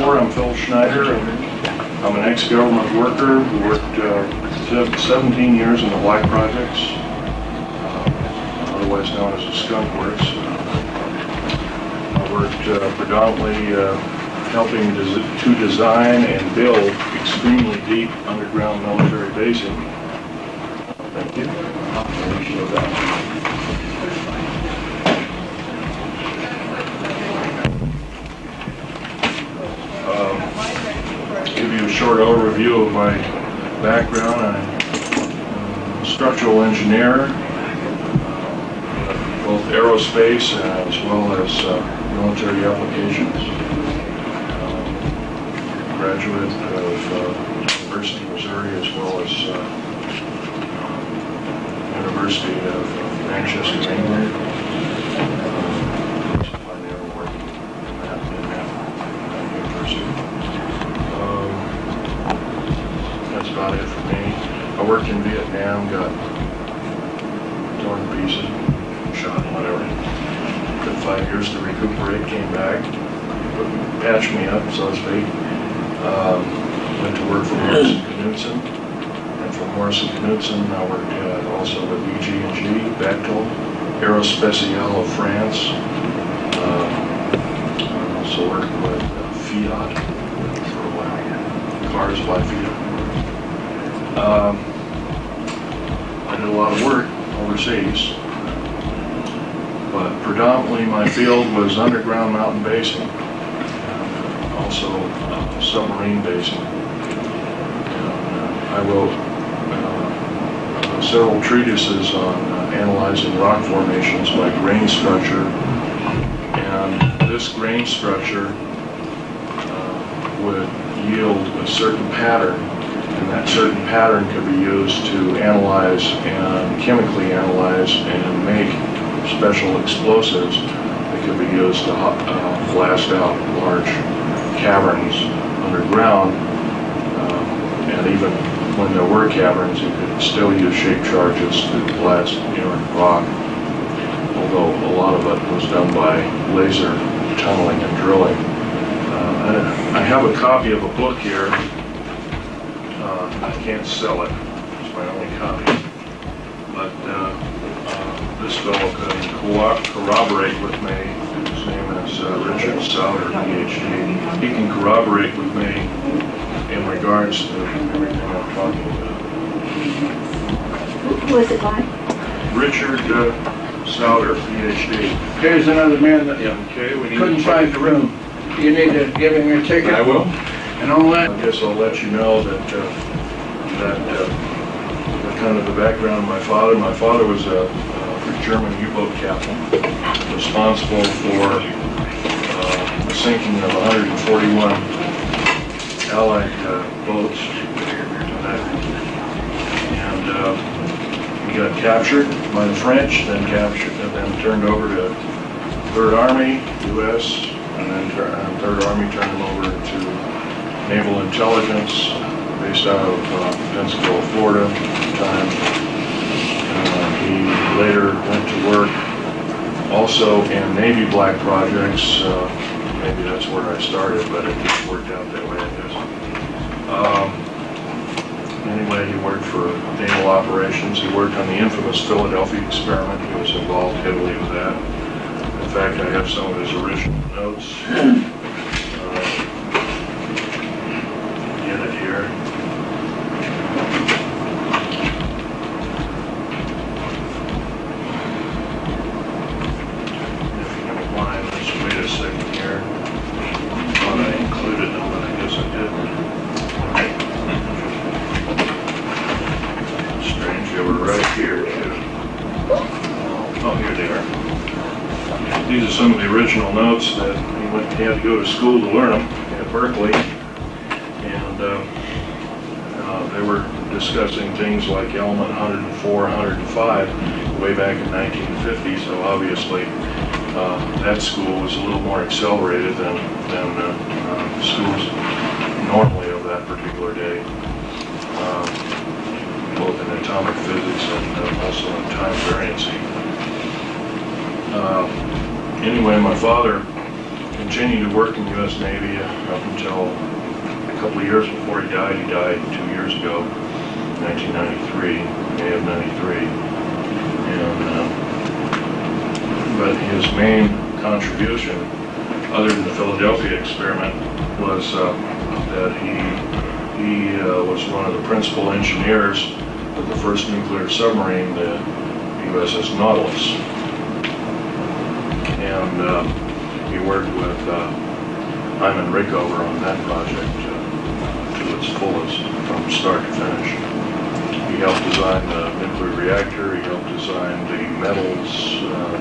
before, I'm Phil Schneider. I'm an ex-government worker who worked 17 years in the Black Projects, otherwise known as the Skunk Works. I worked predominantly helping to design and build extremely deep underground military basing. Thank you. Give you a short overview of my background. I'm a structural engineer, both aerospace as well as military applications. Graduate of University of Missouri as well as University of Manchester, England. Primarily working in that university. That's about it for me. I worked in Vietnam, got torn to pieces, shot, whatever. Took 5 years to recuperate, came back, patched me up, so to speak. Went to work for Morrison Knudsen, and from Morrison Knudsen I worked also with EG&G, Bechtel, Aerospatiale of France. Also worked with Fiat for a while, cars by Fiat. I did a lot of work overseas, but predominantly my field was underground mountain basing, also submarine basing. I wrote several treatises on analyzing rock formations by grain structure, and this grain structure would yield a certain pattern, and that certain pattern could be used to analyze and chemically analyze and make special explosives that could be used to blast out large caverns underground, and even when there were caverns, you could still use shape charges to blast inert rock, although a lot of it was done by laser tunneling and drilling. I have a copy of a book here. I can't sell it, it's my only copy, but this fellow could corroborate with me. His name is Richard Souder, PhD. He can corroborate with me in regards to everything I'm talking about. Who is it by? Richard Souder, PhD. Here's another man that Okay, we need couldn't to find the room. You need to give him your ticket. I will. And all that. I guess I'll let you know that kind of the background of my father. My father was a German U-boat captain, responsible for the sinking of 141 Allied boats, and he got captured by the French, then turned over to 3rd Army, U.S., and then 3rd Army turned him over to Naval Intelligence, based out of Pensacola, Florida at the time. He later went to work also in Navy Black Projects. Maybe that's where I started, but it just worked out that way, I guess. Anyway, he worked for naval operations. He worked on the infamous Philadelphia experiment. He was involved heavily with that. In fact, I have some of his original notes. Get it here. Wait a second here. Thought I included them, but I guess I didn't. Strange, they were right here, too. Oh, here they are. These are some of the original notes that he had to go to school to learn them at Berkeley. And they were discussing things like element 104, 105 way back in 1950, so obviously that school was a little more accelerated than schools normally of that particular day, both in atomic physics and also in time variancy. Anyway, my father continued to work in the U.S. Navy up until a couple of years before he died. He died 2 years ago, 1993, May of 93. But his main contribution, other than the Philadelphia experiment, was that he was one of the principal engineers of the first nuclear submarine, the USS Nautilus. And he worked with Hyman Rickover on that project to its fullest, from start to finish. He helped design the nuclear reactor, he helped design the metals,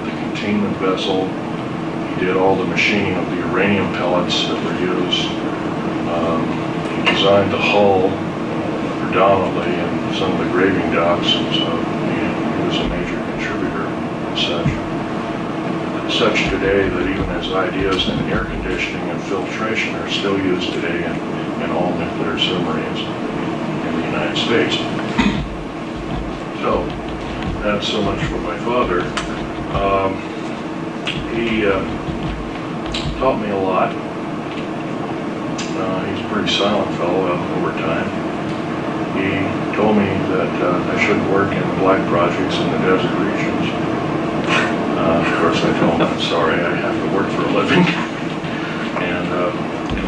the containment vessel. He did all the machining of the uranium pellets that were used. He designed the hull predominantly and some of the graving docks, and so he was a major contributor and such. Such today that even his ideas in air conditioning and filtration are still used today in all nuclear submarines in the United States. So, that's so much for my father. He taught me a lot. He's a pretty silent fellow over time. He told me that I shouldn't work in black projects in the desert regions. Of course, I told him, I'm sorry, I have to work for a living. And in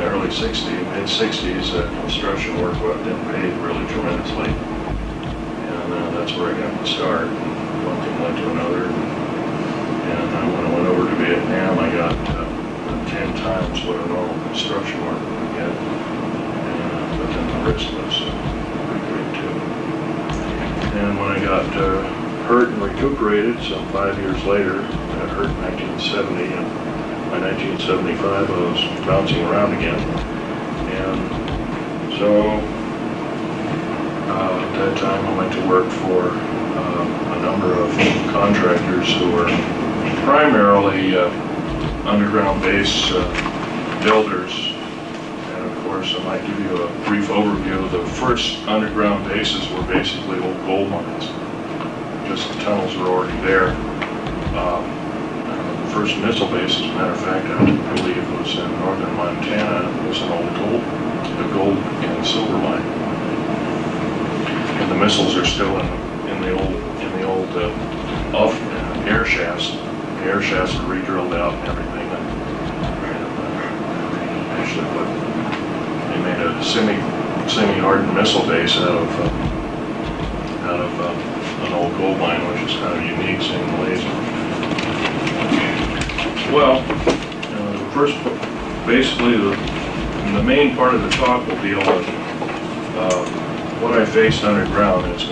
the early 60s, mid-60s, construction work didn't pay really tremendously. And that's where I got my start. One thing led to another. And when I went over to Vietnam, I got 10 times what a normal construction worker would get. But then the risk was pretty great too. And when I got hurt and recuperated some 5 years later, I got hurt in 1970, and by 1975 I was bouncing around again. And so at that time I went to work for a number of contractors who were primarily underground base builders. And of course, I might give you a brief overview. The first underground bases were basically old gold mines. Just the tunnels were already there. The first missile base, as a matter of fact, I believe it was in northern Montana. It was an old gold and silver mine. And the missiles are still in the old air shafts. The air shafts are re-drilled out and everything. And actually, they made a semi-hardened missile base out of an old gold mine, which is kind of unique, seeing the laser. Well, basically the main part of the talk will deal with what I faced underground. Is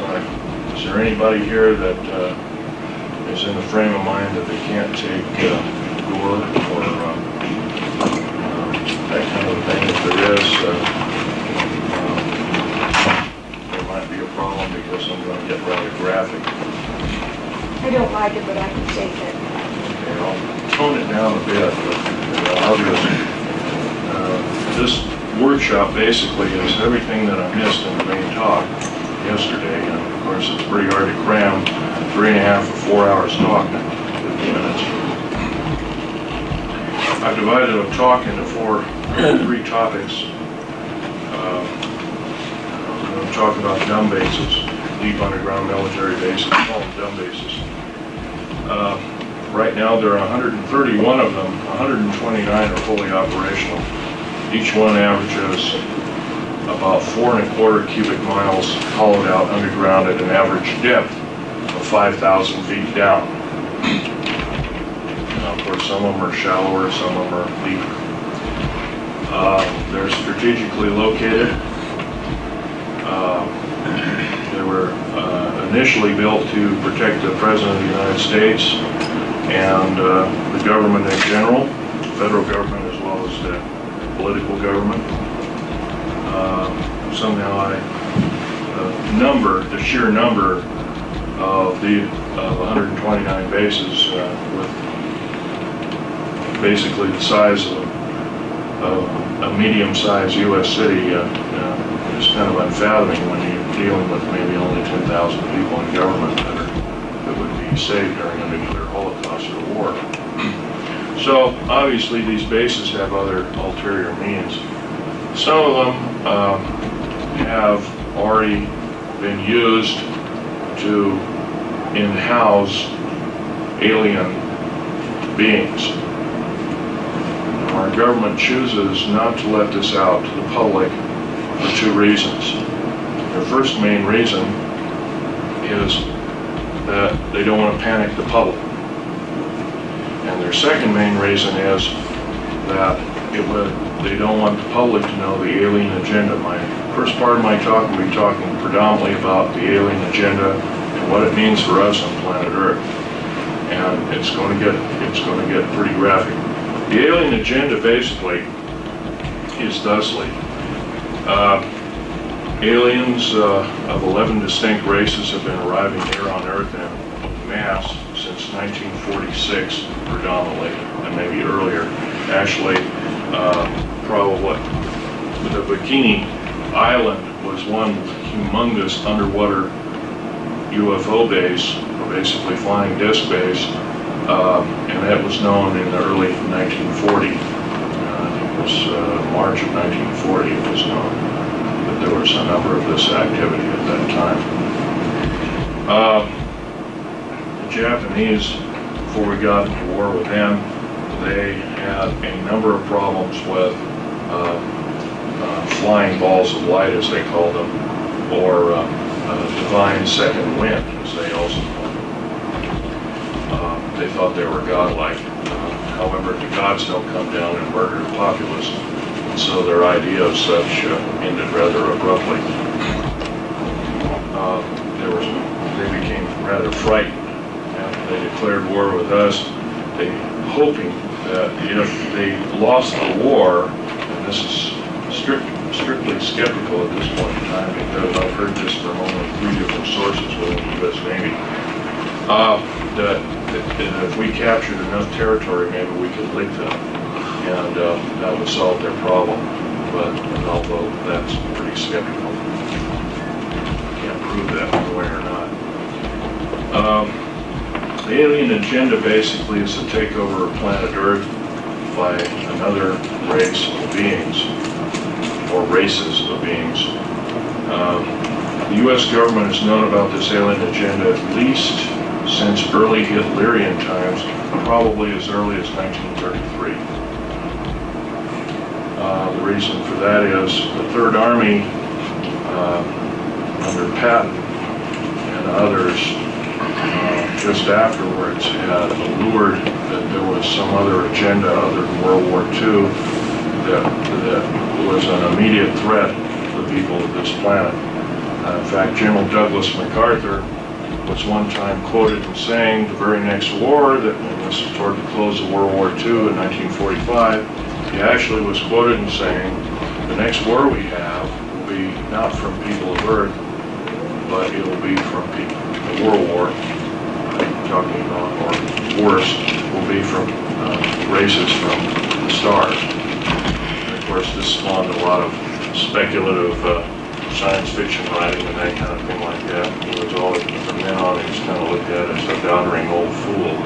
there anybody here that is in the frame of mind that they can't take gore or that kind of thing? If there is, there might be a problem because I'm going to get rather graphic. I don't like it, but I can take it. Okay, I'll tone it down a bit, but obviously, this workshop basically is everything that I missed in the main talk yesterday, and of course it's pretty hard to cram 3.5 or 4 hours talk in 50 minutes. I've divided a talk into three topics. I'm going to talk about dumb bases, deep underground military bases, call them dumb bases. Right now there are 131 of them, 129 are fully operational. Each one averages about 4¼ cubic miles hollowed out underground at an average depth of 5,000 feet down. Now, of course, some of them are shallower, some of them are deeper. They're strategically located. They were initially built to protect the President of the United States and the government in general, the federal government as well as the political government. Somehow the sheer number of the 129 bases with basically the size of a medium-sized U.S. city is kind of unfathoming when you're dealing with maybe only 10,000 people in government that would be saved during a nuclear holocaust or war. So obviously these bases have other ulterior means. Some of them have already been used to in-house alien beings. Our government chooses not to let this out to the public for two reasons. Their first main reason is that they don't want to panic the public. And their second main reason is that they don't want the public to know the alien agenda. My first part of my talk will be talking predominantly about the alien agenda and what it means for us on planet Earth. And it's going to get pretty graphic. The alien agenda basically is thusly. Aliens of 11 distinct races have been arriving here on Earth in mass since 1946, predominantly, and maybe earlier. Actually, probably the Bikini Island was one humongous underwater UFO base, or basically flying disc base, and that was known in the early 1940. I think it was March of 1940 it was known that there was a number of this activity at that time. The Japanese, before we got into war with them, they had a number of problems with flying balls of light, as they called them, or divine second wind, as they also called them. They thought they were godlike. However, the gods don't come down and murder the populace, and so their idea of such ended rather abruptly. They became rather frightened after they declared war with us, hoping that if they lost the war, and this is strictly skeptical at this point in time because I've heard this from only 3 different sources within the U.S. Navy, that if we captured enough territory, maybe we could lick them, and that would solve their problem. But although that's pretty skeptical, can't prove that one way or not. The alien agenda basically is to take over planet Earth by another race of beings, or races of beings. The U.S. government has known about this alien agenda at least since early Hitlerian times, probably as early as 1933. The reason for that is the Third Army, under Patton and others, just afterwards had allured that there was some other agenda other than World War II that was an immediate threat to the people of this planet. In fact, General Douglas MacArthur was one time quoted in saying the very next war, and this is toward the close of World War II in 1945, he actually was quoted in saying, the next war we have will be not from people of Earth, but it will be from people. The World War I'm talking about, or worse, will be from races from the stars. And of course, this spawned a lot of speculative science fiction writing and that kind of thing like that. He was always, from then on, he was kind of looked at as a doddering old fool.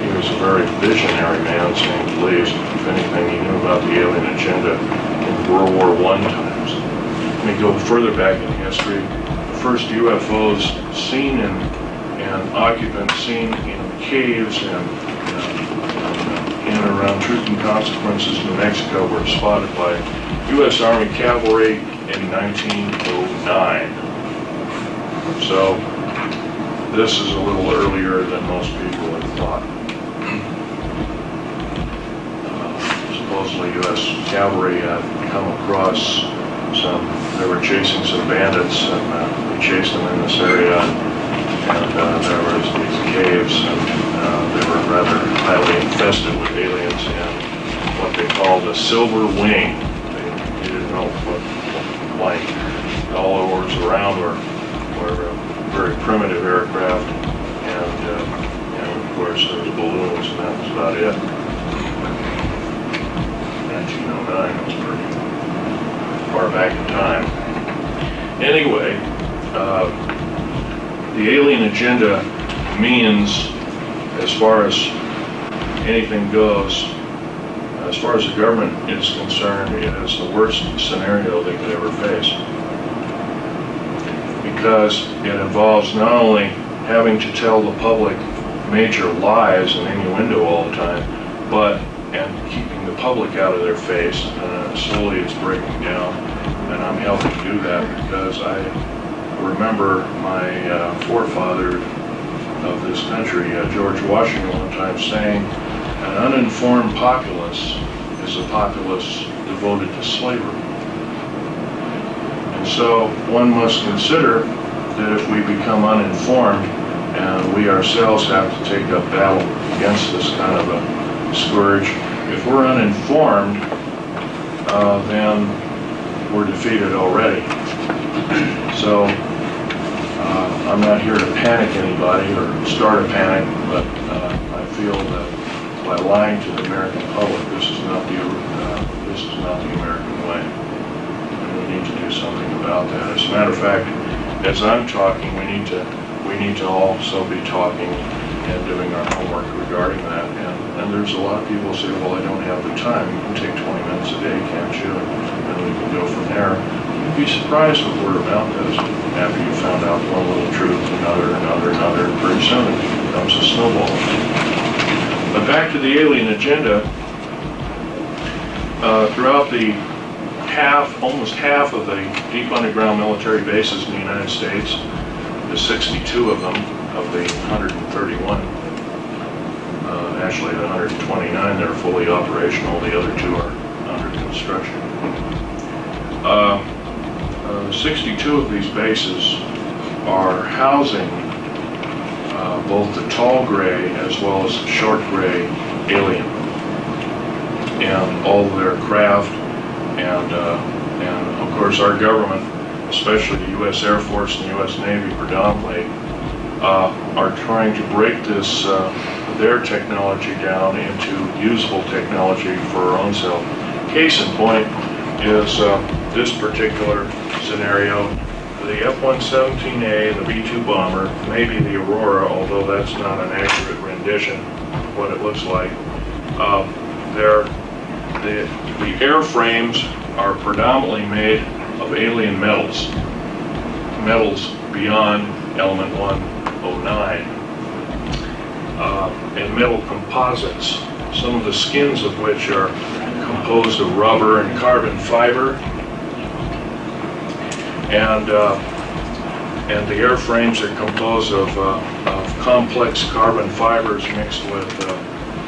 He was a very visionary man, saying the least. If anything, he knew about the alien agenda in World War I times. Let me go further back in history. The first UFOs seen and occupants seen in caves and in and around Truth and Consequences, New Mexico, were spotted by U.S. Army cavalry in 1909. So this is a little earlier than most people had thought. Supposedly U.S. cavalry had come across they were chasing some bandits, and we chased them in this area, and there was these caves, and they were rather highly infested with aliens and what they called a silver wing. They didn't know what like. All that was around were very primitive aircraft, and of course there was balloons, and that was about it. 1909 was pretty far back in time. Anyway, the alien agenda means, as far as anything goes. As far as the government is concerned, it is the worst scenario they could ever face. Because it involves not only having to tell the public major lies and innuendo all the time, and keeping the public out of their face. Slowly it's breaking down, and I'm helping do that because I remember my forefather of this country, George Washington, one time saying, "An uninformed populace is a populace devoted to slavery." And so one must consider that if we become uninformed and we ourselves have to take up battle against this kind of a scourge, if we're uninformed, then we're defeated already. So I'm not here to panic anybody or start a panic, but I feel that by lying to the American public, this is not the American way. And we need to do something about that. As a matter of fact, as I'm talking, we need to also be talking and doing our homework regarding that. And there's a lot of people who say, well, I don't have the time. You can take 20 minutes a day, can't you? And we can go from there. You'd be surprised what word of mouth does after you found out one little truth, another, and pretty soon it becomes a snowball. But back to the alien agenda. Throughout the almost half of the deep underground military bases in the United States, the 62 of them, of the 131, actually the 129, they're fully operational, the other two are under construction. 62 of these bases are housing both the tall gray as well as the short gray alien and all of their craft, and of course our government, especially the U.S. Air Force and the U.S. Navy predominantly, are trying to break this their technology down into usable technology for our own self. Case in point is this particular scenario. The F-117A, the B-2 bomber, maybe the Aurora, although that's not an accurate rendition of what it looks like. The airframes are predominantly made of alien metals beyond element 109, and metal composites, some of the skins of which are composed of rubber and carbon fiber, and the airframes are composed of complex carbon fibers mixed with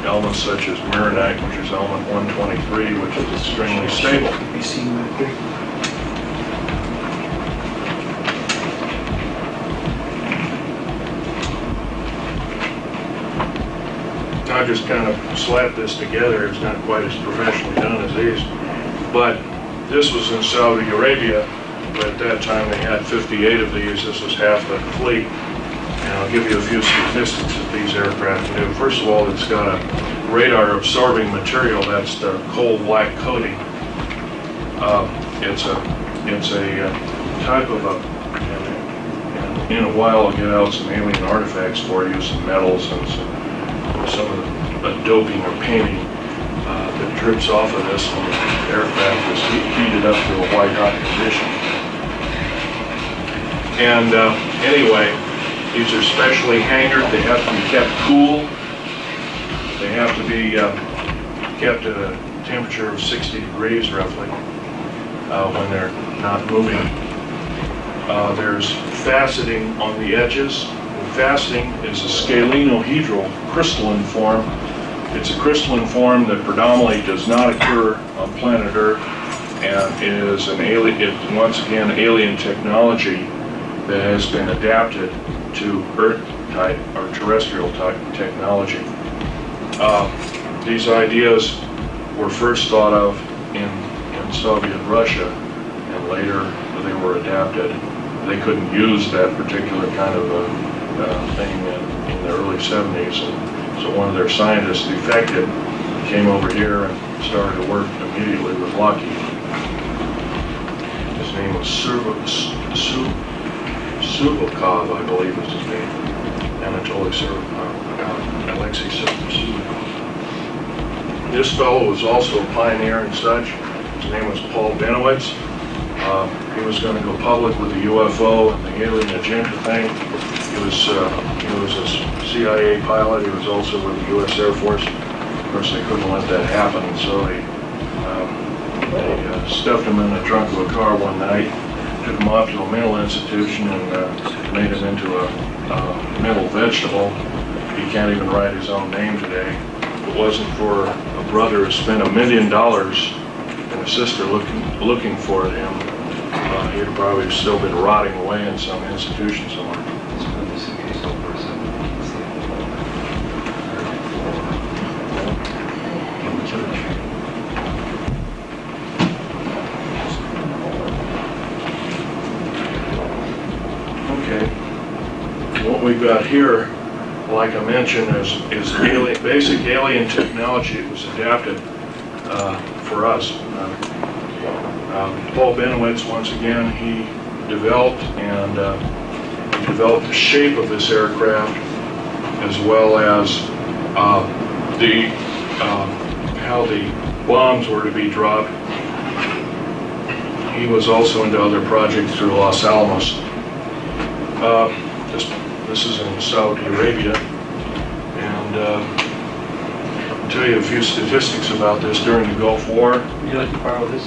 elements such as mironite, which is element 123, which is extremely stable. I just kind of slapped this together. It's not quite as professionally done as these, but this was in Saudi Arabia. But at that time they had 58 of these. This was half the fleet. And I'll give you a few statistics that these aircraft do. First of all, it's got a radar absorbing material. That's the coal black coating. It's a type of and in a while I'll get out some alien artifacts for you, some metals and some of the doping or painting that drips off of this when the aircraft is heated up to a white hot condition. And anyway, these are specially hangared. They have to be kept cool. They have to be kept at a temperature of 60 degrees roughly when they're not moving. There's faceting on the edges. Faceting is a scalenohedral crystalline form. It's a crystalline form that predominantly does not occur on planet Earth, and is once again alien technology that has been adapted to Earth-type or terrestrial-type technology. These ideas were first thought of in Soviet Russia, and later they were adapted. They couldn't use that particular kind of thing in the early 70s, and so one of their scientists defected, came over here and started to work immediately with Lockheed. His name was Subakov, I believe was his name. Anatoly Subakov, Alexei Subakov. This fellow was also a pioneer and such. His name was Paul Benowitz. He was going to go public with the UFO and the alien agenda thing. He was a CIA pilot. He was also with the U.S. Air Force. Of course, they couldn't let that happen, and so they stuffed him in the trunk of a car one night, took him off to a mental institution, and made him into a mental vegetable. He can't even write his own name today. If it wasn't for a brother who spent $1 million and a sister looking for him, he'd probably still been rotting away in some institution somewhere. Let's move this suitcase over a second. See if Okay. What we've got here, like I mentioned, is basic alien technology. It was adapted for us. Paul Benowitz, once again, he developed the shape of this aircraft, as well as how the bombs were to be dropped. He was also into other projects through Los Alamos. This is in Saudi Arabia, and I'll tell you a few statistics about this during the Gulf War. would you like to borrow this?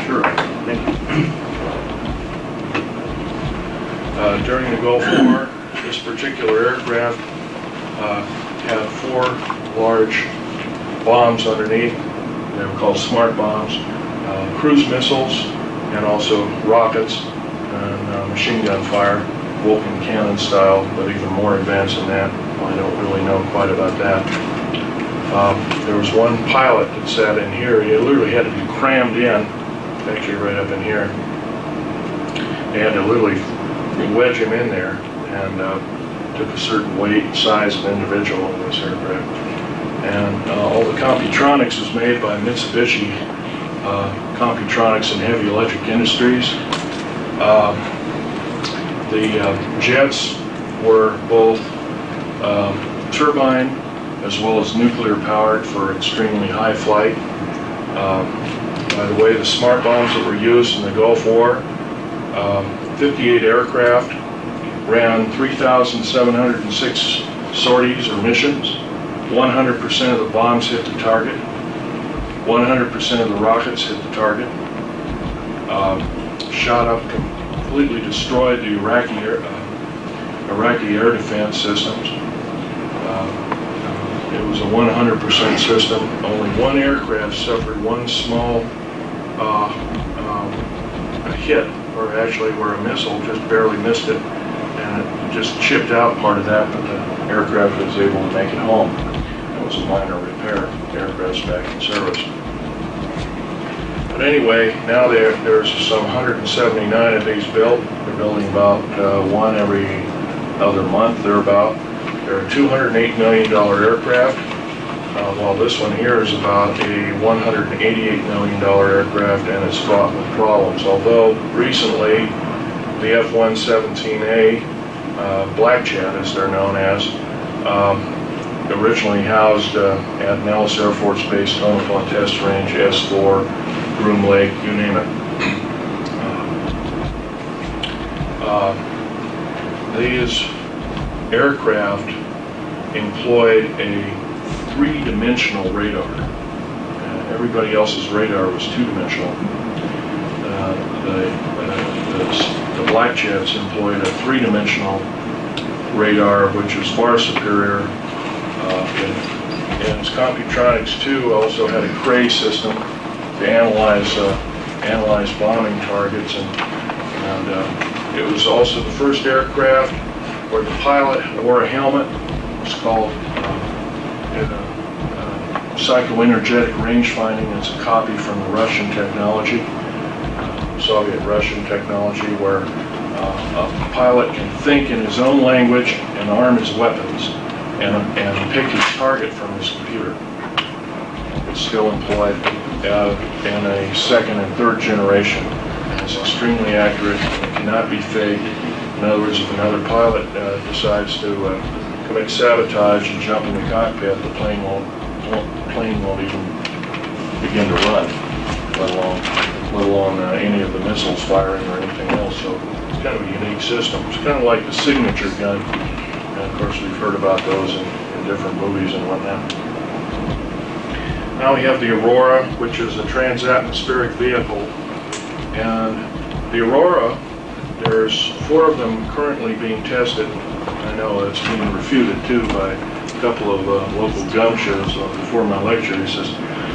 Sure. Thank you. During the Gulf War, this particular aircraft had 4 large bombs underneath. They were called smart bombs, cruise missiles, and also rockets and machine gun fire, Vulcan cannon style, but even more advanced than that. I don't really know quite about that. There was one pilot that sat in here. He literally had to be crammed in, actually right up in here. They had to literally wedge him in there, and took a certain weight and size of individual in this aircraft. And all the Computronics was made by Mitsubishi Computronics and Heavy Electric Industries. The jets were both turbine as well as nuclear powered for extremely high flight. By the way, the smart bombs that were used in the Gulf War, 58 aircraft ran 3,706 sorties or missions. 100% of the bombs hit the target. 100% of the rockets hit the target. Shot up, completely destroyed the Iraqi air defense systems. It was a 100% system. Only one aircraft suffered one small hit, or actually where a missile just barely missed it, and it just chipped out part of that, but the aircraft was able to make it home. It was a minor repair. The aircraft's back in service. But anyway, now there's some 179 of these built. They're building about one every other month, thereabout. They're a $208 million aircraft, while this one here is about a $188 million aircraft, and it's fraught with problems. Although recently, the F-117A, Black Jet as they're known as, originally housed at Nellis Air Force Base, Tonopah Test Range, S4, Groom Lake, you name it. These aircraft employed a 3-dimensional radar. Everybody else's radar was 2-dimensional. The Black Jets employed a 3-dimensional radar, which was far superior. And its Computronics 2 also had a Cray system to analyze bombing targets, and it was also the first aircraft where the pilot wore a helmet. It's called psychoenergetic range finding. It's a copy from the Russian technology, Soviet-Russian technology, where a pilot can think in his own language and arm his weapons and pick his target from his computer. It's still employed in a 2nd and 3rd generation, and it's extremely accurate and it cannot be faked. In other words, if another pilot decides to commit sabotage and jump in the cockpit, the plane won't plane won't even begin to run, let alone any of the missiles firing or anything else. So it's kind of a unique system. It's kind of like the signature gun. And of course, we've heard about those in different movies and whatnot. Now we have the Aurora, which is a transatmospheric vehicle. And the Aurora, there's 4 of them currently being tested. I know that's being refuted too by a couple of local gun shows before my lecture. He says,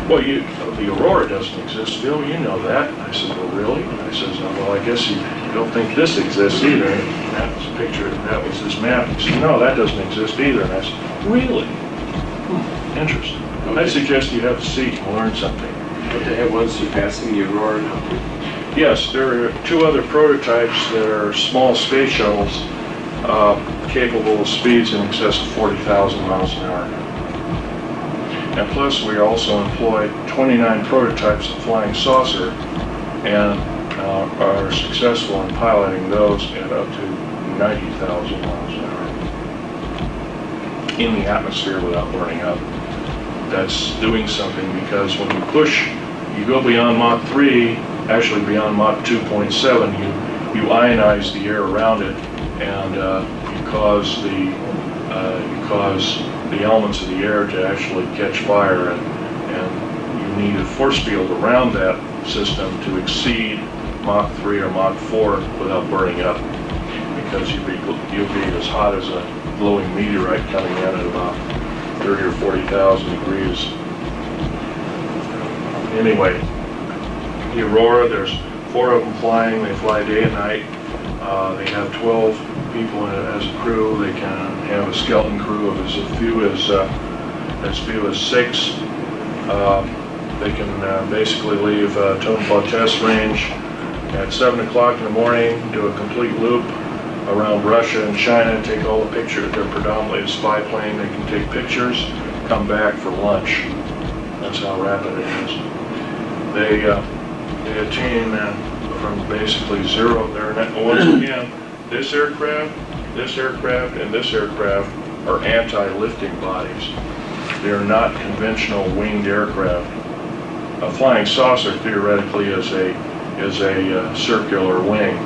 well, the Aurora doesn't exist, Phil, you know that. I said, well, really? I says, well, I guess you don't think this exists either. And that was a picture, that was this map. He said, no, that doesn't exist either. And I said, really? Interesting. I suggest you have a seat and learn something. But they have one surpassing the Aurora now. Yes, there are 2 other prototypes that are small space shuttles capable of speeds in excess of 40,000 miles an hour. And plus, we also employ 29 prototypes of flying saucer and are successful in piloting those at up to 90,000 miles an hour in the atmosphere without burning up. That's doing something because when you push, you go beyond Mach 3, actually beyond Mach 2.7, you ionize the air around it, and you cause the elements of the air to actually catch fire, and you need a force field around that system to exceed Mach 3 or Mach 4 without burning up, because you'll be as hot as a glowing meteorite coming in at about 30 or 40,000 degrees. Anyway, the Aurora, there's 4 of them flying. They fly day and night. They have 12 people in it as a crew. They can have a skeleton crew of as few as 6. They can basically leave Tonopah Test Range at 7 o'clock in the morning, do a complete loop around Russia and China, take all the pictures. They're predominantly a spy plane. They can take pictures, come back for lunch. That's how rapid it is. They attain from basically zero. Once again, this aircraft, and this aircraft are anti-lifting bodies. They are not conventional winged aircraft. A flying saucer theoretically is a circular wing.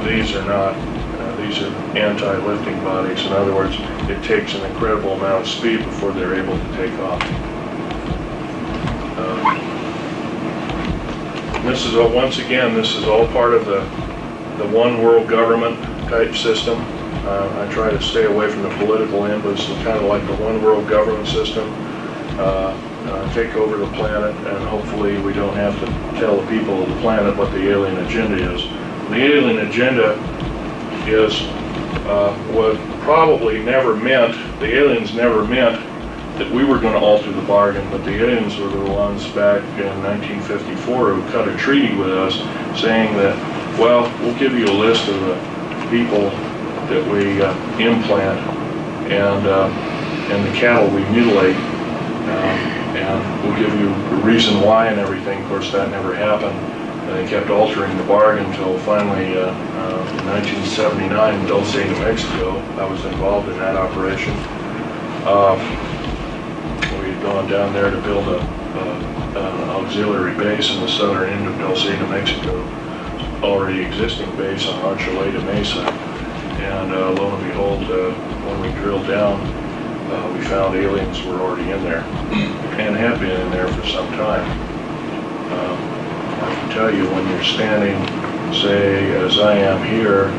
These are not. These are anti-lifting bodies. In other words, it takes an incredible amount of speed before they're able to take off. This is once again, this is all part of the one world government type system. I try to stay away from the political end, but it's kind of like the one world government system. Take over the planet, and hopefully we don't have to tell the people of the planet what the alien agenda is. The alien agenda is what probably never meant, the aliens never meant that we were going to alter the bargain, but the aliens were the ones back in 1954 who cut a treaty with us saying that, well, we'll give you a list of the people that we implant and the cattle we mutilate, and we'll give you a reason why and everything. Of course, that never happened. And they kept altering the bargain until finally in 1979 in Dulce, New Mexico, I was involved in that operation. We had gone down there to build an auxiliary base in the southern end of Dulce, New Mexico, already existing base on Rancho de Mesa. And lo and behold, when we drilled down, we found aliens were already in there and had been in there for some time. I can tell you when you're standing, say, as I am here,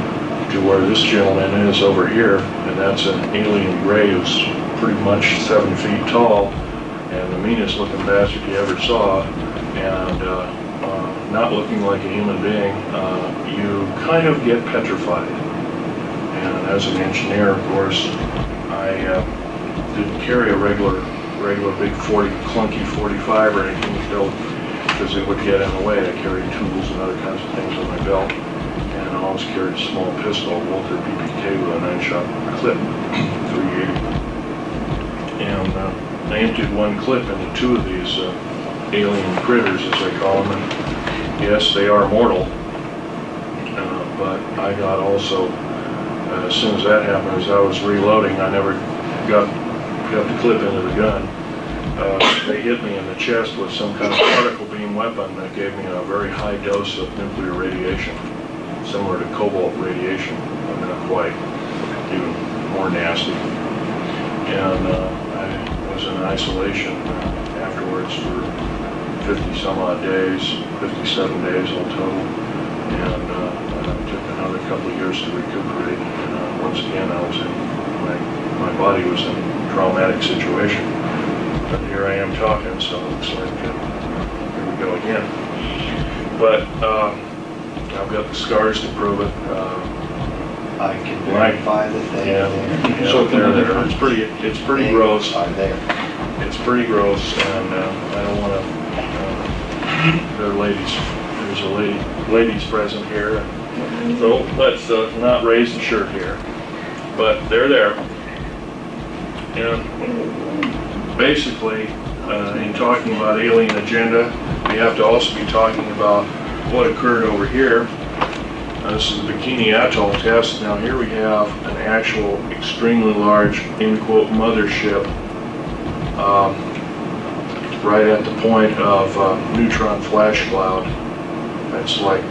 to where this gentleman is over here, and that's an alien gray who's pretty much 7 feet tall, and the meanest looking bastard you ever saw, and not looking like a human being, you kind of get petrified. And as an engineer, of course, I didn't carry a regular big clunky 45 or anything because it would get in the way. I carried tools and other kinds of things on my belt, and I always carried a small pistol, Walter PPK with a 9-shot clip, 380. And I emptied one clip into 2 of these alien critters, as they call them. And yes, they are mortal, but I got also, as soon as that happened, as I was reloading, I never got got the clip into the gun. They hit me in the chest with some kind of particle beam weapon that gave me a very high dose of nuclear radiation, similar to cobalt radiation, but not quite, even more nasty. And I was in isolation afterwards for 50 some odd days, 57 days all total, and it took another couple of years to recuperate. And once again, I was in, my body was in a traumatic situation. But here I am talking, so it looks like here we go again. But I've got the scars to prove it. I can verify that they are there. Yeah, so they're there. It's pretty gross. Are there. It's pretty gross, and I don't want to. There are ladies. There's a ladies present here, so let's not raise the shirt here. But they're there, and basically, in talking about alien agenda, we have to also be talking about what occurred over here. This is the Bikini Atoll test. Now here we have an actual extremely large, in quote, mothership right at the point of neutron flash cloud. That's like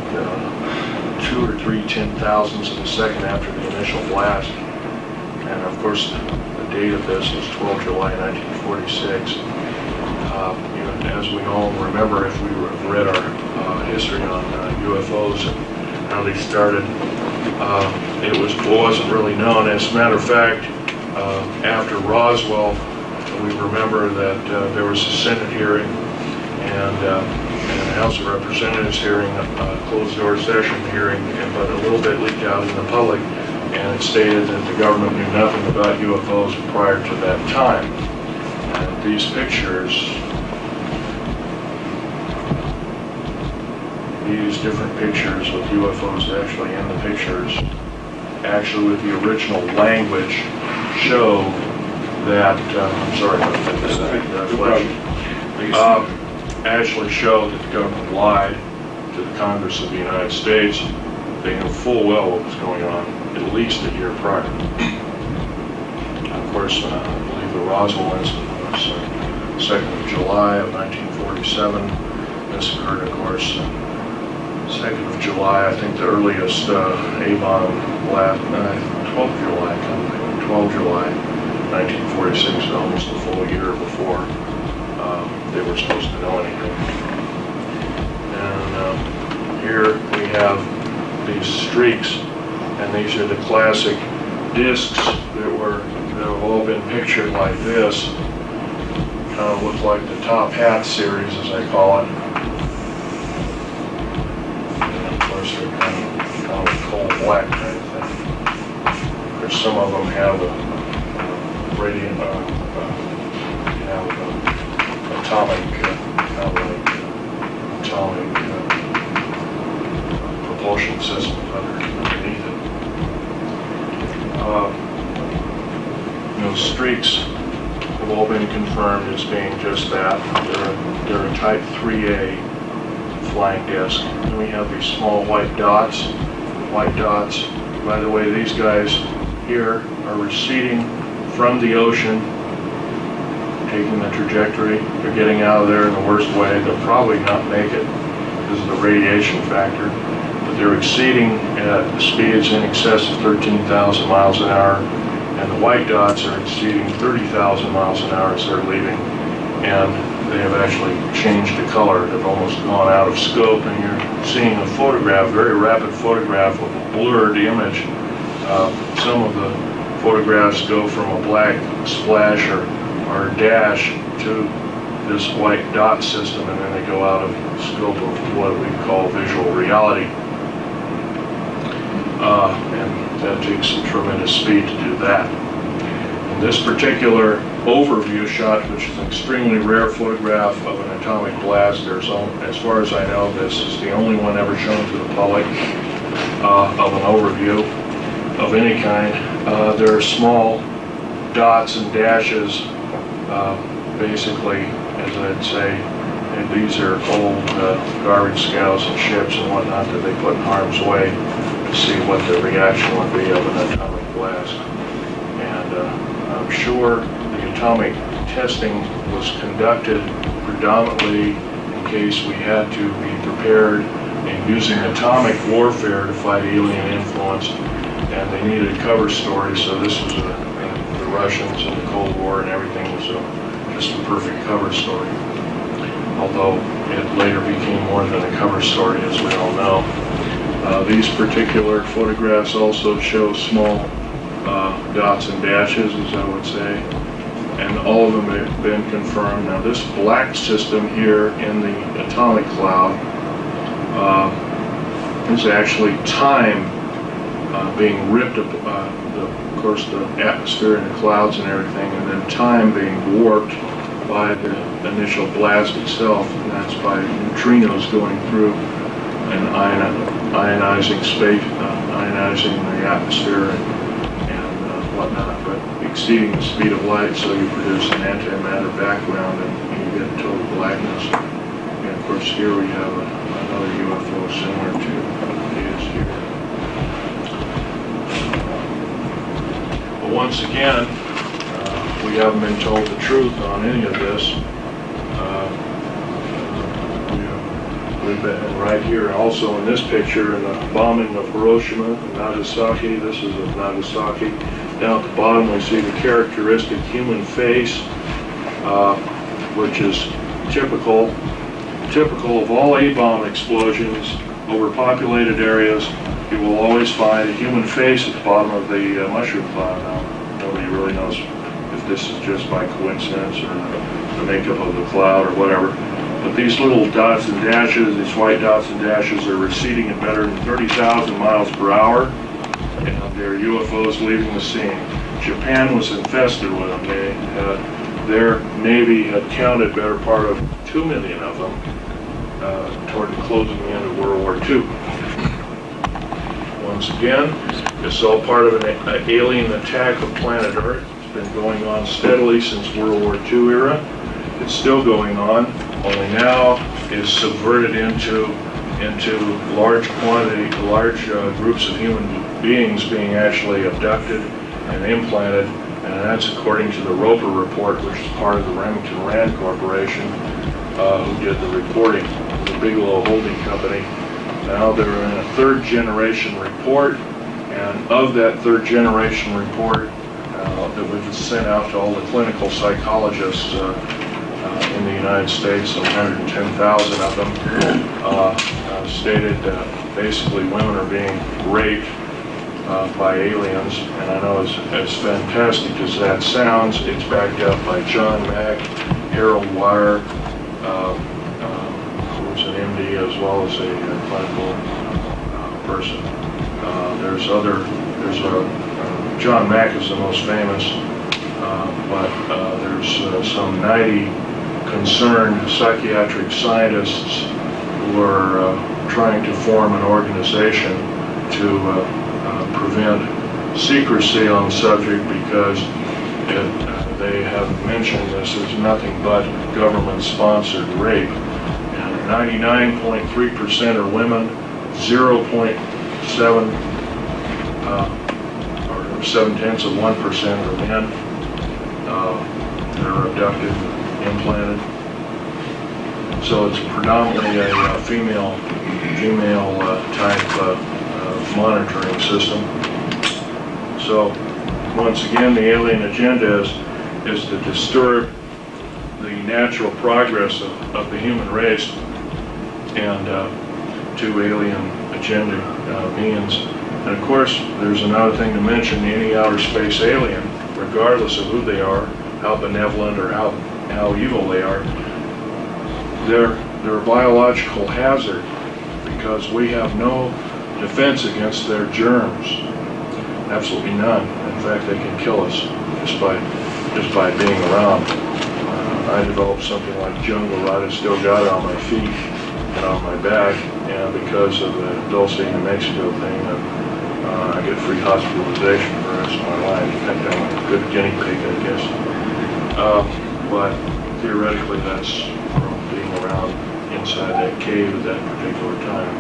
2 or 3 10,000ths of a second after the initial blast. And of course, the date of this was 12 July 1946. As we all remember, if we read our history on UFOs and how they started, it wasn't really known. As a matter of fact, after Roswell, we remember that there was a Senate hearing and a House of Representatives hearing, a closed-door session hearing, but a little bit leaked out in the public, and it stated that the government knew nothing about UFOs prior to that time. And these pictures, these different pictures with UFOs actually in the pictures, actually with the original language, show that, I'm sorry about that, actually show that the government lied to the Congress of the United States. They knew full well what was going on at least a year prior. Of course, I believe the Roswell incident was 2nd of July of 1947. This occurred, of course, 2nd of July. I think the earliest A-bomb blast, 12th July, 12 July 1946, almost a full year before they were supposed to know anything. And here we have these streaks, and these are the classic discs that have all been pictured like this. Kind of look like the Top Hat series, as I call it. And of course, they're kind of a coal black kind of thing. Of course, some of them have a radiant, atomic, atomic propulsion system underneath it. Those streaks have all been confirmed as being just that. They're a Type 3A flying disc. And we have these small white dots. White dots. By the way, these guys here are receding from the ocean, taking the trajectory. They're getting out of there in the worst way. They'll probably not make it because of the radiation factor, but they're exceeding at speeds in excess of 13,000 miles an hour, and the white dots are exceeding 30,000 miles an hour as they're leaving, and they have actually changed the color. They've almost gone out of scope, and you're seeing a photograph, very rapid photograph of a blurred image. Some of the photographs go from a black splash or dash to this white dot system, and then they go out of scope of what we call visual reality. And that takes some tremendous speed to do that. In this particular overview shot, which is an extremely rare photograph of an atomic blast, as far as I know, this is the only one ever shown to the public of an overview of any kind. There are small dots and dashes, basically, as I'd say, and these are old garbage scows and ships and whatnot that they put in harm's way to see what the reaction would be of an atomic blast. And I'm sure the atomic testing was conducted predominantly in case we had to be prepared in using atomic warfare to fight alien influence, and they needed a cover story, so this was the Russians and the Cold War and everything was just a perfect cover story. Although it later became more than a cover story, as we all know. These particular photographs also show small dots and dashes, as I would say, and all of them have been confirmed. Now this black system here in the atomic cloud is actually time being ripped up, of course the atmosphere and the clouds and everything, and then time being warped by the initial blast itself, and that's by neutrinos going through and ionizing space, ionizing the atmosphere and whatnot, but exceeding the speed of light, so you produce an antimatter background and you get total blackness. And of course here we have another UFO similar to what it is here. But once again, we haven't been told the truth on any of this. We've been right here also in this picture in the bombing of Hiroshima and Nagasaki. This is of Nagasaki. Down at the bottom we see the characteristic human face, which is typical of all A-bomb explosions over populated areas. You will always find a human face at the bottom of the mushroom cloud. Now, nobody really knows if this is just by coincidence or the makeup of the cloud or whatever. But these little dots and dashes, these white dots and dashes, are receding at better than 30,000 miles per hour, and they're UFOs leaving the scene. Japan was infested with them. Their Navy had counted better part of 2 million of them toward the closing end of World War II. Once again, it's all part of an alien attack of planet Earth. It's been going on steadily since World War II era. It's still going on, only now is subverted into large groups of human beings being actually abducted and implanted, and that's according to the Roper report, which is part of the Remington Rand Corporation, who did the reporting, the Bigelow Holding Company. Now they're in a third generation report, and of that third generation report that we've sent out to all the clinical psychologists in the United States, 110,000 of them, stated that basically women are being raped by aliens. And I know as fantastic as that sounds, it's backed up by John Mack, Harold Wire, who's an MD as well as a clinical person. John Mack is the most famous, but there's some 90 concerned psychiatric scientists who are trying to form an organization to prevent secrecy on the subject, because they have mentioned this is nothing but government-sponsored rape. And 99.3% are women, 0.7 or 0.7% are men that are abducted, implanted. So it's predominantly a female type monitoring system. So once again, the alien agenda is to disturb the natural progress of the human race, and to alien agenda means. And of course, there's another thing to mention: any outer space alien, regardless of who they are, how benevolent or how evil they are, they're a biological hazard, because we have no defense against their germs. Absolutely none. In fact, they can kill us just by being around. I developed something like jungle rot. I still got it on my feet and on my back, and because of the Dulce, New Mexico thing, I get free hospitalization for the rest of my life. In fact, I'm a good guinea pig, I guess. But theoretically, that's from being around inside that cave at that particular time.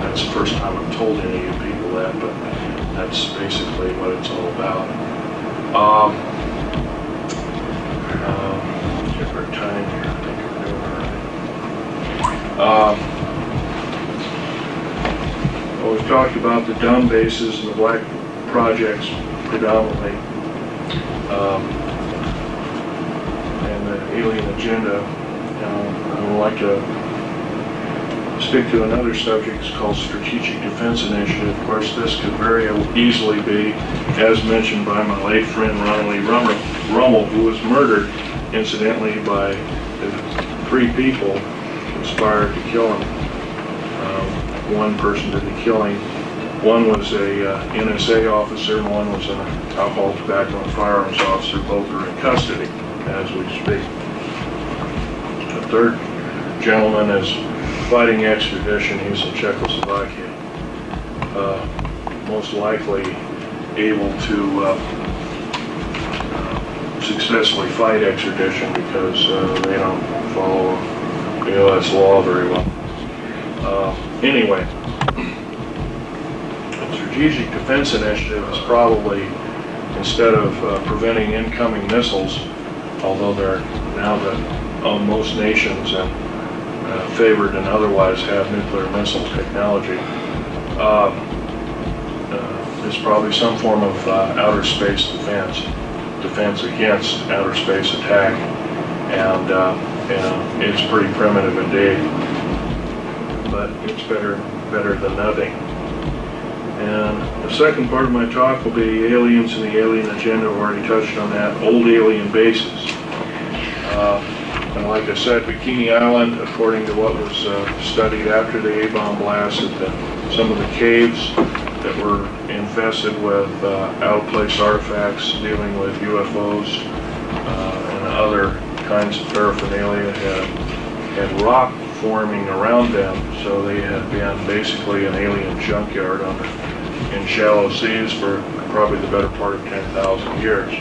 That's the first time I've told any of you people that, but that's basically what it's all about. Check our time here, I think we're doing all right. Well, we've talked about the dumb bases and the black projects predominantly, and the alien agenda. I would like to stick to another subject. It's called Strategic Defense Initiative. Of course, this could very easily be, as mentioned by my late friend Ronald E. Rummel, who was murdered, incidentally, by the 3 people who conspired to kill him. One person did the killing. One was a NSA officer, and one was an alcohol, tobacco, and firearms officer. Both are in custody as we speak. The third gentleman is fighting extradition. He's in Czechoslovakia. Most likely able to successfully fight extradition because they don't follow the U.S. law very well. Anyway, the Strategic Defense Initiative is probably, instead of preventing incoming missiles, although they're now most nations and favored and otherwise have nuclear missile technology, is probably some form of outer space defense against outer space attack, and it's pretty primitive indeed, but it's better than nothing. And the second part of my talk will be aliens and the alien agenda. I've already touched on that. Old alien bases. And like I said, Bikini Island, according to what was studied after the A-bomb blast, some of the caves that were infested with out-of-place artifacts dealing with UFOs and other kinds of paraphernalia had rock forming around them, so they had been basically an alien junkyard in shallow seas for probably the better part of 10,000 years.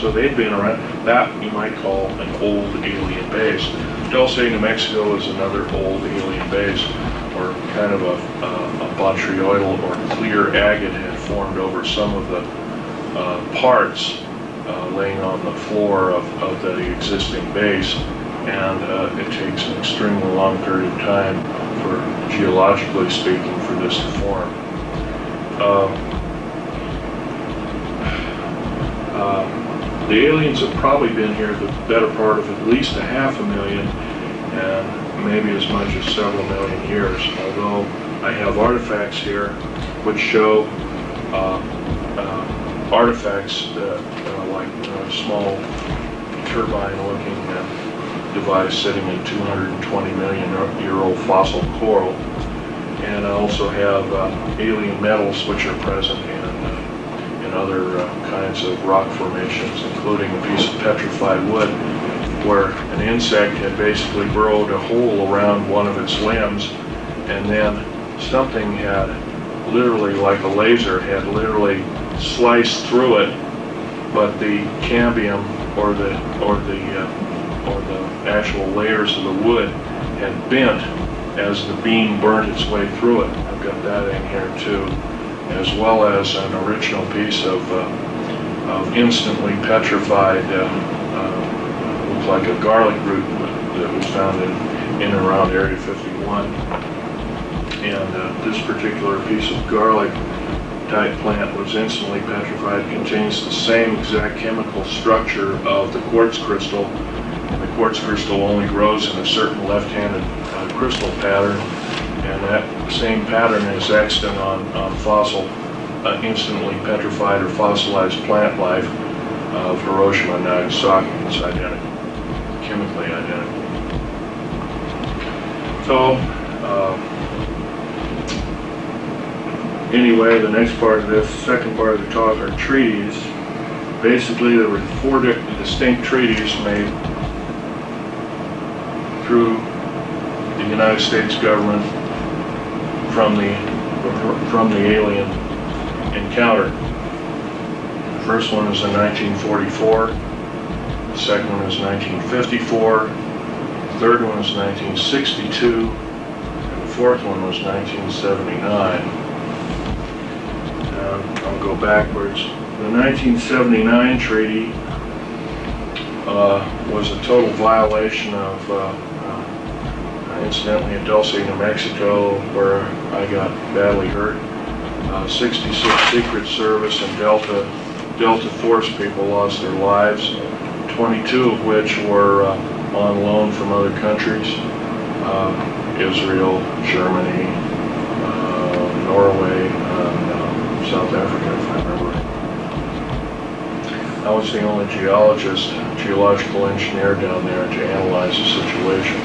So they'd been around. That you might call an old alien base. Dulce, New Mexico is another old alien base, or kind of a botryoidal or clear agate had formed over some of the parts laying on the floor of the existing base, and it takes an extremely long period of time, for geologically speaking, for this to form. The aliens have probably been here the better part of at least 500,000 and maybe as much as several million years, although I have artifacts here which show artifacts that like a small turbine-looking device sitting in 220 million year old fossil coral, and I also have alien metals which are present in other kinds of rock formations, including a piece of petrified wood where an insect had basically burrowed a hole around one of its limbs, and then something had literally, like a laser, had literally sliced through it, but the cambium or the actual layers of the wood had bent as the beam burnt its way through it. I've got that in here too, as well as an original piece of instantly petrified, looks like a garlic root that was found in and around Area 51. And this particular piece of garlic type plant was instantly petrified. It contains the same exact chemical structure of the quartz crystal, and the quartz crystal only grows in a certain left-handed crystal pattern, and that same pattern is extant on fossil, instantly petrified or fossilized plant life of Hiroshima and Nagasaki. It's identical, chemically identical. So, anyway, the next part of this, second part of the talk, are treaties. Basically, there were 4 distinct treaties made through the United States government from the alien encounter. The first one was in 1944. The second one was 1954. The third one was 1962. And the fourth one was 1979. I'll go backwards. The 1979 treaty was a total violation of, incidentally, in Dulce, New Mexico, where I got badly hurt. 66 Secret Service and Delta Force people lost their lives, 22 of which were on loan from other countries, Israel, Germany, Norway, and South Africa, if I remember. I was the only geological engineer down there to analyze the situation.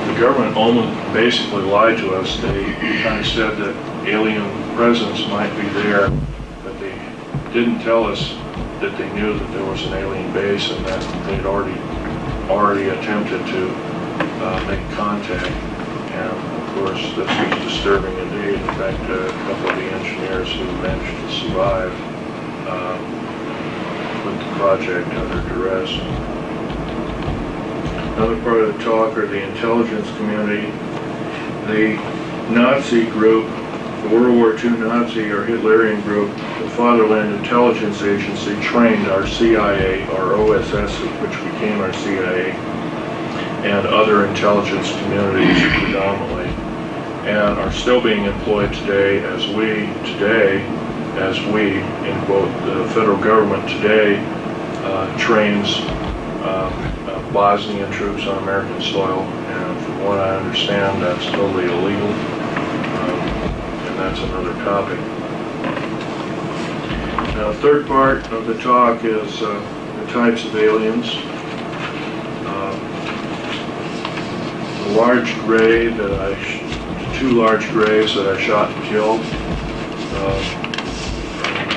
The government almost basically lied to us. They kind of said that alien presence might be there, but they didn't tell us that they knew that there was an alien base and that they'd already attempted to make contact. And of course, this was disturbing indeed. In fact, a couple of the engineers who managed to survive put the project under duress. Another part of the talk are the intelligence community. The Nazi group, the World War II Nazi or Hitlerian group, the Fatherland Intelligence Agency trained our CIA, our OSS, which became our CIA, and other intelligence communities predominantly, and are still being employed today as we, in quote, the federal government today trains Bosnian troops on American soil, and from what I understand, that's totally illegal, and that's another topic. Now, the third part of the talk is the types of aliens. The large gray two large grays that I shot and killed,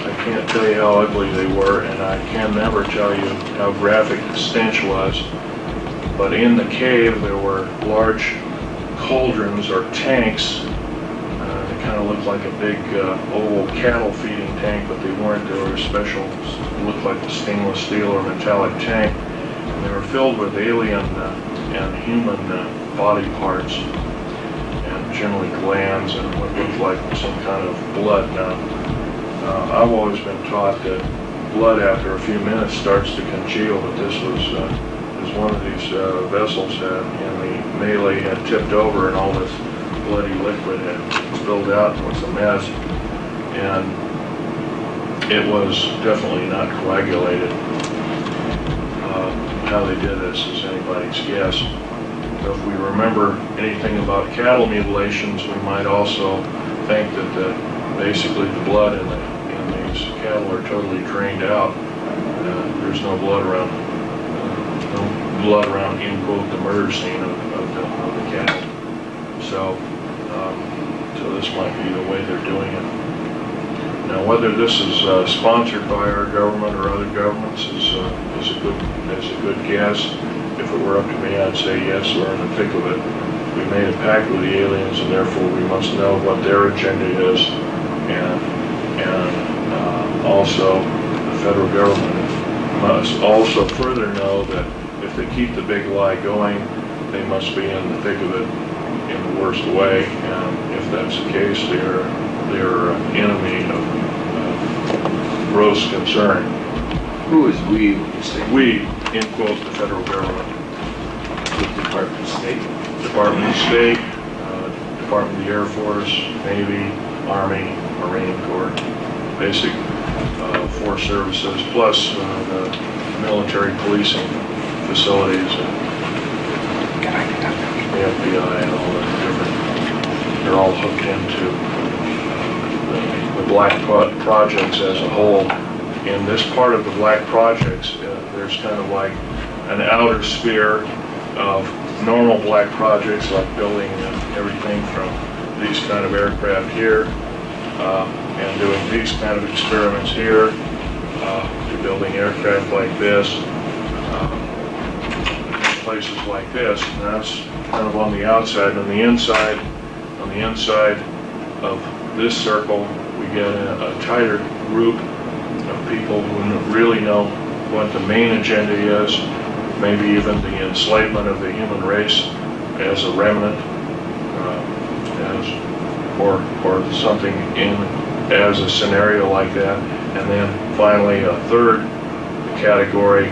I can't tell you how ugly they were, and I can never tell you how graphic the stench was. But in the cave there were large cauldrons or tanks. They kind of looked like a big oval cattle feeding tank, but they weren't. They were special, looked like a stainless steel or metallic tank. And they were filled with alien and human body parts, and generally glands and what looked like some kind of blood. Now, I've always been taught that blood after a few minutes starts to congeal, but this was one of these vessels in the melee had tipped over and all this bloody liquid had spilled out and was a mess, and it was definitely not coagulated. How they did this is anybody's guess. But if we remember anything about cattle mutilations, we might also think that basically the blood in these cattle are totally drained out. There's no blood around, in quote, the murder scene of the cattle. So this might be the way they're doing it. Now, whether this is sponsored by our government or other governments is a good guess. If it were up to me, I'd say yes, we're in the thick of it. We made a pact with the aliens, and therefore we must know what their agenda is, and also the federal government must also further know that if they keep the big lie going, they must be in the thick of it in the worst way, and if that's the case, they're an enemy of gross concern. Who is we when you say We, in quote, the federal government. the Department of State? Department of State, Department of the Air Force, Navy, Army, Marine Corps, basic force services, plus the military policing facilities, and the FBI and all the different, they're all hooked into the black projects as a whole. In this part of the black projects, there's kind of like an outer sphere of normal black projects, like building everything from these kind of aircraft here, and doing these kind of experiments here, to building aircraft like this, places like this. And that's kind of on the outside. And on the inside of this circle, we get a tighter group of people who really know what the main agenda is, maybe even the enslavement of the human race as a remnant, or something as a scenario like that. And then finally a third category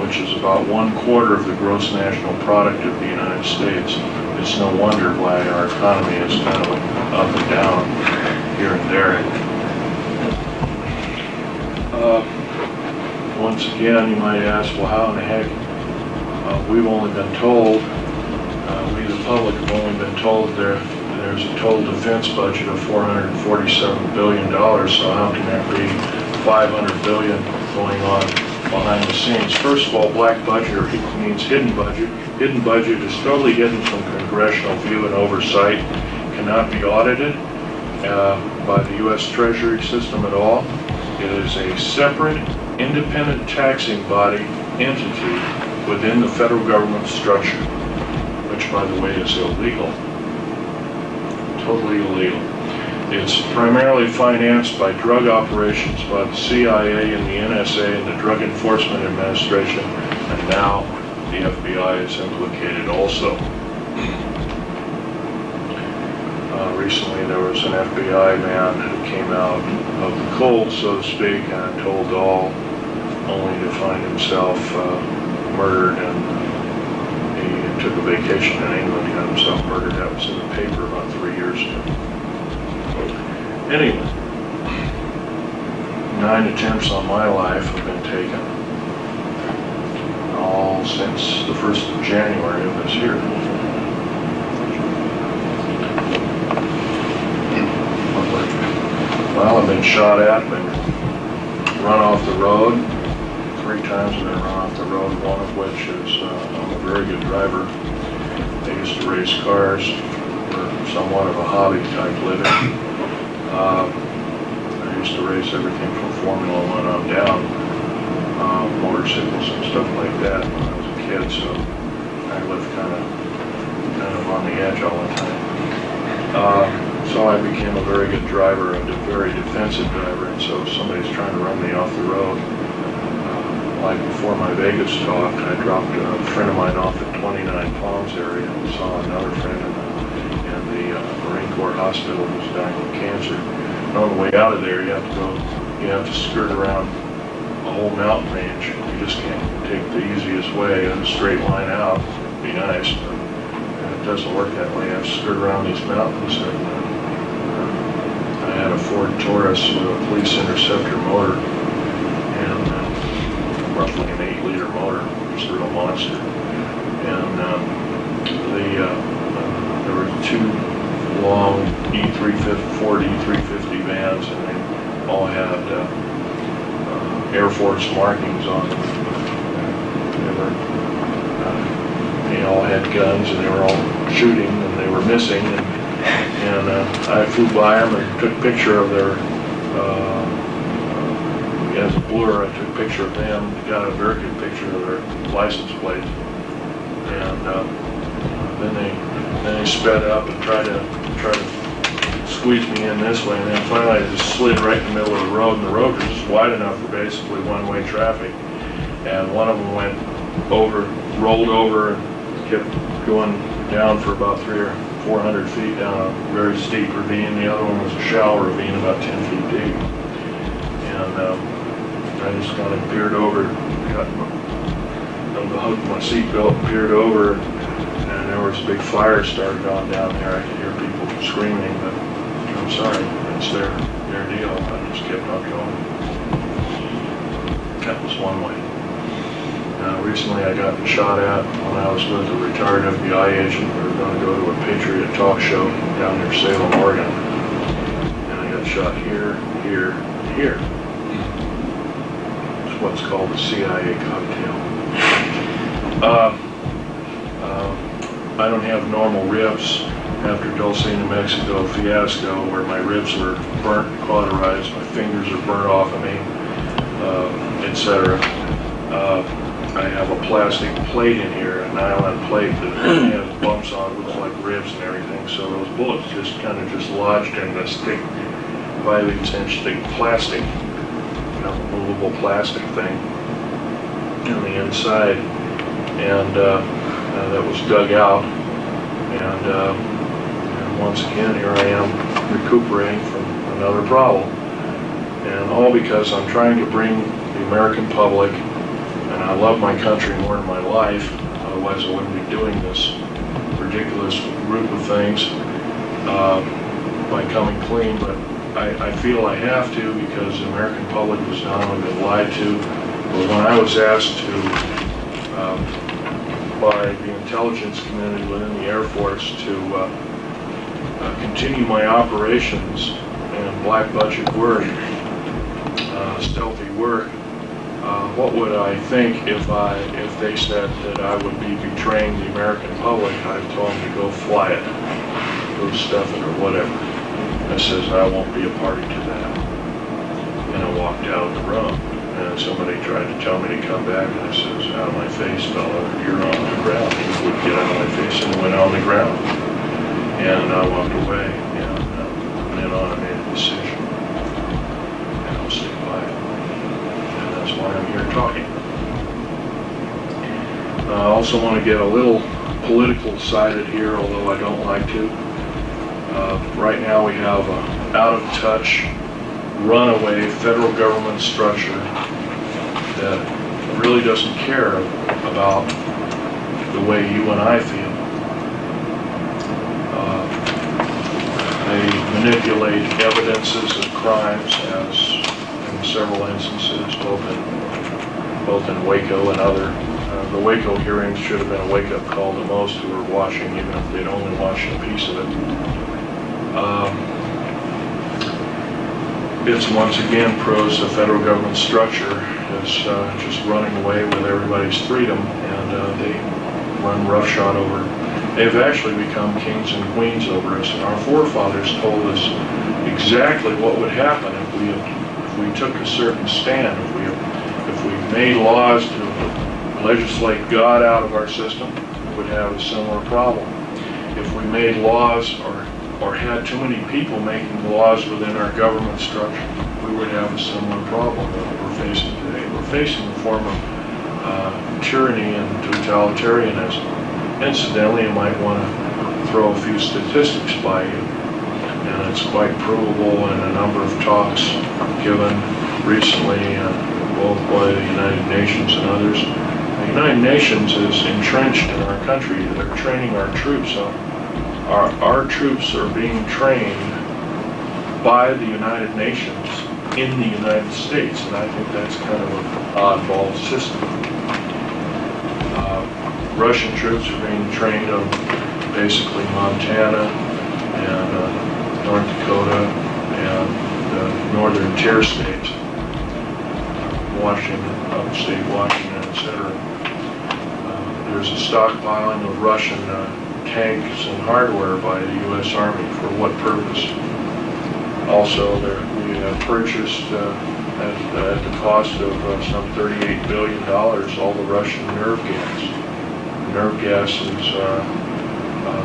which is about 1/4 of the gross national product of the United States. It's no wonder why our economy is kind of up and down here and there. Once again, you might ask, well, how in the heck? We've only been told, we the public have only been told there's a total defense budget of $447 billion, so how can there be $500 billion going on behind the scenes? First of all, black budget means hidden budget. Hidden budget is totally hidden from congressional view and oversight, cannot be audited by the U.S. Treasury system at all. It is a separate, independent taxing body entity within the federal government structure, which, by the way, is illegal. Totally illegal. It's primarily financed by drug operations by the CIA and the NSA and the Drug Enforcement Administration, and now the FBI is implicated also. Recently there was an FBI man who came out of the cold, so to speak, and told all, only to find himself murdered, and he took a vacation in England, he got himself murdered. That was in the paper about 3 years ago. Anyway, 9 attempts on my life have been taken, all since the 1st of January of this year. Well, I've been shot at, been run off the road. 3 times I've been run off the road, one of which is I'm a very good driver. I used to race cars for somewhat of a hobby type living. I used to race everything from Formula 1 on down, motorcycles and stuff like that when I was a kid, so I lived kind of on the edge all the time. So I became a very good driver, a very defensive driver, and so if somebody's trying to run me off the road, like before my Vegas talk, I dropped a friend of mine off at 29 Palms area and saw another friend in the Marine Corps hospital who was dying of cancer. And on the way out of there, you have to skirt around a whole mountain range. You just can't take the easiest way in a straight line out. It'd be nice, but it doesn't work that way. You have to skirt around these mountains. And I had a Ford Taurus with a police interceptor motor, and roughly an 8-liter motor. It's a real monster. And there were 2 long Ford E350 vans, and they all had Air Force markings on them. They all had guns, and they were all shooting, and they were missing. And I flew by them and took a picture of their, as a blur, I took a picture of them, got a very good picture of their license plate. And then they sped up and tried to squeeze me in this way, and then finally I just slid right in the middle of the road, and the road was just wide enough for basically one-way traffic. And one of them rolled over and kept going down for about 300 or 400 feet down a very steep ravine. The other one was a shallow ravine about 10 feet deep. And I just kind of peered over, got the hook of my seatbelt, peered over, and there was a big fire started on down there. I could hear people screaming, but I'm sorry, it's their deal. I just kept on going. That was one way. Recently I got shot at when I was with a retired FBI agent. We were going to go to a Patriot talk show down near Salem, Oregon. And I got shot here, here, and here. It's what's called the CIA cocktail. I don't have normal ribs after Dulce, New Mexico fiasco, where my ribs were burnt and cauterized, my fingers are burnt off of me, etc. I have a plastic plate in here, a nylon plate that has bumps on it, looks like ribs and everything. So those bullets just kind of lodged in this thick, 5/8" thick plastic, movable plastic thing on the inside, and that was dug out. And once again, here I am recuperating from another problem, and all because I'm trying to bring the American public and I love my country more than my life, otherwise I wouldn't be doing this ridiculous group of things by coming clean, but I feel I have to because the American public has not only been lied to, but when I was asked to, by the intelligence community within the Air Force to continue my operations and black budget work, stealthy work, what would I think if they said that I would be betraying the American public? I told them to go fly it, go stuff it or whatever. I says, I won't be a party to that. And I walked out of the room, and somebody tried to tell me to come back, and I says, out of my face, fella, you're on the ground. He would get out of my face and went on the ground. And I walked away, and went on and made a decision. And I'll stick by it. And that's why I'm here talking. I also want to get a little political sided here, although I don't like to. Right now we have an out-of-touch, runaway federal government structure that really doesn't care about the way you and I feel. They manipulate evidences of crimes, as in several instances, both in Waco and other. The Waco hearings should have been a wake-up call to most who were watching, even if they'd only watched a piece of it. It's once again proves the federal government structure is just running away with everybody's freedom, and they run roughshod over. They've actually become kings and queens over us, and our forefathers told us exactly what would happen if we took a certain stand, if we made laws to legislate God out of our system. We would have a similar problem. If we made laws or had too many people making laws within our government structure, we would have a similar problem that we're facing today. We're facing a form of tyranny and totalitarianism. Incidentally, you might want to throw a few statistics by you, and it's quite provable in a number of talks given recently, both by the United Nations and others. The United Nations is entrenched in our country. They're training our troops up. Our troops are being trained by the United Nations in the United States, and I think that's kind of an oddball system. Russian troops are being trained on basically Montana and North Dakota and the northern tier states, Washington, upstate Washington, etc. There's a stockpiling of Russian tanks and hardware by the U.S. Army. For what purpose? Also, we have purchased at the cost of some $38 billion all the Russian nerve gas. Nerve gas is,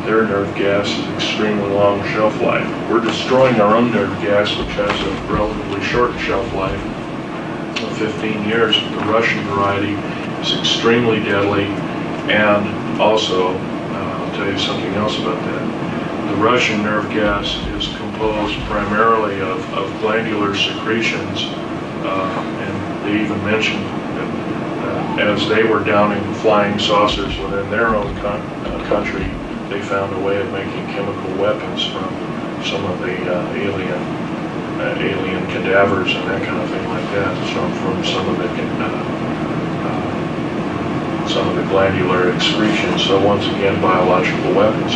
their nerve gas is extremely long shelf life. We're destroying our own nerve gas, which has a relatively short shelf life of 15 years. The Russian variety is extremely deadly, and also, I'll tell you something else about that. The Russian nerve gas is composed primarily of glandular secretions, and they even mentioned that as they were downing flying saucers within their own country, they found a way of making chemical weapons from some of the alien cadavers and that kind of thing like that, from some of the glandular excretions. So once again, biological weapons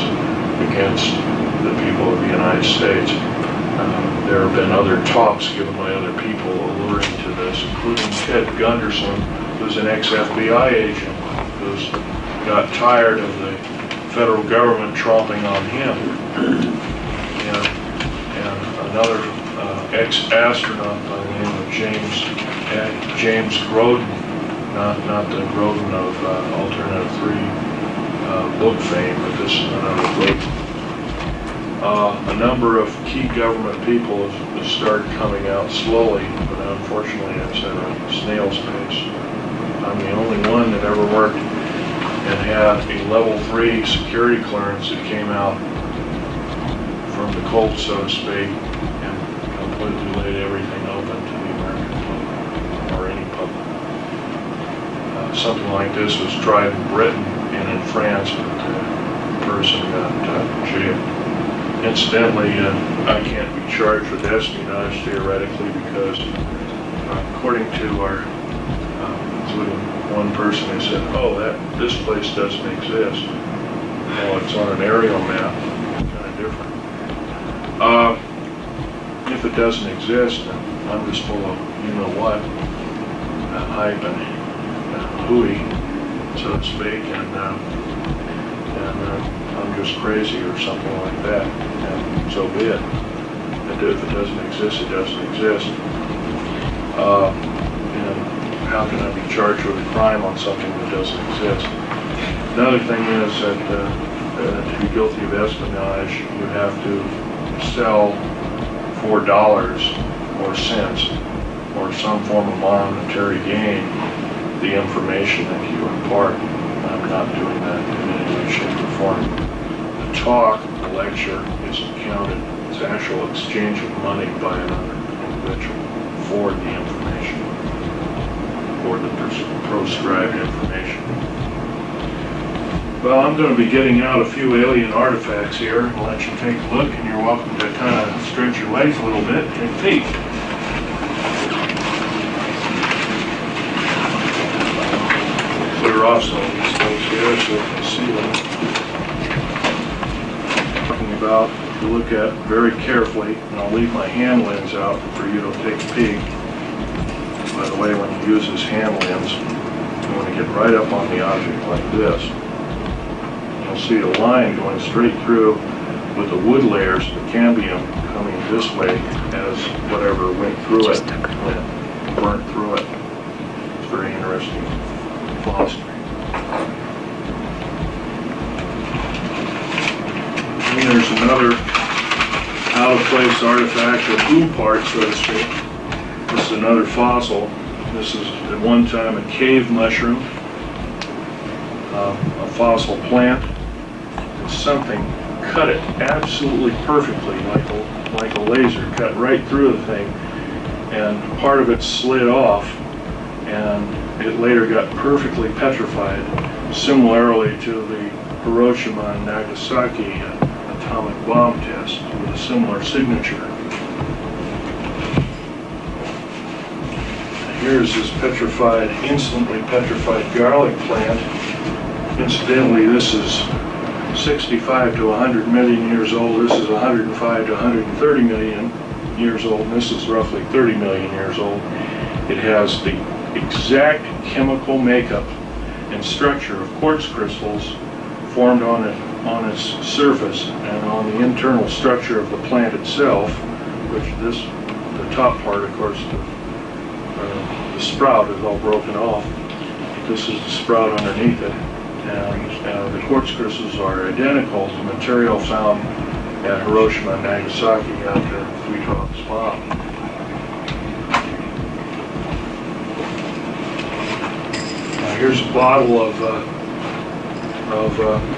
against the people of the United States. There have been other talks given by other people alluring to this, including Ted Gunderson, who's an ex-FBI agent who's got tired of the federal government tromping on him, and another ex-astronaut by the name of James Groden, not the Groden of Alternative 3 book fame, but this is another Groden. A number of key government people have started coming out slowly, but unfortunately it's at a snail's pace. I'm the only one that ever worked and had a level 3 security clearance that came out from the cold, so to speak, and completely laid everything open to the American public, or any public. something like this was tried in Britain and in France, but the person got jailed. Incidentally, I can't be charged with espionage theoretically because according to our, including one person who said, oh, this place doesn't exist. Well, it's on an aerial map, kind of different. If it doesn't exist, then I'm just full of you-know-what, hype and hooey, so to speak, and I'm just crazy or something like that, and so be it. And if it doesn't exist, it doesn't exist. And how can I be charged with a crime on something that doesn't exist? Another thing is that to be guilty of espionage, you have to sell for dollars or cents or some form of monetary gain the information that you impart. I'm not doing that in any way, shape, or form. The talk, the lecture, isn't counted. It's actual exchange of money by another individual for the information, for the proscribed information. Well, I'm going to be getting out a few alien artifacts here and let you take a look, and you're welcome to kind of stretch your legs a little bit and take a peek. Clear off some of these things here so you can see them. Talking about, if you look at very carefully, and I'll leave my hand lens out for you to take a peek. By the way, when you use this hand lens, you want to get right up on the object like this. You'll see a line going straight through with the wood layers, the cambium coming this way as whatever went through it, burnt through it. It's very interesting philosophy. And there's another out-of-place artifact, or boom part, so to speak. This is another fossil. This is at one time a cave mushroom, a fossil plant. Something cut it absolutely perfectly, like a laser, cut right through the thing, and part of it slid off, and it later got perfectly petrified, similarly to the Hiroshima and Nagasaki atomic bomb test with a similar signature. Here's this petrified, instantly petrified garlic plant. Incidentally, this is 65 to 100 million years old. This is 105 to 130 million years old. And this is roughly 30 million years old. It has the exact chemical makeup and structure of quartz crystals formed on its surface, and on the internal structure of the plant itself, which the top part, of course, the sprout is all broken off. This is the sprout underneath it. And the quartz crystals are identical to material found at Hiroshima and Nagasaki after the three drops bomb. Now here's a bottle of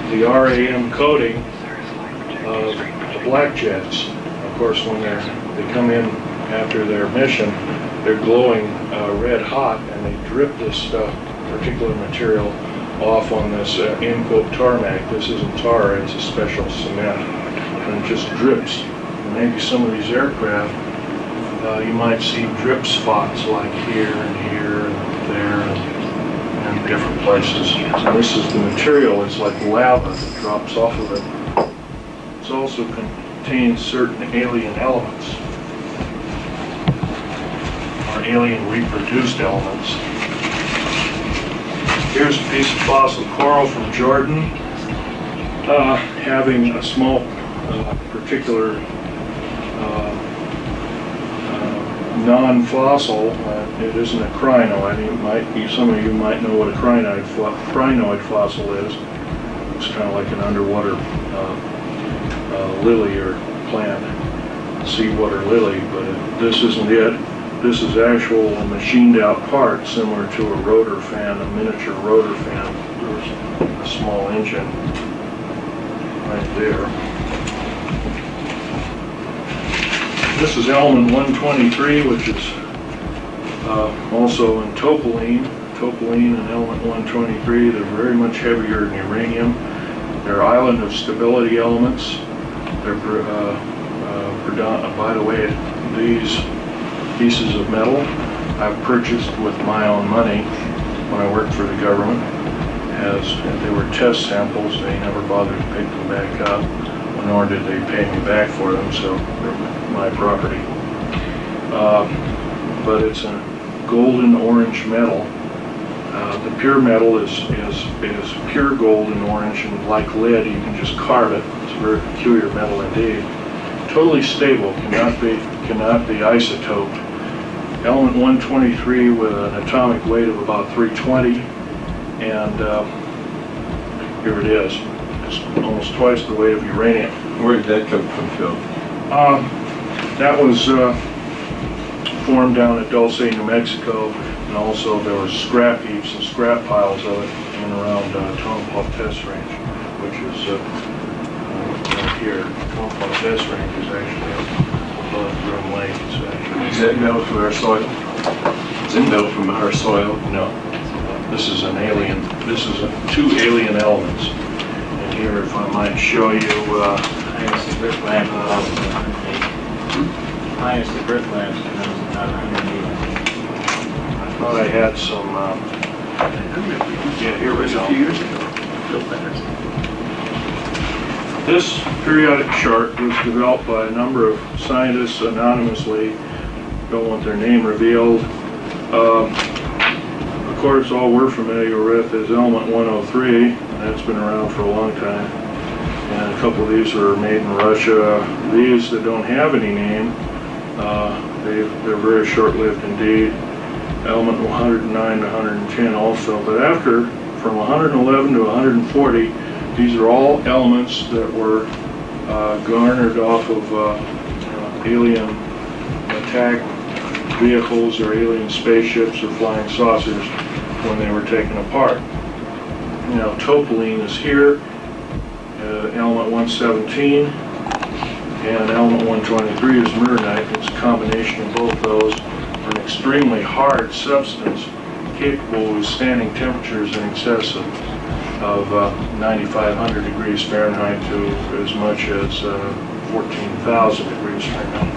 the RAM coating of the black jets. Of course, when they come in after their mission, they're glowing red hot, and they drip this particular material off on this in-quote tarmac. This isn't tar, it's a special cement, and it just drips. And maybe some of these aircraft, you might see drip spots like here and here and there and different places. And this is the material, it's like lava that drops off of it. It also contains certain alien elements, or alien reproduced elements. Here's a piece of fossil coral from Jordan, having a small particular non-fossil. It isn't a crinoid. Some of you might know what a crinoid fossil is. It's kind of like an underwater lily or plant, seawater lily, but this isn't it. This is actual machined out part, similar to a rotor fan, a miniature rotor fan. There's a small engine right there. This is element 123, which is also in topaline. topaline and element 123. They're very much heavier than uranium. They're island of stability elements. They're, by the way, these pieces of metal I've purchased with my own money when I worked for the government. As they were test samples, they never bothered to pick them back up, nor did they pay me back for them, so they're my property. But it's a golden orange metal. The pure metal is pure golden orange, and like lead, you can just carve it. It's a very peculiar metal indeed. Totally stable, cannot be isotoped. Element 123 with an atomic weight of about 320, and here it is. It's almost twice the weight of uranium. Where did that come from, Phil? That was formed down at Dulce, New Mexico, and also there were scrap heaps and scrap piles of it in and around Tonopah Test Range, which is right here. Tonopah Test Range is actually above Groom Lake. It's actually, Is that metal from our soil? Is it metal from our soil? no, this is an alien. This is two alien elements. And here, if I might show you, Minus the grit lamp, minus the grit lamps, and then it's about 180. I thought I had some. Yeah, here we go. A few years ago. This periodic chart was developed by a number of scientists anonymously, don't want their name revealed. Of course, all we're familiar with is element 103, and that's been around for a long time. And a couple of these are made in Russia. These that don't have any name, they're very short-lived indeed. Element 109 to 110 also, but after, from 111 to 140, these are all elements that were garnered off of alien attack vehicles or alien spaceships or flying saucers when they were taken apart. Now, topaline is here, element 117, and element 123 is myrnite. It's a combination of both those for an extremely hard substance capable of withstanding temperatures in excess of 9,500 degrees Fahrenheit to as much as 14,000 degrees Fahrenheit.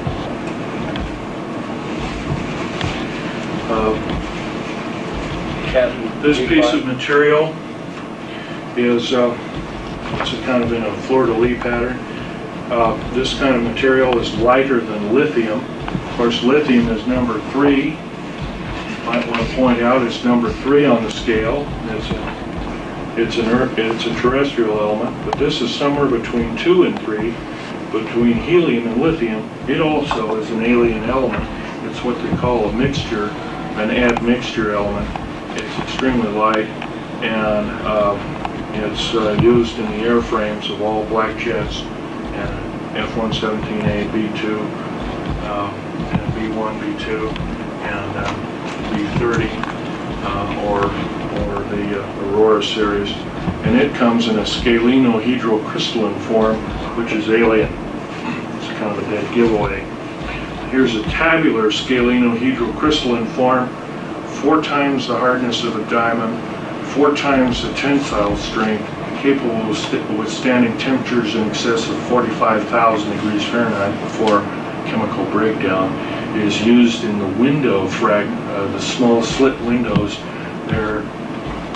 This piece of material is it's kind of in a fleur-de-lis pattern. This kind of material is lighter than lithium. Of course, lithium is number 3. Might want to point out it's number 3 on the scale. It's a terrestrial element, but this is somewhere between 2 and 3, between helium and lithium. It also is an alien element. It's what they call a mixture, an admixture element. It's extremely light, and it's used in the airframes of all black jets and F-117A, B-2, and B-1, B-2, and B-30, or the Aurora series. And it comes in a scalenohedrocrystalline form, which is alien. It's kind of a dead giveaway. Here's a tabular scalenohedrocrystalline form, 4 times the hardness of a diamond, 4 times the tensile strength, capable of withstanding temperatures in excess of 45,000 degrees Fahrenheit before chemical breakdown. It is used in the window the small slit windows. They're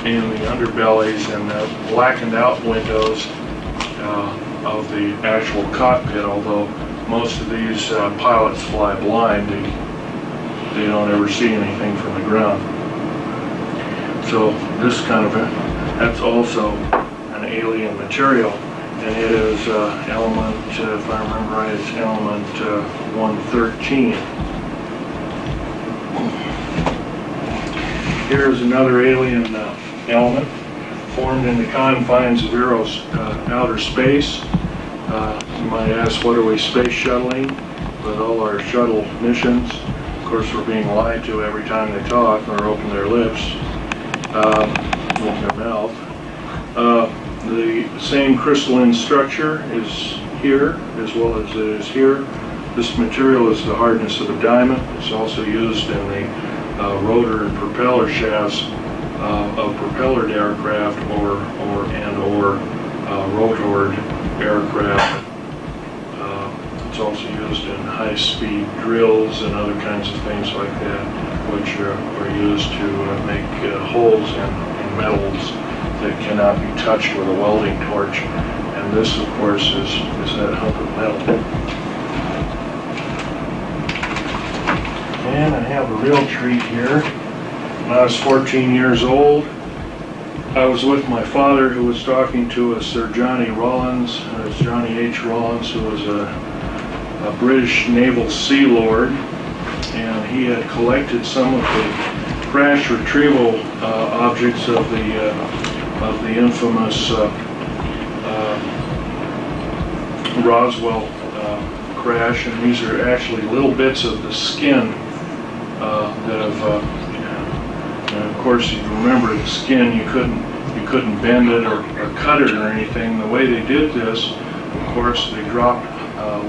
in the underbellies and the blackened out windows of the actual cockpit, although most of these pilots fly blind. They don't ever see anything from the ground. So this kind of that's also an alien material, and it is element, if I remember right, it's element 113. Here's another alien element formed in the confines of outer space. You might ask, what are we space shuttling with all our shuttle missions? Of course, we're being lied to every time they talk or open their lips with their mouth. The same crystalline structure is here as well as it is here. This material is the hardness of a diamond. It's also used in the rotor and propeller shafts of propellered aircraft or rotored aircraft. It's also used in high-speed drills and other kinds of things like that, which are used to make holes in metals that cannot be touched with a welding torch. And this, of course, is that hunk of metal. And I have a real treat here. When I was 14 years old, I was with my father, who was talking to Sir Johnny Rawlins, Johnny H. Rawlins, who was a British naval sea lord, and he had collected some of the crash retrieval objects of the infamous Roswell crash, and these are actually little bits of the skin that have. And of course, you remember the skin, you couldn't bend it or cut it or anything. The way they did this, of course, they dropped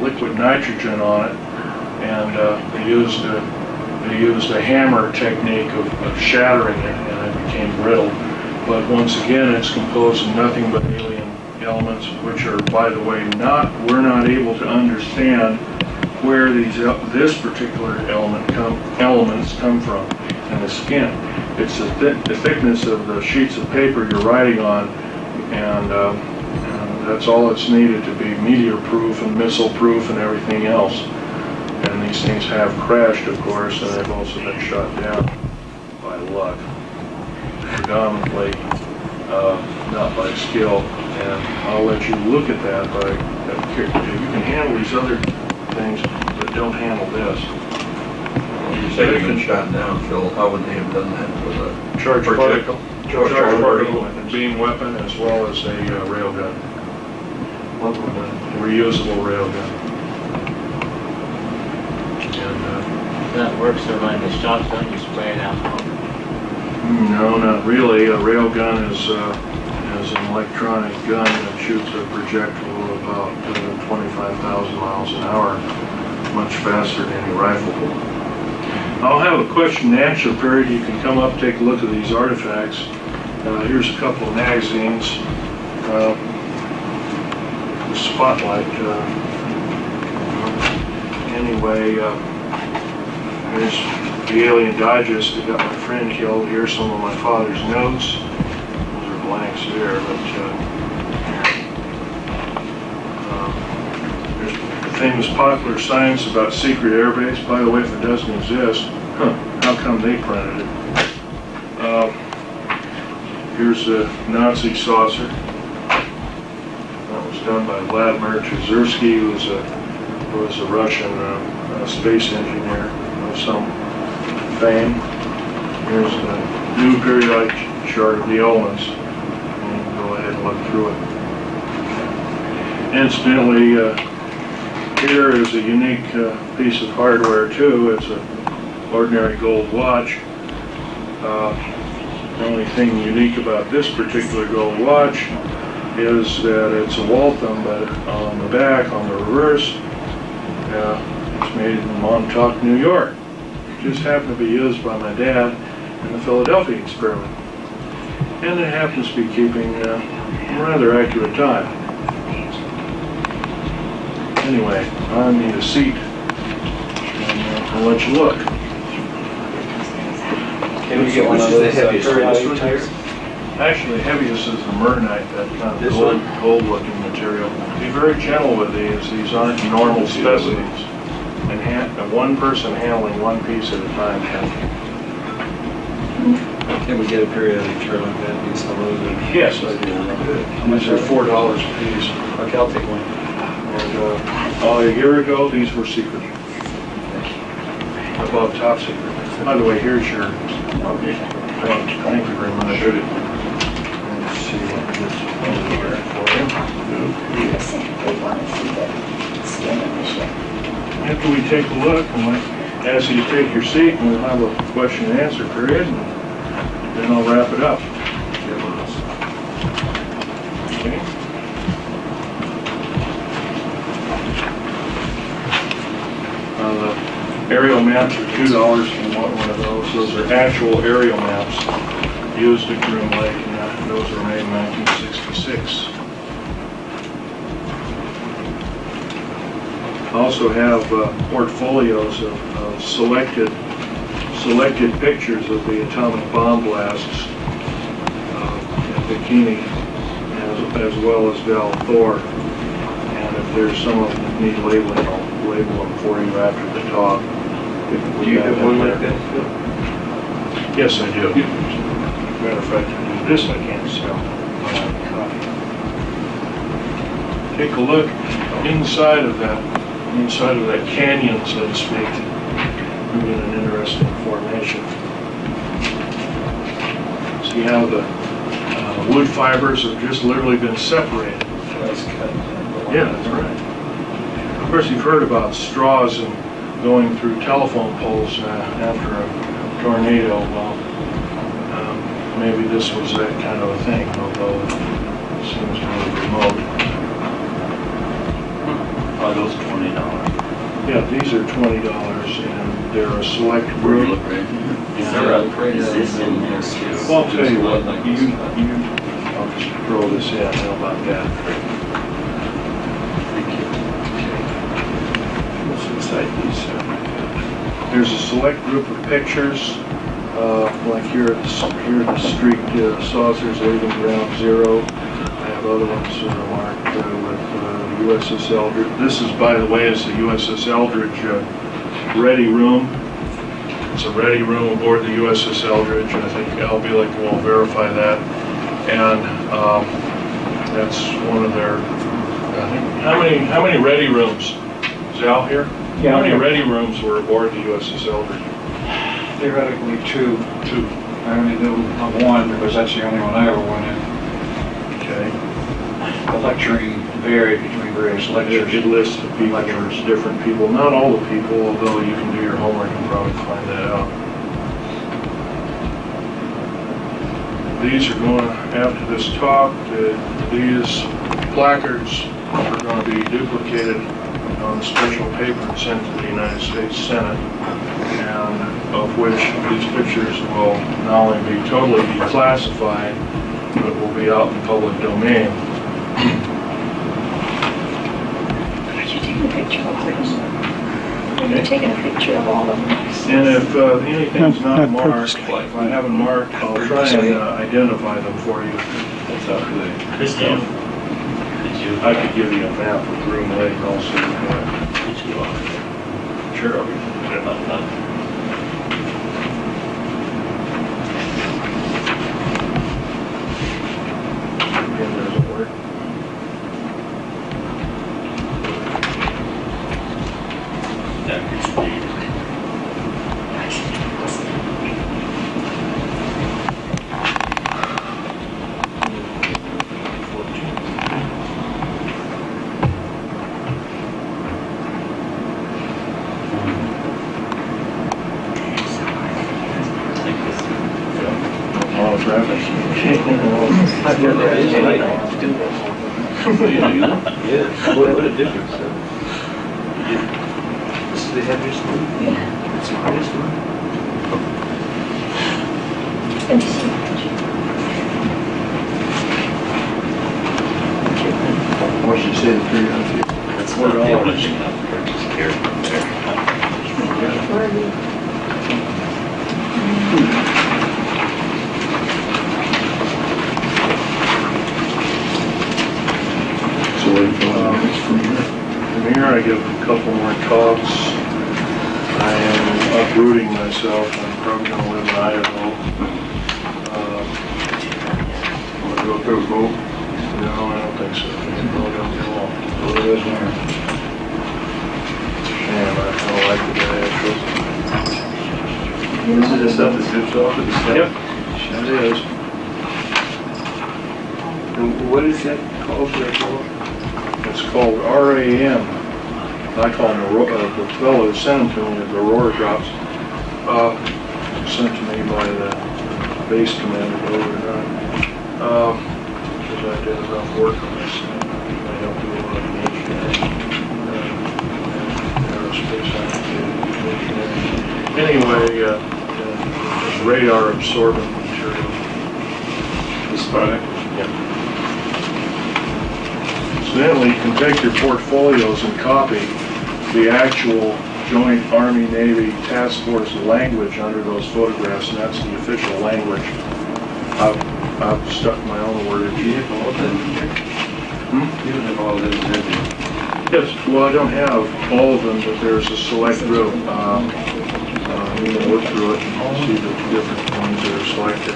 liquid nitrogen on it, and they used a hammer technique of shattering it, and it became brittle. But once again, it's composed of nothing but alien elements, which are, by the way, we're not able to understand where this particular elements come from in the skin. It's the thickness of the sheets of paper you're writing on, and that's all it's needed to be meteor-proof and missile-proof and everything else. And these things have crashed, of course, and they've also been shot down by luck, predominantly not by skill. And I'll let you look at that, but you can handle these other things, but don't handle this. You say you've been shot down, Phil. How would they have done that with a Charge projectile? Charge particle and beam weapon, as well as a railgun. A reusable railgun. And That works, so like the shotgun, you spray it out. no, not really. A railgun is an electronic gun that shoots a projectile about 25,000 miles an hour, much faster than any rifle bullet. I'll have a question and answer period. You can come up, take a look at these artifacts. Here's a couple of magazines. The Spotlight. Anyway, here's the Alien Digest that got my friend killed. Here's some of my father's notes. Those are blanks there, but there's the famous Popular Science about secret airbase. By the way, if it doesn't exist, how come they printed it? Here's the Nazi saucer. That was done by Vladimir Cherzhirsky, who was a Russian space engineer of some fame. Here's the new periodic chart of the elements. You can go ahead and look through it. Incidentally, here is a unique piece of hardware too. It's an ordinary gold watch. The only thing unique about this particular gold watch is that it's a Waltham, but on the back, on the reverse, it's made in Montauk, New York. It just happened to be used by my dad in the Philadelphia experiment. And it happens to be keeping a rather accurate time. Anyway, I need a seat, and I'll let you look. Can we get one of those periodic tires? Actually, the heaviest is the Mernite, that kind of gold-looking material. Be very gentle with these. These aren't normal specimens. And one person handling one piece at a time. Can we get a periodic chart like that? Use some of those? Yes, I do. These are $4 a piece. Okay, I'll take one. And a year ago, these were secret. Above top secret. By the way, here's your. Thank you very much. Let's see what this is for you. They want to see the skin of the ship. After we take a look, I might ask you to take your seat, and we'll have a question and answer period, and then I'll wrap it up. Okay. The aerial maps are $2 if you want one of those. Those are actual aerial maps. used at Groom Lake, and those were made in 1966. Also have portfolios of selected pictures of the atomic bomb blasts at Bikini, as well as Val Thor. And if there's some of them that need labeling, I'll label them for you after the talk. Do you have one like that? Yes, I do. Matter of fact, this I can't sell. Take a look inside of that canyon, so to speak. You get an interesting formation. See how the wood fibers have just literally been separated. Yeah, that's right. Of course, you've heard about straws and going through telephone poles after a tornado. Well, maybe this was that kind of a thing, although it seems really remote. Are those $20? Yeah, these are $20, and they're a select group. Is this in there too? Well, I'll tell you what, I'll just throw this in. How about that? What's inside these? There's a select group of pictures, like here at the street saucers leaving ground zero. I have other ones marked with USS Eldridge. This is, by the way, is the USS Eldridge ready room. It's a ready room aboard the USS Eldridge, and I think Al Bielek will verify that. And that's one of their, I think, how many ready rooms? Is Al here? Yeah. How many ready rooms were aboard the USS Eldridge? Theoretically, two. I only knew of one because that's the only one I ever went in. Okay. The lecturing varied between various lectures. It lists the people, there's different people, not all the people, although you can do your homework and probably find that out. These are going, after this talk, these placards are going to be duplicated on special paper and sent to the United States Senate, and of which these pictures will not only be totally declassified, but will be out in public domain. You're taking a picture of this. You're taking a picture of all of them. And if anything's not marked, if I haven't marked, I'll try and identify them for you. That's up to Christian, I could give you a map of Groom Lake also. Sure, I'll be. Again, doesn't work. Yeah, what a difference. This is the heaviest one? Yeah. It's the hardest one? Good to see you. What should you say, the 300 feet? That's $4. not the only thing I've purchased here from there. Where are you? From here I give a couple more talks. I am uprooting myself. I'm probably going to live in Idaho. Want to go through a boat? No, I don't think so. I think we're going to go on. Damn, I kind of like the guy actually. This is the stuff that zips off of the stuff? Yep, it is. And what is that called? It's called RAM. I call them, the fellow who sent them to me, the Aurora drops, sent to me by the base commander, believe it or not. Because I did enough work on this, I helped do a lot of the engineering, aerospace application engineering. Anyway, radar absorbent material. This product? Incidentally, you can take your portfolios and copy the actual Joint Army-Navy Task Force language under those photographs, and that's the official language. I've stuck my own wordage. You have all that in there? You don't have all that in there. Yes, well, I don't have all of them, but there's a select group. You can look through it and see the different ones that are selected.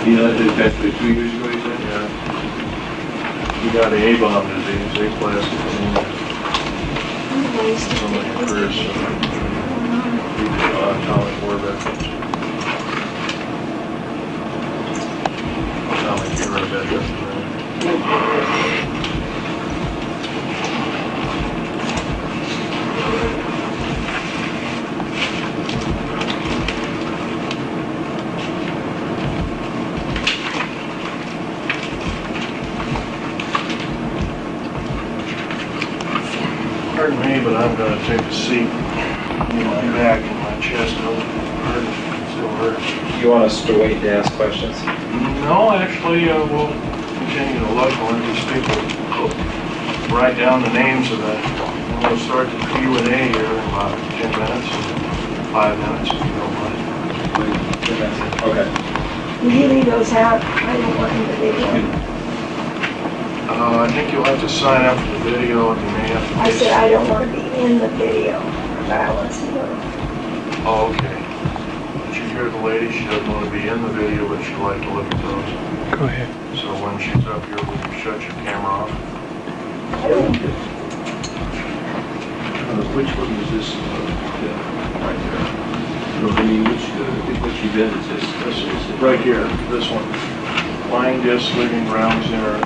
You know, that's what 2 years ago, you said? Yeah. You got A-bomb disease, aplastic anemia. Some of your careers, atomic war veterans. Atomic era veterans. Pardon me, but I'm going to take a seat. My back and my chest still hurts. You want us to wait to ask questions? No, actually, we'll continue to look. I'll let these people write down the names of the. We'll start the Q&A here in about 10 minutes, 5 minutes, if you don't mind. Okay. Will you leave those out? I don't want them to video. I think you'll have to sign up for the video, and you may have to. I said I don't want to be in the video, but I want to see them. Oh, okay. Did you hear the lady? She doesn't want to be in the video, but she'd like to look at those. Go ahead. So when she's up here, will you shut your camera off? I don't. Which one is this? Right there. No, I mean, which event is this? This is right here, this one. Flying disc leaving ground zero,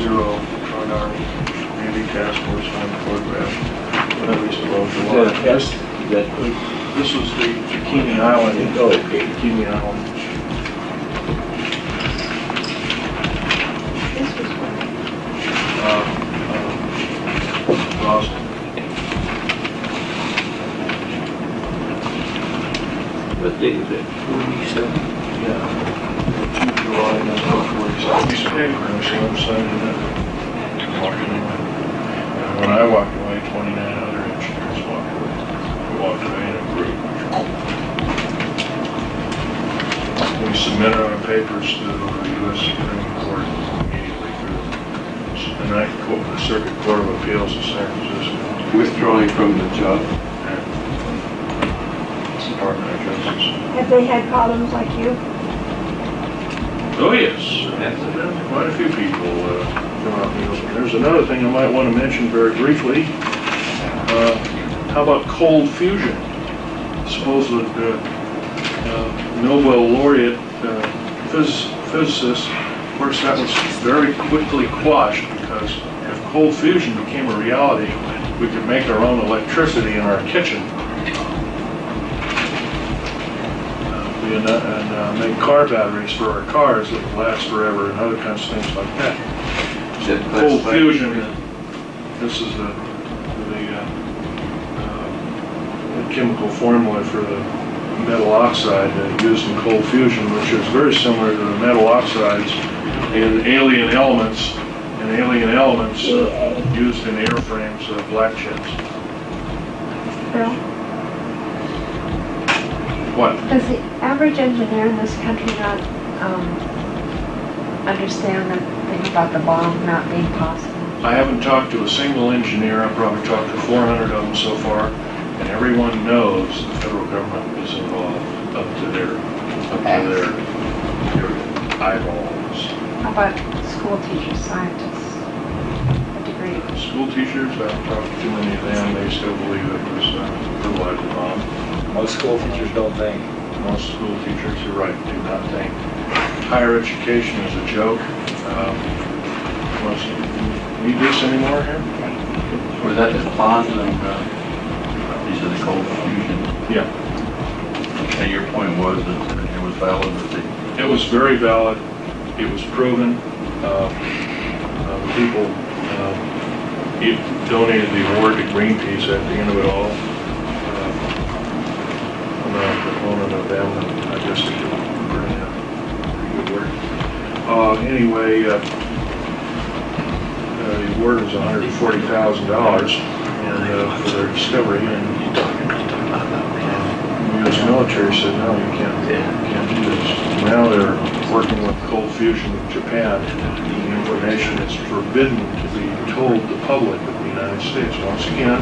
Joint Army, Navy Task Force on photograph, whatever he's supposed to watch. This was the Bikini Island. Oh, okay. Bikini Island. This was one. Boston. What date is it? 47? Yeah. July 1947. Piece of paper, I'm signing it. Walking away. And when I walked away, 29 other engineers walked away. We walked away in a group. We submitted our papers to the U.S. Supreme Court immediately through the Circuit Court of Appeals of San Francisco. Withdrawing from the job. Department of Justice. Have they had problems like you? Oh, yes. Quite a few people come out in the open. There's another thing I might want to mention very briefly. How about cold fusion? Supposed Nobel laureate physicist. Of course, that was very quickly quashed because if cold fusion became a reality, we could make our own electricity in our kitchen. And make car batteries for our cars that would last forever and other kinds of things like that. Cold fusion, this is the chemical formula for the metal oxide used in cold fusion, which is very similar to the metal oxides in alien elements used in airframes of black jets. Earl? What? Does the average engineer in this country not understand the thing about the bomb not being possible? I haven't talked to a single engineer. I've probably talked to 400 of them so far, and everyone knows the federal government is involved up to their eyeballs. How about school teachers, scientists, a degree? School teachers, I haven't talked to too many of them. They still believe it was a fertilizer bomb. Most school teachers don't think. Most school teachers, you're right, do not think. Higher education is a joke. Need this anymore here? Was that the bonds and these are the cold fusion? Yeah. And your point was that it was valid that It was very valid. It was proven. The people he donated the award to Greenpeace at the end of it all. I'm not a proponent of them, and I guess they do pretty good work. Anyway, the award was $140,000 for their discovery, and the U.S. military said, no, you can't do this. Now they're working with Cold Fusion of Japan. The information is forbidden to be told the public of the United States. Once again,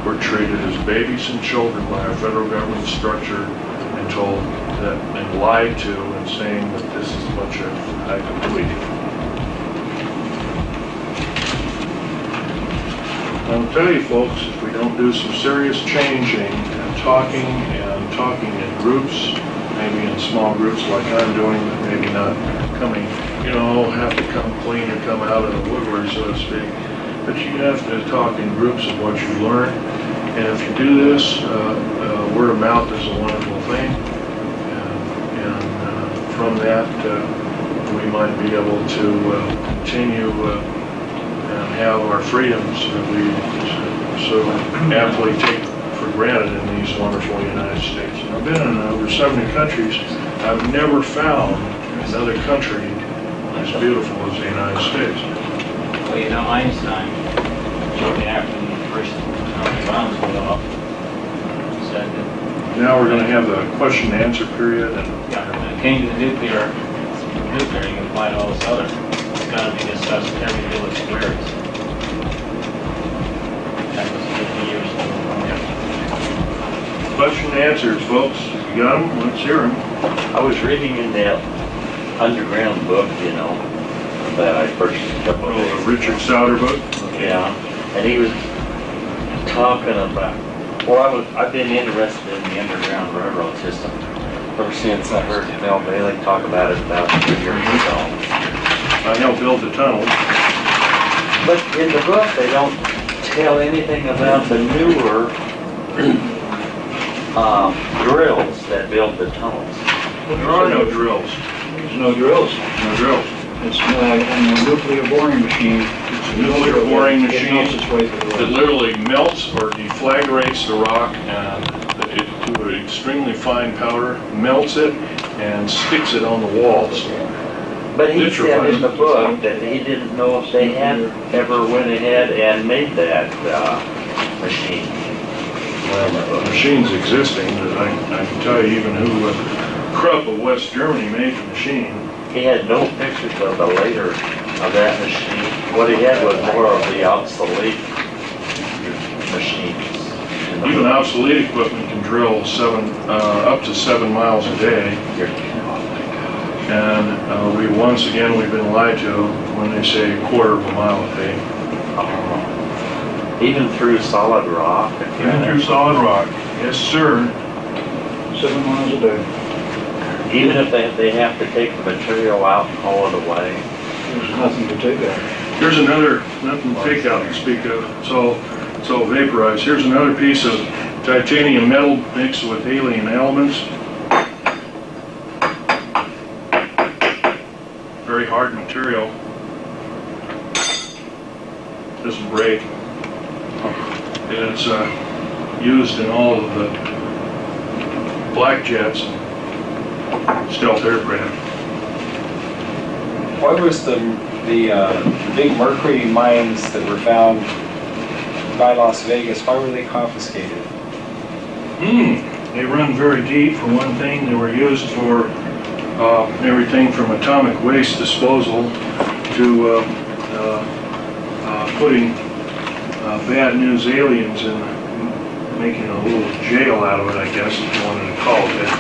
we're treated as babies and children by our federal government structure and told that and lied to and saying that this is a bunch of hyperbole. I'll tell you folks, if we don't do some serious changing and talking in groups, maybe in small groups like I'm doing, but maybe not coming, have to come clean and come out of the woodwork, so to speak. But you have to talk in groups of what you learn. And if you do this, word of mouth is a wonderful thing. And from that, we might be able to continue and have our freedoms that we so aptly take for granted in these wonderful United States. And I've been in over 70 countries. I've never found another country as beautiful as the United States. Well, Einstein, shortly after the first bombs went off, said that Now we're going to have the question and answer period. And when it came to the nuclear, you can apply to all this other. It's got to be discussed in every village square. That was 50 years ago. question and answers, folks. If you got them, let's hear them. I was reading in that underground book, that I purchased a couple of days The Richard Sauter book. Yeah, and he was talking about, I've been interested in the underground railroad system ever since I heard Mel Bailey talk about it about 3 years ago. I helped build the tunnel. But in the book, they don't tell anything about the newer drills that build the tunnels. There are no drills. There's no drills. No drills. It's a nuclear boring machine. It's a nuclear boring It machine melts its way through the that rock. literally melts or deflagrates the rock and to an extremely fine powder, melts it, and sticks it on the walls. But he said in the book that he didn't know if they had ever went ahead and made that machine. Well, the machine's existing, but I can tell you even who Krupp of West Germany made the machine. He had no pictures of the later of that machine. What he had was more of the obsolete machines. Even obsolete equipment can drill up to 7 miles a day. And we've been lied to when they say a quarter of a mile a day. Even through solid rock? Even through solid rock. Yes, sir. 7 miles a day. Even if they have to take the material out and haul it away? There's nothing to take out. Here's nothing to take out to speak of. It's all vaporized. Here's another piece of titanium metal mixed with alien elements. Very hard material. Doesn't break. And it's used in all of the black jets, stealth aircraft. Why was the big mercury mines that were found by Las Vegas, why were they confiscated? They run very deep, for one thing. They were used for everything from atomic waste disposal to putting bad news aliens and making a little jail out of it, I guess, if you wanted to call it that.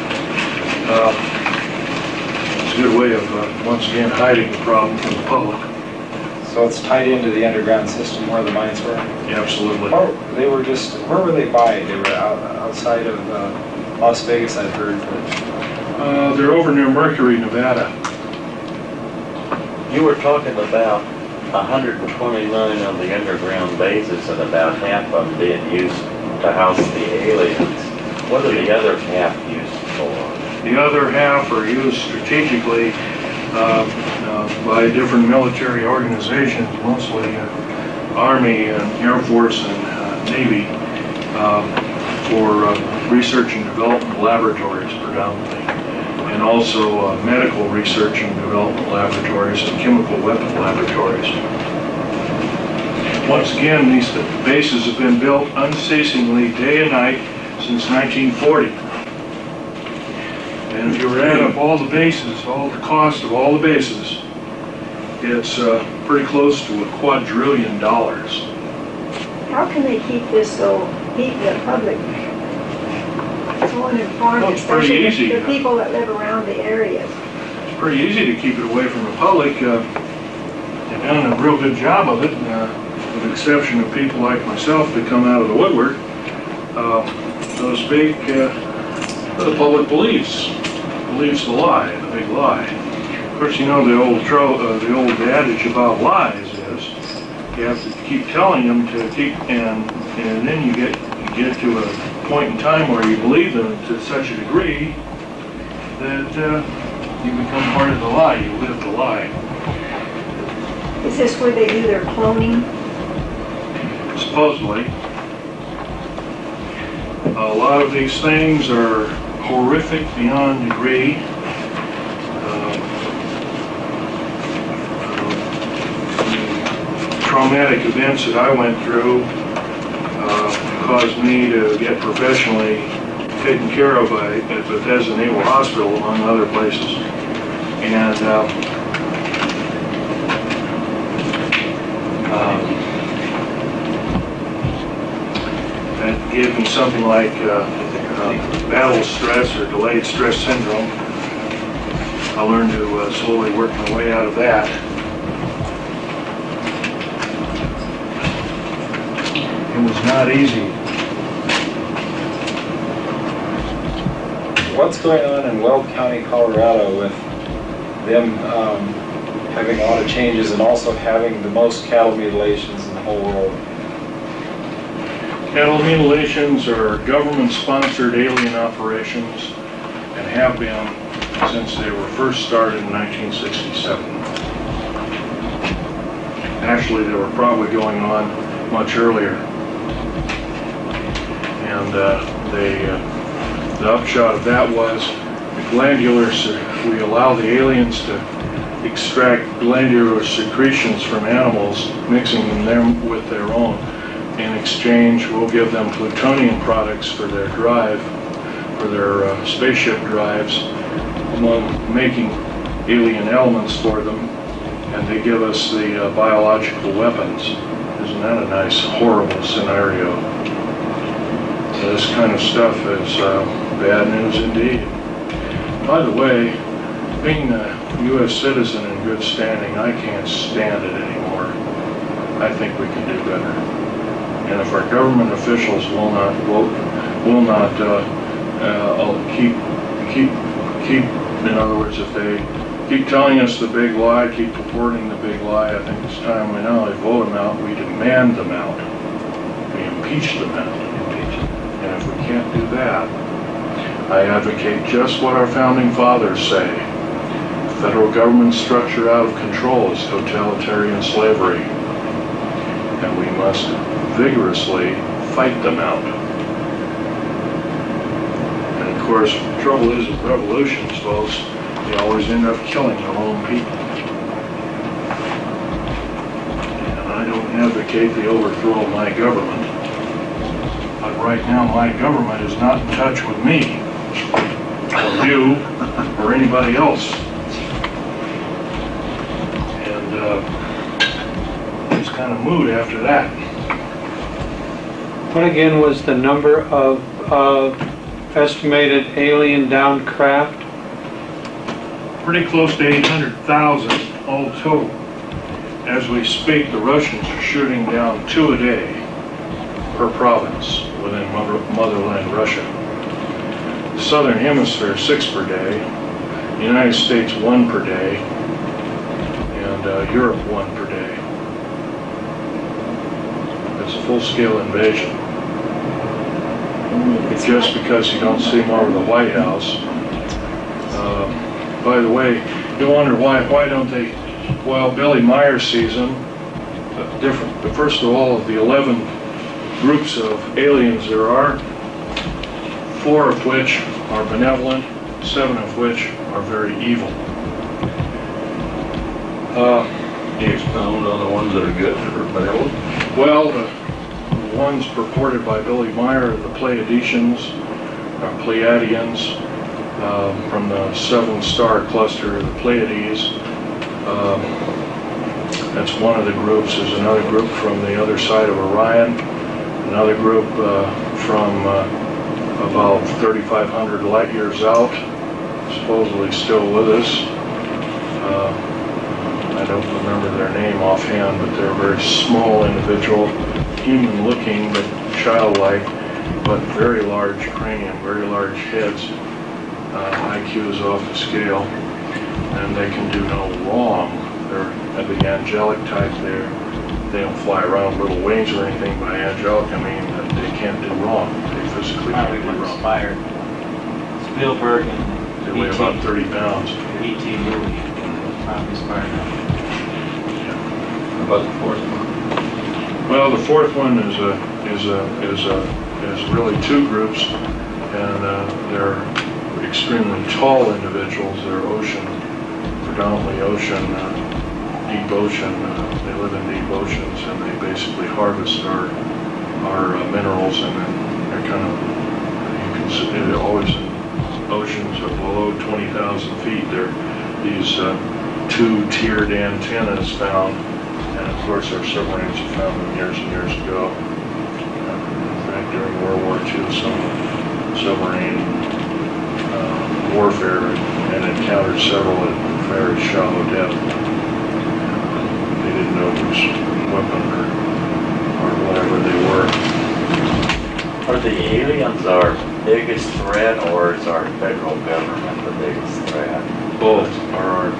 It's a good way of, once again, hiding the problem from the public. So it's tied into the underground system where the mines were? Yeah, absolutely. Where were they by? They were outside of Las Vegas, I've heard. They're over near Mercury, Nevada. You were talking about 129 of the underground bases and about half of them being used to house the aliens. What are the other half used for? The other half are used strategically by different military organizations, mostly Army and Air Force and Navy for research and development laboratories predominantly, and also medical research and development laboratories and chemical weapon laboratories. Once again, these bases have been built unceasingly day and night since 1940. And if you were to add up all the bases, all the cost of all the bases, it's pretty close to $2 quadrillion. How can they keep this so, keep the public so uninformed, Well, it's pretty especially easy. the people that live around the areas? It's pretty easy to keep it away from the public. They've done a real good job of it, with the exception of people like myself that come out of the woodwork, so to speak. The public believes the lie, the big lie. Of course, you know the old adage about lies is you have to keep telling them to keep, and then you get to a point in time where you believe them to such a degree that you become part of the lie. You live the lie. Is this where they do their cloning? Supposedly, a lot of these things are horrific beyond degree. Traumatic events that I went through caused me to get professionally taken care of at Bethesda Naval Hospital, among other places. And that gave me something like battle stress or delayed stress syndrome. I learned to slowly work my way out of that. It was not easy. What's going on in Weld County, Colorado with them having a lot of changes and also having the most cattle mutilations in the whole world? Cattle mutilations are government-sponsored alien operations and have been since they were first started in 1967. Actually, they were probably going on much earlier. And the upshot of that was the glandulars, we allow the aliens to extract glandular secretions from animals, mixing them with their own. In exchange, we'll give them plutonium products for their drive, for their spaceship drives, among making alien elements for them, and they give us the biological weapons. Isn't that a nice, horrible scenario? This kind of stuff is bad news indeed. By the way, being a U.S. citizen in good standing, I can't stand it anymore. I think we can do better. And if our government officials will not keep, in other words, if they keep telling us the big lie, keep purporting the big lie, I think it's time we not only vote them out, we demand them out. We impeach them out. And if we can't do that, I advocate just what our founding fathers say. The federal government structure out of control is totalitarian slavery. And we must vigorously fight them out. And of course, the trouble is with revolutions, folks, they always end up killing their own people. And I don't advocate the overthrow of my government. But right now, my government is not in touch with me, or you, or anybody else. And it's kind of mood after that. What again was the number of estimated alien downed craft? Pretty close to 800,000 all total. As we speak, the Russians are shooting down 2 a day per province within motherland Russia. The Southern Hemisphere, 6 per day. The United States, 1 per day. And Europe, 1 per day. It's a full-scale invasion. Just because you don't see them over the White House. By the way, you wonder why don't they, well, Billy Meyer sees them, different, first of all, of the 11 groups of aliens there are, 4 of which are benevolent, 7 of which are very evil. Can you expound on the ones that are good or benevolent? Well, the ones purported by Billy Meyer are the Pleiadians, Pleiadians, from the 7-star cluster, the Pleiades. That's one of the groups. There's another group from the other side of Orion, another group from about 3,500 light years out, supposedly still with us. I don't remember their name offhand, but they're a very small individual, human-looking but childlike, but very large cranium, very large heads. IQs off the scale, and they can do no wrong. They're of the angelic type. They don't fly around with little wings or anything. By angelic, I mean that they can't do wrong. They physically can't Probably do what wrong. inspired Spielberg and They weigh about 30 pounds. E.T. movie. Probably inspired them. How about the fourth one? Well, the fourth one is really 2 groups, and they're extremely tall individuals. They're predominantly ocean, deep ocean. They live in deep oceans, and they basically harvest our minerals, and then they're kind of, you can see, they're always in oceans of below 20,000 feet. They're these 2-tiered antennas found, and of course our submarines have found them years and years ago. In fact, during World War II, some submarine warfare and encountered several at very shallow depth. They didn't know whose weapon or whatever they were. Are the aliens our biggest threat, or is our federal government the biggest threat? Both are our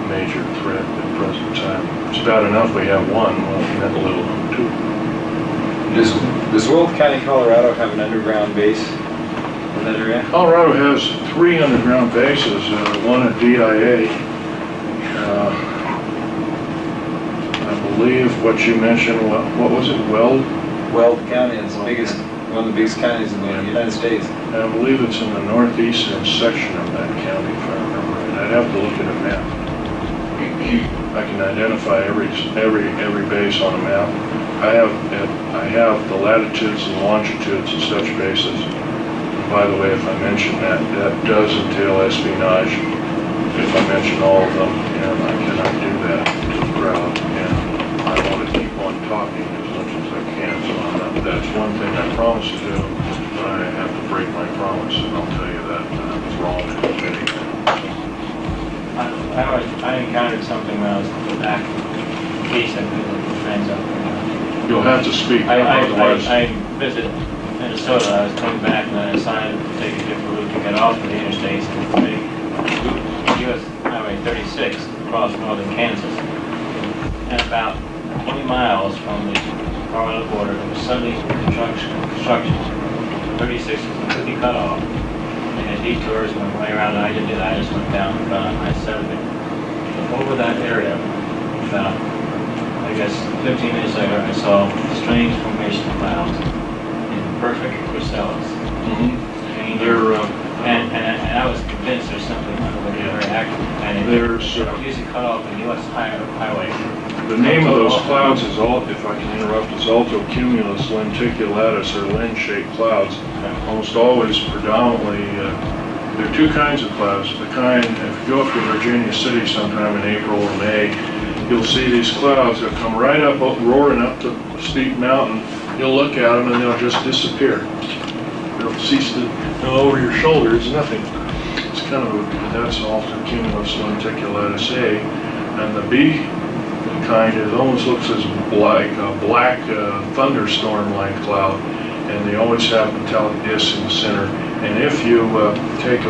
major threat at the present time. It's bad enough we have one, well, that little two. Does Wolf County, Colorado have an underground base in that area? Colorado has 3 underground bases, one at DIA. I believe what you mentioned, what was it, Weld? Weld County is the biggest, one of the biggest counties in the United States. I believe it's in the northeastern section of that county, if I remember right. I'd have to look at a map. I can identify every base on a map. I have the latitudes and longitudes of such bases. By the way, if I mention that does entail espionage. If I mention all of them, and I cannot do that to the crowd, and I want to keep on talking as much as I can. So that's one thing I promise to do, but I have to break my promise, and I'll tell you that it's wrong in admitting that. I encountered something when I was back east. I could look for friends up there. You'll have to speak, otherwise. I visited Minnesota. I was coming back and I decided to take a different route to get off of the interstates and take US Highway 36 across northern Kansas. And about 20 miles from the Colorado border, there was suddenly construction. 36 was completely cut off. And the detours went right around, and I didn't do that. I just went down in front of I-70. Over that area, about, I guess, 15 minutes later, I saw strange formation clouds in perfect chrysalis. And I was convinced there's something very active. And it was usually cut off the U.S. highway. The name of those clouds is, if I can interrupt, is altocumulus lenticulatus, or lens-shaped clouds. Almost always predominantly, there are 2 kinds of clouds. The kind, if you go up to Virginia City sometime in April or May, you'll see these clouds that come right up, roaring up the steep mountain. You'll look at them and they'll just disappear. They'll cease to go over your shoulder. It's nothing. It's kind of, that's altocumulus lenticulatus A. And the B kind, it almost looks as like a black thunderstorm-like cloud, and they always have metallic discs in the center. And if you take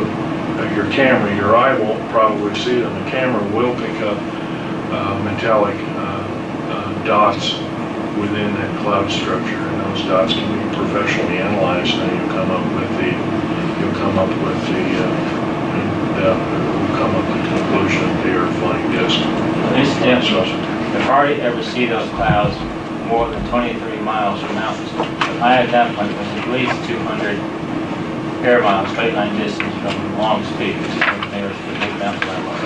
your camera, your eye won't probably see them. The camera will pick up metallic dots within that cloud structure, and those dots can be professionally analyzed, and you'll come up with the conclusion they are flying discs. I hardly ever see those clouds more than 23 miles from mountains. I at that point was at least 200 air miles, straight line distance from Long's Peak, which is the nearest the big mountain I was.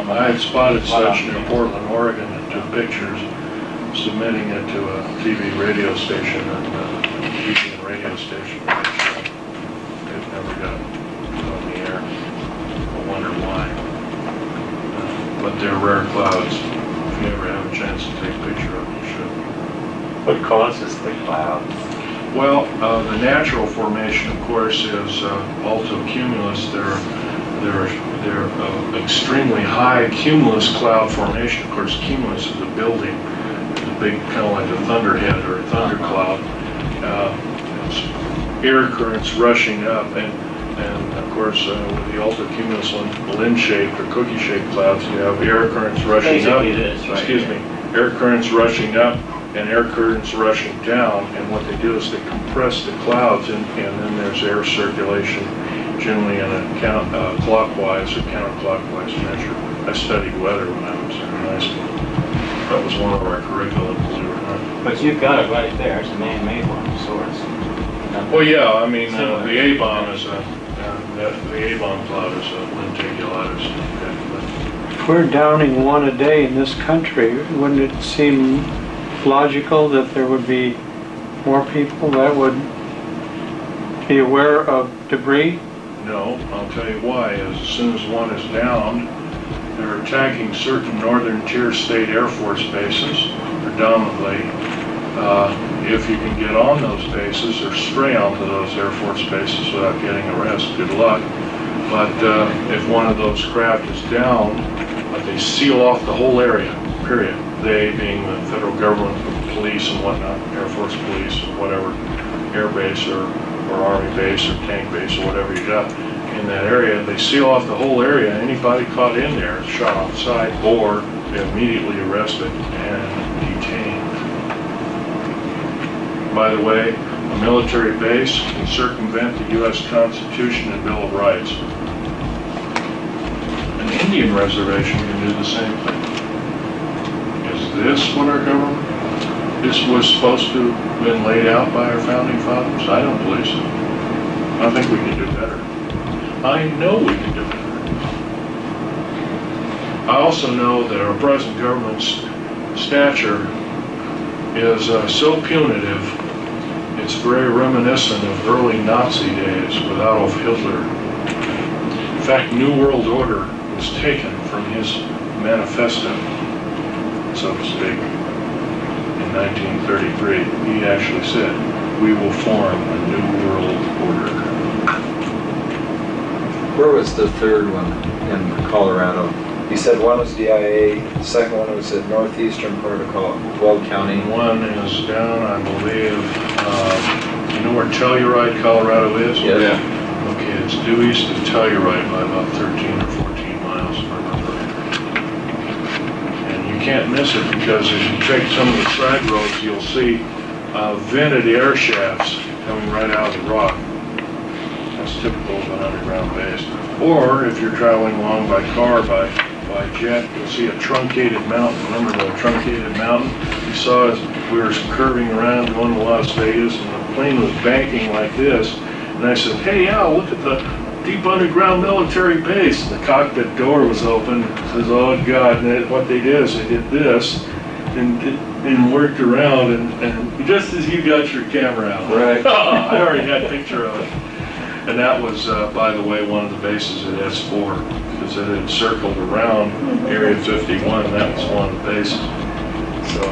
I had spotted such near Portland, Oregon, and took pictures, submitting it to a TV radio station and TV and radio station. It never got on the air. I wonder why. But they're rare clouds. If you ever have a chance to take a picture of them, you should. What causes the clouds? Well, the natural formation, of course, is altocumulus. They're extremely high cumulus cloud formation. Of course, cumulus is a building. It's a big, kind of like a thunderhead or a thundercloud. It's air currents rushing up, and of course, with the altocumulus lens-shaped or cookie-shaped clouds, you have air currents rushing up. Excuse me, air currents rushing up and air currents rushing down, and what they do is they compress the clouds, and then there's air circulation, generally in a clockwise or counterclockwise measure. I studied weather when I was in high school. That was one of our curriculum, believe it or not. But you've got it right there. It's a man-made one of sorts. Well, yeah, I mean, the A-bomb is the A-bomb cloud is a lenticulatus. If we're downing one a day in this country, wouldn't it seem logical that there would be more people that would be aware of debris? No, I'll tell you why. As soon as one is downed, they're attacking certain northern tier state Air Force bases, predominantly. If you can get on those bases or stray onto those Air Force bases without getting arrested, good luck. But if one of those craft is down, they seal off the whole area, period. They being the federal government, police and whatnot, Air Force police or whatever, air base or army base or tank base or whatever you got in that area, they seal off the whole area. Anybody caught in there is shot on sight or immediately arrested and detained. By the way, a military base can circumvent the U.S. Constitution and Bill of Rights. An Indian reservation can do the same thing. Is this what our government was supposed to have been laid out by our founding fathers? I don't believe so. I think we can do better. I know we can do better. I also know that our present government's stature is so punitive, it's very reminiscent of early Nazi days with Adolf Hitler. In fact, New World Order was taken from his manifesto, so to speak, in 1933. He actually said, "We will form a New World Order." Where was the third one in Colorado? You said one was DIA, the second one was at northeastern part of Weld County. One is down, I believe, you know where Telluride, Colorado is? Yes. Yeah. Okay, it's due east of Telluride by about 13 or 14 miles, if I remember. And you can't miss it because if you take some of the side roads, you'll see vented air shafts coming right out of the rock. That's typical of an underground base. Or if you're traveling along by car, by jet, you'll see a truncated mountain. Remember the truncated mountain? You saw as we were curving around going to Las Vegas and the plane was banking like this. And I said, "Hey Al, look at the deep underground military base." And the cockpit door was open. It says, "Oh God," and what they did is they did this and worked around and just as you got your camera out. Right. I already had a picture of it. And that was, by the way, one of the bases at S4, because it had circled around Area 51, and that was one of the bases. So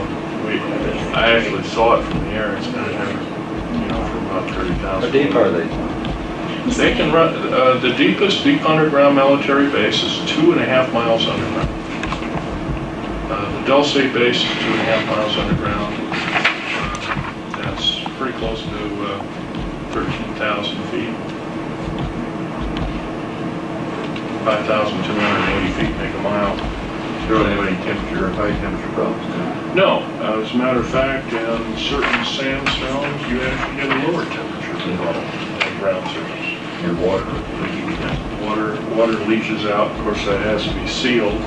I actually saw it from the air. It's kind of never, from about 30,000. How deep are they? They can run, the deepest deep underground military base is 2.5 miles underground. The Dulce base is 2.5 miles underground. That's pretty close to 13,000 feet. 5,280 feet make a mile. You don't have any temperature or high temperature problems? No, as a matter of fact, in certain sandstones, you actually get a lower temperature than the ground surface. And water? Water leaches out. Of course, that has to be sealed.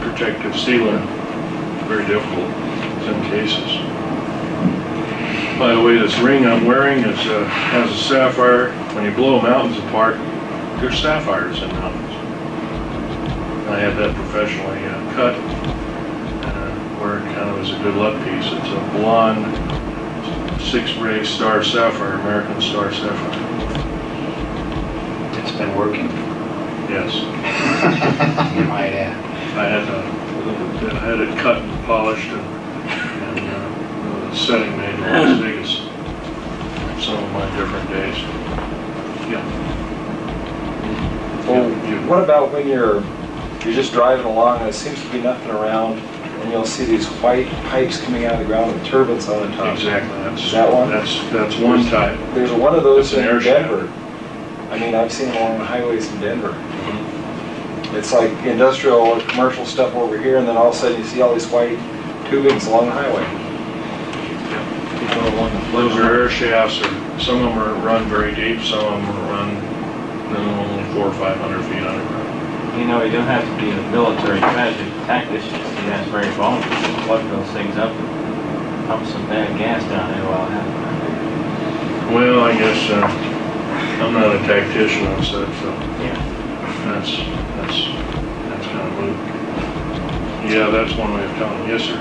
Protective sealant, very difficult. 10 cases. By the way, this ring I'm wearing has a sapphire. When you blow mountains apart, there's sapphires in mountains. I had that professionally cut, where it kind of is a good luck piece. It's a blonde 6-ray star sapphire, American star sapphire. It's been working. Yes. You might add. I had it cut and polished and setting made in Las Vegas. Some of my different days. Yeah. Well, what about when you're just driving along and it seems to be nothing around and you'll see these white pipes coming out of the ground with turbines on the top? Exactly. Is that one? That's one type. There's one of those It's an in air shaft. Denver. I mean, I've seen them along the highways in Denver. It's like industrial or commercial stuff over here, and then all of a sudden you see all these white tubings along the highway. Those are air shafts. Some of them are run very deep. Some of them are run only 400 or 500 feet underground. You know, you don't have to be a military tactician. You have very bones to plug those things up and pump some bad gas down there while it happens. Well, I guess I'm not a tactician and such, so Yeah. that's kind of moot. Yeah, that's one way of telling. Yes, sir.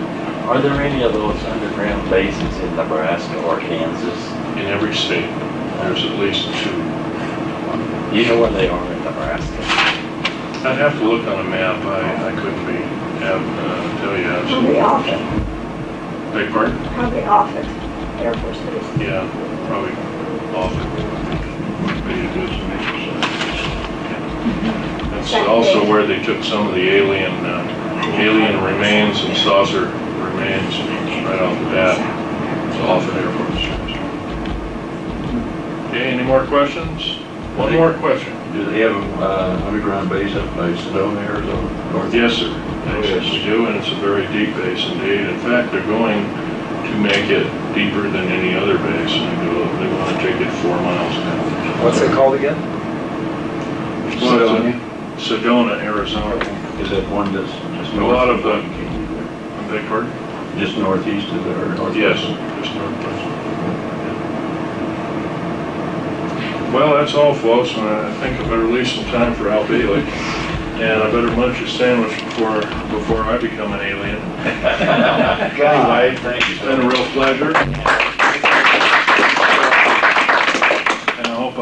Are there any of those underground bases in Nebraska or Kansas? In every state, there's at least 2. You know where they are in Nebraska? I'd have to look on a map. I couldn't tell you. Probably off it, Beg pardon? probably off it, Air Force Base. Yeah, probably off it. Maybe a good That's also where they took some of the alien remains and saucer remains right off the bat. It's off at Air Force. Okay, any more questions? One more question. Do they have underground base up by Sedona, Arizona? Yes, sir. Yes, we do, and it's a very deep base indeed. In fact, they're going to make it deeper than any other base, and they want to take it 4 miles down. What's it called again? Sedona, Arizona. Is that one that's just A north? lot of the, beg pardon? Just northeast of there, or northwest? Yes, just northwest. Well, that's all, folks, and I think I better leave some time for Al Bailey. And I better munch a sandwich before I become an alien. Anyway, thank you. It's been a real pleasure. And I hope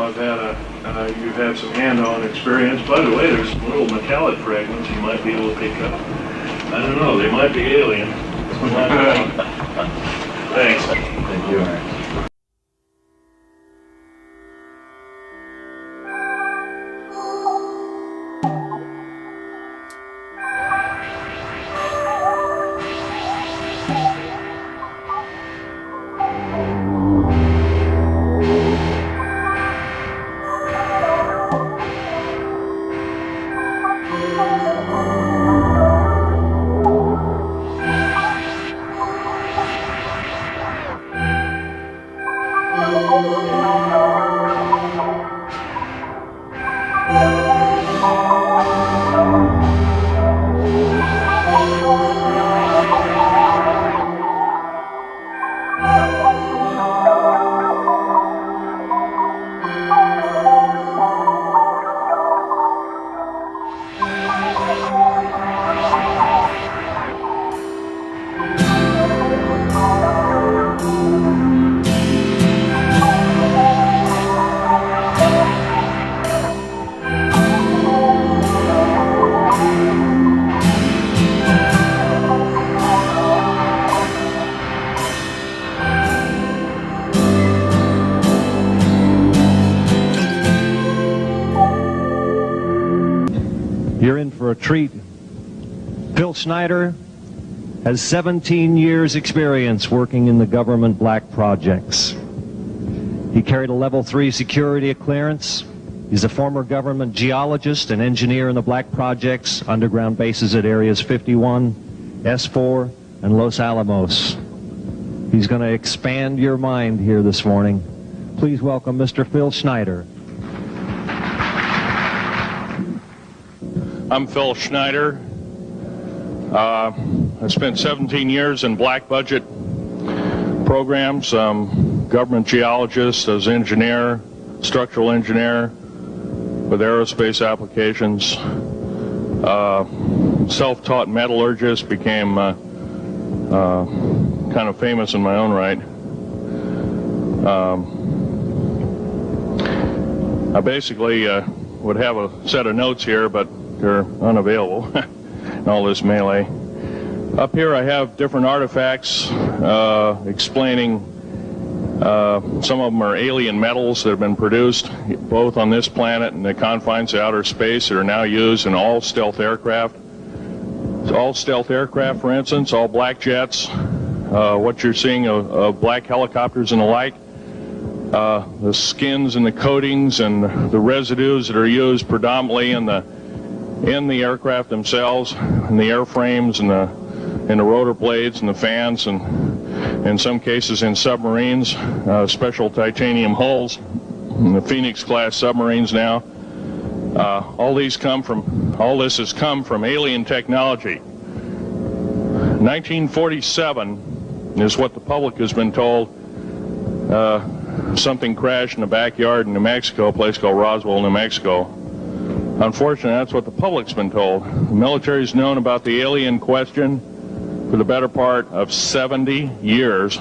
you've had some hand-on experience. By the way, there's little metallic fragments you might be able to pick up. I don't know, they might be alien. Thanks. Thank you. You're in for a treat. Phil Schneider has 17 years experience working in the government black projects. He carried a level 3 security clearance. He's a former government geologist and engineer in the black projects, underground bases at areas 51, S4, and Los Alamos. He's going to expand your mind here this morning. Please welcome Mr. Phil Schneider. I'm Phil Schneider. I spent 17 years in black budget programs, government geologist, as engineer, structural engineer with aerospace applications. Self-taught metallurgist, became kind of famous in my own right. I basically would have a set of notes here, but they're unavailable in all this melee. Up here I have different artifacts explaining some of them are alien metals that have been produced both on this planet and the confines of outer space that are now used in all stealth aircraft. All stealth aircraft, for instance, all black jets, what you're seeing of black helicopters and the like, the skins and the coatings and the residues that are used predominantly in the aircraft themselves, in the airframes and the rotor blades and the fans, and in some cases in submarines, special titanium hulls in the Phoenix class submarines now. All this has come from alien technology. 1947 is what the public has been told. Something crashed in the backyard in New Mexico, a place called Roswell, New Mexico. Unfortunately, that's what the public's been told. The military's known about the alien question for the better part of 70 years,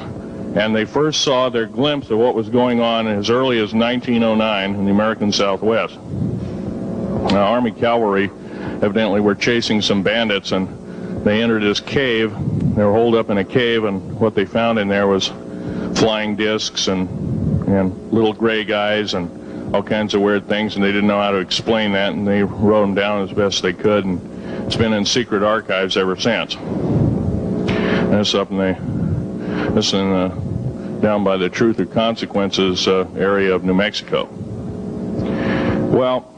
and they first saw their glimpse of what was going on as early as 1909 in the American Southwest. Now, Army cavalry evidently were chasing some bandits, and they entered this cave. They were holed up in a cave, and what they found in there was flying discs and little gray guys and all kinds of weird things, and they didn't know how to explain that, and they wrote them down as best they could, and it's been in secret archives ever since. And it's up down by the Truth or Consequences area of New Mexico. Well,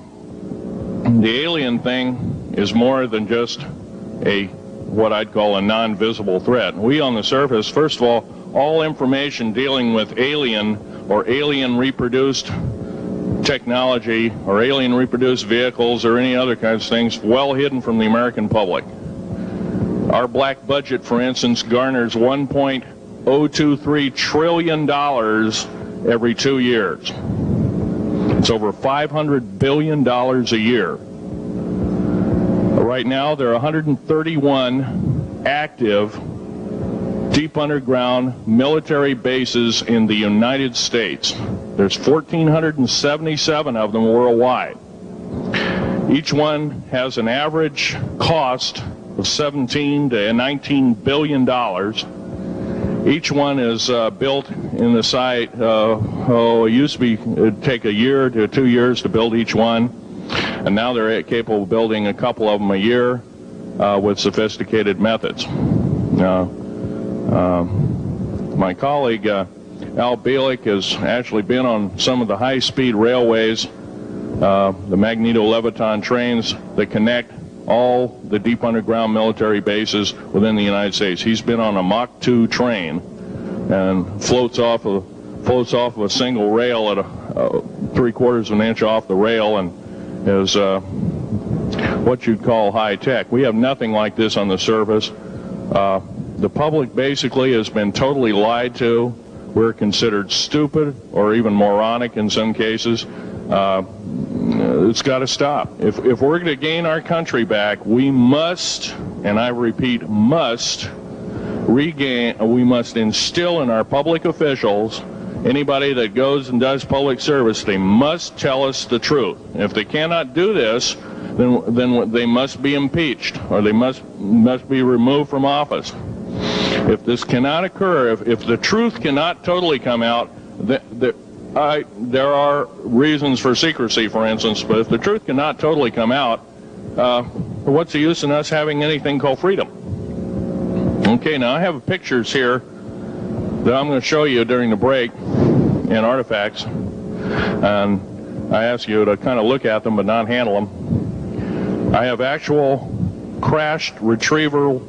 the alien thing is more than just what I'd call a non-visible threat. We on the surface, first of all information dealing with alien or alien reproduced technology or alien reproduced vehicles or any other kinds of things well hidden from the American public. Our black budget, for instance, garners $1.023 trillion every 2 years. It's over $500 billion a year. Right now, there are 131 active deep underground military bases in the United States. There's 1,477 of them worldwide. Each one has an average cost of $17 to $19 billion. Each one is built in the site. It used to be it'd take a year to 2 years to build each one, and now they're capable of building a couple of them a year with sophisticated methods. My colleague Al Bielek has actually been on some of the high-speed railways, the magneto-leviton trains that connect all the deep underground military bases within the United States. He's been on a Mach 2 train and floats off of a single rail at 3/4 of an inch off the rail, and is what you'd call high tech. We have nothing like this on the surface. The public basically has been totally lied to. We're considered stupid or even moronic in some cases. It's got to stop. If we're going to gain our country back, we must, and I repeat, must instill in our public officials, anybody that goes and does public service, they must tell us the truth. If they cannot do this, then they must be impeached, or they must be removed from office. If this cannot occur, if the truth cannot totally come out, there are reasons for secrecy, for instance, but if the truth cannot totally come out, what's the use in us having anything called freedom? Okay, now I have pictures here that I'm going to show you during the break in artifacts, and I ask you to kind of look at them but not handle them. I have actual crashed retrieval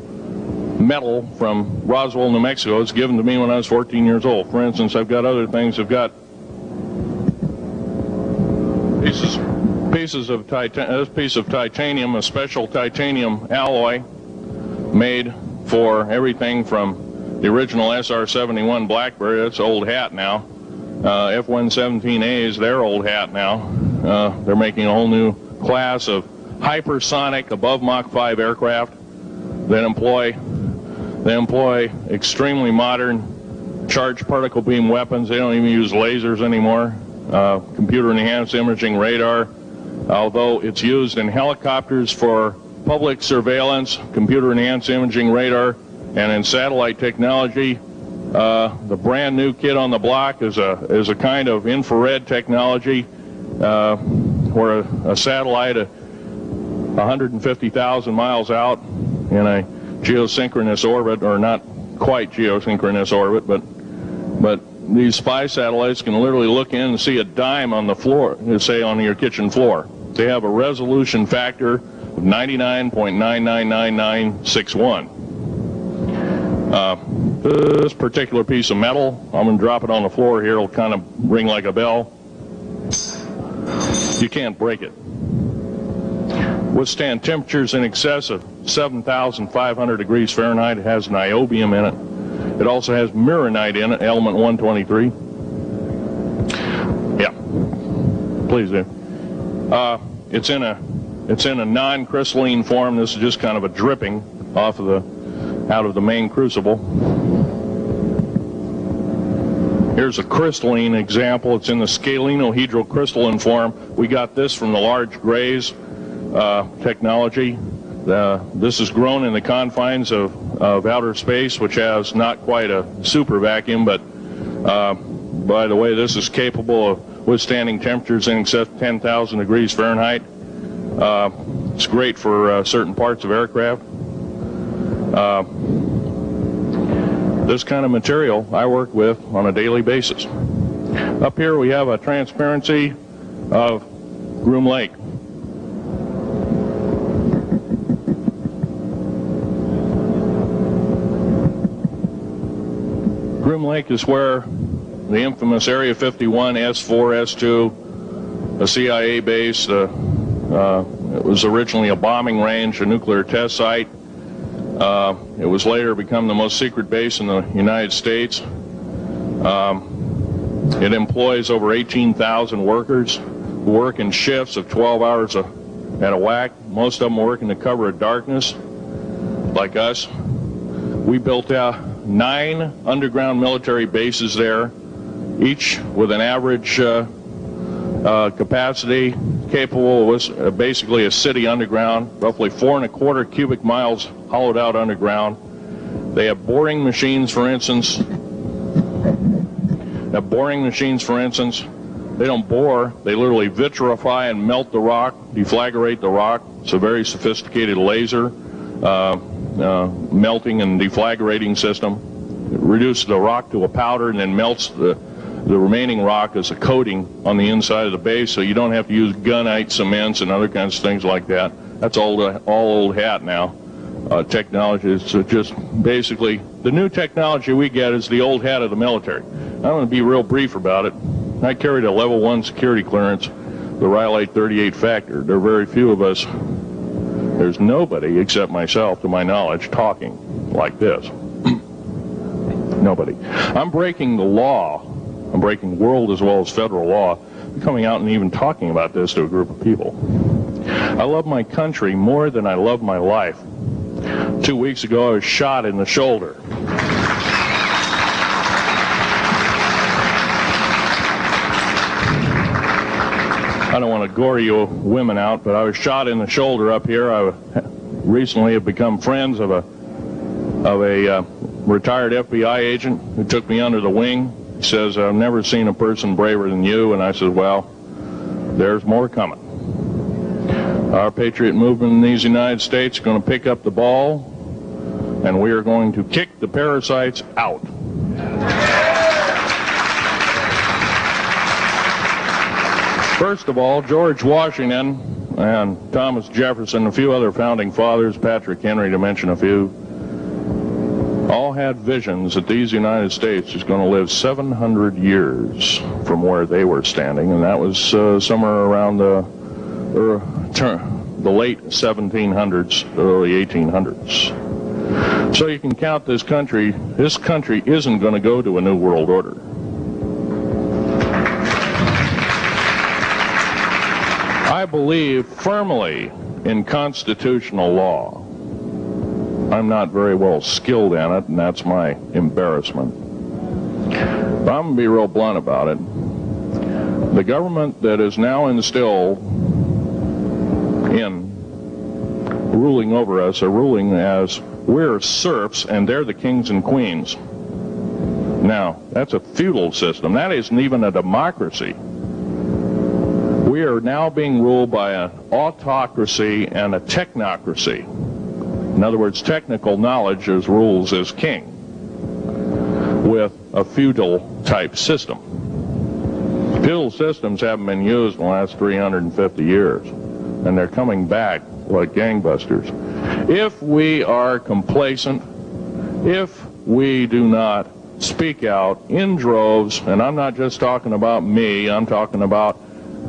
metal from Roswell, New Mexico. It's given to me when I was 14 years old. For instance, I've got other things. I've got pieces of titanium, a special titanium alloy made for everything from the original SR-71 Blackberry, that's old hat now. F-117As, they're old hat now. They're making a whole new class of hypersonic above Mach 5 aircraft that employ extremely modern charged particle beam weapons. They don't even use lasers anymore. Computer enhanced imaging radar, although it's used in helicopters for public surveillance, computer enhanced imaging radar, and in satellite technology. The brand new kid on the block is a kind of infrared technology where a satellite 150,000 miles out in a geosynchronous orbit, or not quite geosynchronous orbit, but these spy satellites can literally look in and see a dime on the floor, say on your kitchen floor. They have a resolution factor of 99.999961. This particular piece of metal, I'm going to drop it on the floor here, it'll kind of ring like a bell. You can't break it. Withstand temperatures in excess of 7,500 degrees Fahrenheit. It has niobium in it. It also has mironite in it, element 123. Yeah, please do. It's in a non-crystalline form. This is just kind of a dripping out of the main crucible. Here's a crystalline example. It's in the scalenohedral crystalline form. We got this from the large grays technology. This is grown in the confines of outer space, which has not quite a super vacuum, but by the way, this is capable of withstanding temperatures in excess of 10,000 degrees Fahrenheit. It's great for certain parts of aircraft. This kind of material I work with on a daily basis. Up here we have a transparency of Groom Lake. Groom Lake is where the infamous Area 51, S4, S2, a CIA base, it was originally a bombing range, a nuclear test site. It was later become the most secret base in the United States. It employs over 18,000 workers who work in shifts of 12 hours at a whack. Most of them work in the cover of darkness, like us. We built 9 underground military bases there, each with an average capacity capable of basically a city underground, roughly 4¼ cubic miles hollowed out underground. They have boring machines, for instance. They don't bore, they literally vitrify and melt the rock, deflagrate the rock. It's a very sophisticated laser melting and deflagrating system. It reduces the rock to a powder and then melts the remaining rock as a coating on the inside of the base, so you don't have to use gunite cements and other kinds of things like that. That's all old hat now. Technology is just basically, the new technology we get is the old hat of the military. I'm going to be real brief about it. I carried a level 1 security clearance, the Rhyolite 38 factor. There are very few of us, there's nobody except myself, to my knowledge, talking like this. Nobody. I'm breaking the law. I'm breaking world as well as federal law, coming out and even talking about this to a group of people. I love my country more than I love my life. 2 weeks ago, I was shot in the shoulder. I don't want to gore you women out, but I was shot in the shoulder up here. I recently have become friends of a retired FBI agent who took me under the wing. He says, I've never seen a person braver than you. And I said, well, there's more coming. Our patriot movement in these United States is going to pick up the ball, and we are going to kick the parasites out. First of all, George Washington and Thomas Jefferson, a few other founding fathers, Patrick Henry to mention a few, all had visions that these United States is going to live 700 years from where they were standing, and that was somewhere around the late 1700s, early 1800s. So you can count this country isn't going to go to a new world order. I believe firmly in constitutional law. I'm not very well skilled in it, and that's my embarrassment. But I'm going to be real blunt about it. The government that is now instilled in ruling over us are ruling as we're serfs and they're the kings and queens. Now, that's a feudal system. That isn't even a democracy. We are now being ruled by an autocracy and a technocracy. In other words, technical knowledge as rules as king, with a feudal type system. Feudal systems haven't been used in the last 350 years, and they're coming back like gangbusters. If we are complacent, if we do not speak out in droves, and I'm not just talking about me, I'm talking about